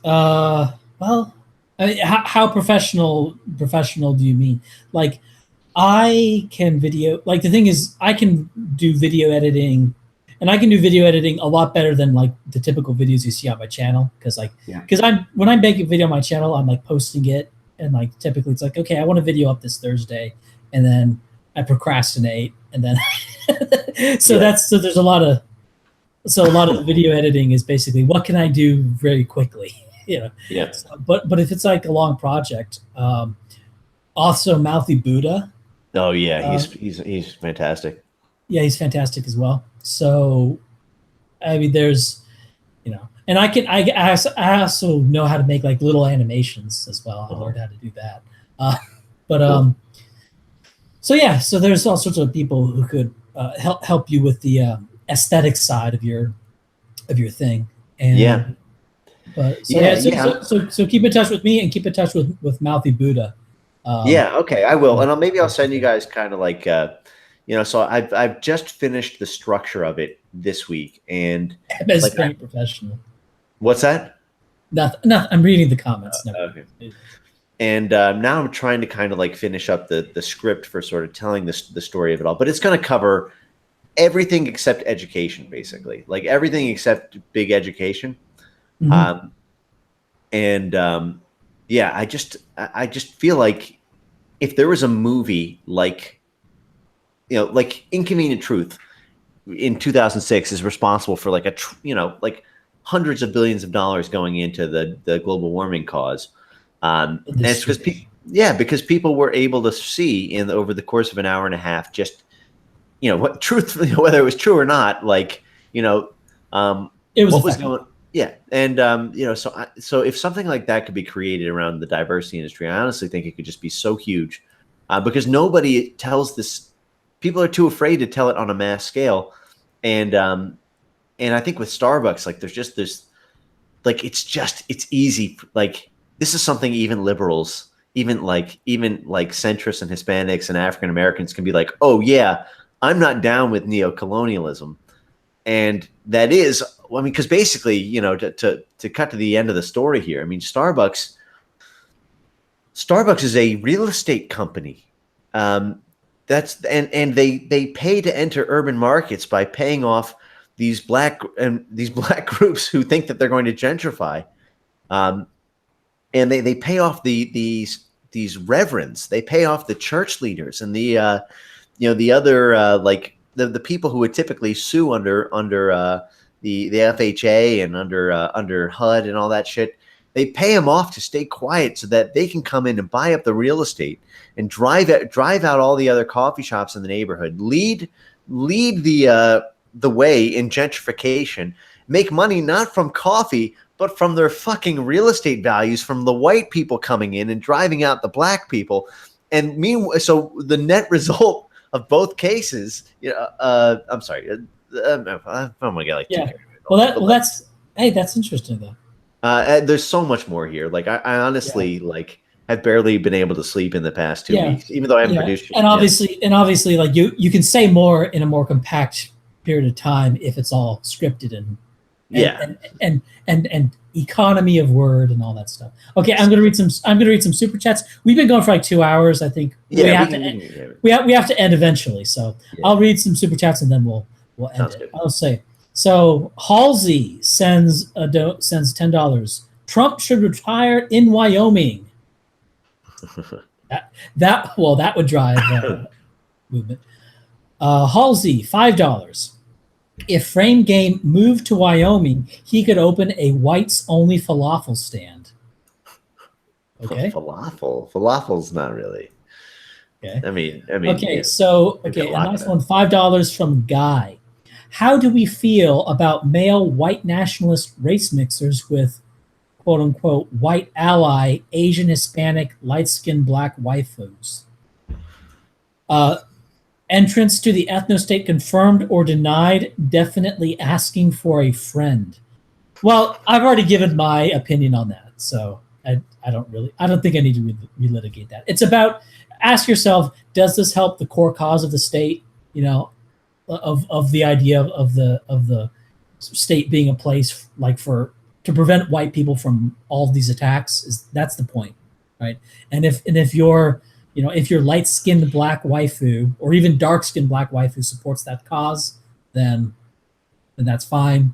S1: well, I mean, how professional do you mean? Like I can like the thing is I can do video editing, and I can do video editing a lot better than like the typical videos you see on my channel. Cause when I make a video on my channel, I'm like posting it. And like, typically it's like, okay, I want a video up this Thursday. And then I procrastinate. And then, there's a lot of the video editing is basically what can I do very quickly, Yeah. So, but if it's like a long project, also Mouthy Buddha.
S2: Oh yeah. He's fantastic.
S1: Yeah. He's fantastic as well. So, I mean, there's, and I also know how to make like little animations as well. I learned how to do that. So there's all sorts of people who could help you with the aesthetic side of your thing. And so keep in touch with me and keep in touch with Mouthy Buddha.
S2: Okay, I will, and maybe I'll send you guys kind of like so I've just finished the structure of it this week, and
S1: that's like, very professional.
S2: What's that?
S1: Nothing. I'm reading the comments.
S2: Okay. And now I'm trying to kind of like finish up the script for sort of telling the story of it all, but it's going to cover everything except education, basically, like everything except big education. Mm-hmm. I just feel like if there was a movie like like Inconvenient Truth in 2006 is responsible for like like hundreds of billions of dollars going into the global warming cause. And it's because people were able to see over the course of an hour and a half, just, what truth, whether it was true or not, like,
S1: it was
S2: what was going. Yeah. And, so if something like that could be created around the diversity industry, I honestly think it could just be so huge, because nobody tells this. People are too afraid to tell it on a mass scale. And I think with Starbucks, like, there's just this, like, it's easy. Like, this is something even liberals, even like centrists and Hispanics and African Americans can be like, oh yeah, I'm not down with neocolonialism. And that is, I mean, because basically, to cut to the end of the story here, I mean, Starbucks is a real estate company. That's and they pay to enter urban markets by paying off these black groups who think that they're going to gentrify, and they pay off these reverends. They pay off the church leaders and the other like the people who would typically sue under the FHA and under HUD and all that shit. They pay them off to stay quiet so that they can come in and buy up the real estate and drive out all the other coffee shops in the neighborhood, lead the way in gentrification, make money not from coffee, but from their fucking real estate values, from the white people coming in and driving out the black people. And meanwhile, so the net result of both cases, I'm sorry, I'm gonna get like,
S1: yeah. That's interesting though.
S2: There's so much more here. Like, I honestly like have barely been able to sleep in the past 2 weeks, even though I haven't produced.
S1: And obviously, like you can say more in a more compact period of time if it's all scripted and economy of word and all that stuff. Okay, I'm gonna read some super chats. We've been going for like 2 hours. I think we have to end eventually. So I'll read some super chats and then we'll end it. I'll say. So Halsey sends $10. Trump should retire in Wyoming. that would drive movement. Halsey, $5. If Frame Game moved to Wyoming, he could open a whites only falafel stand. Okay.
S2: Falafel's not really.
S1: Okay.
S2: I mean.
S1: Okay. So a nice one. $5 from Guy. How do we feel about male white nationalist race mixers with quote unquote white ally, Asian, Hispanic, light-skinned black waifus? Entrance to the ethnostate confirmed or denied, definitely asking for a friend. Well, I've already given my opinion on that, so I don't think I need to relitigate that. It's about, ask yourself, does this help the core cause of the state? Of the idea of the state being a place like to prevent white people from all of these attacks. That's the point, right? And if you're light-skinned black waifu or even dark-skinned black waifu supports that cause, then that's fine.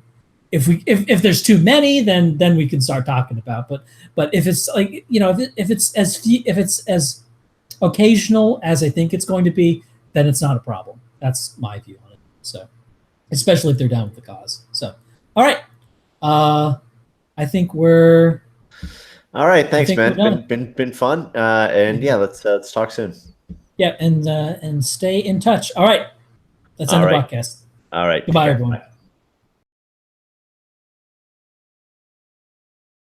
S1: If there's too many, then we can start talking about. But if it's like, if it's as occasional as I think it's going to be, then it's not a problem. That's my view on it. So, especially if they're down with the cause. So, all right. I think we're.
S2: All right. Thanks, man. Been fun. And yeah, let's talk soon.
S1: Yeah, and stay in touch. All right. Let's end the podcast.
S2: All right.
S1: Goodbye, everyone.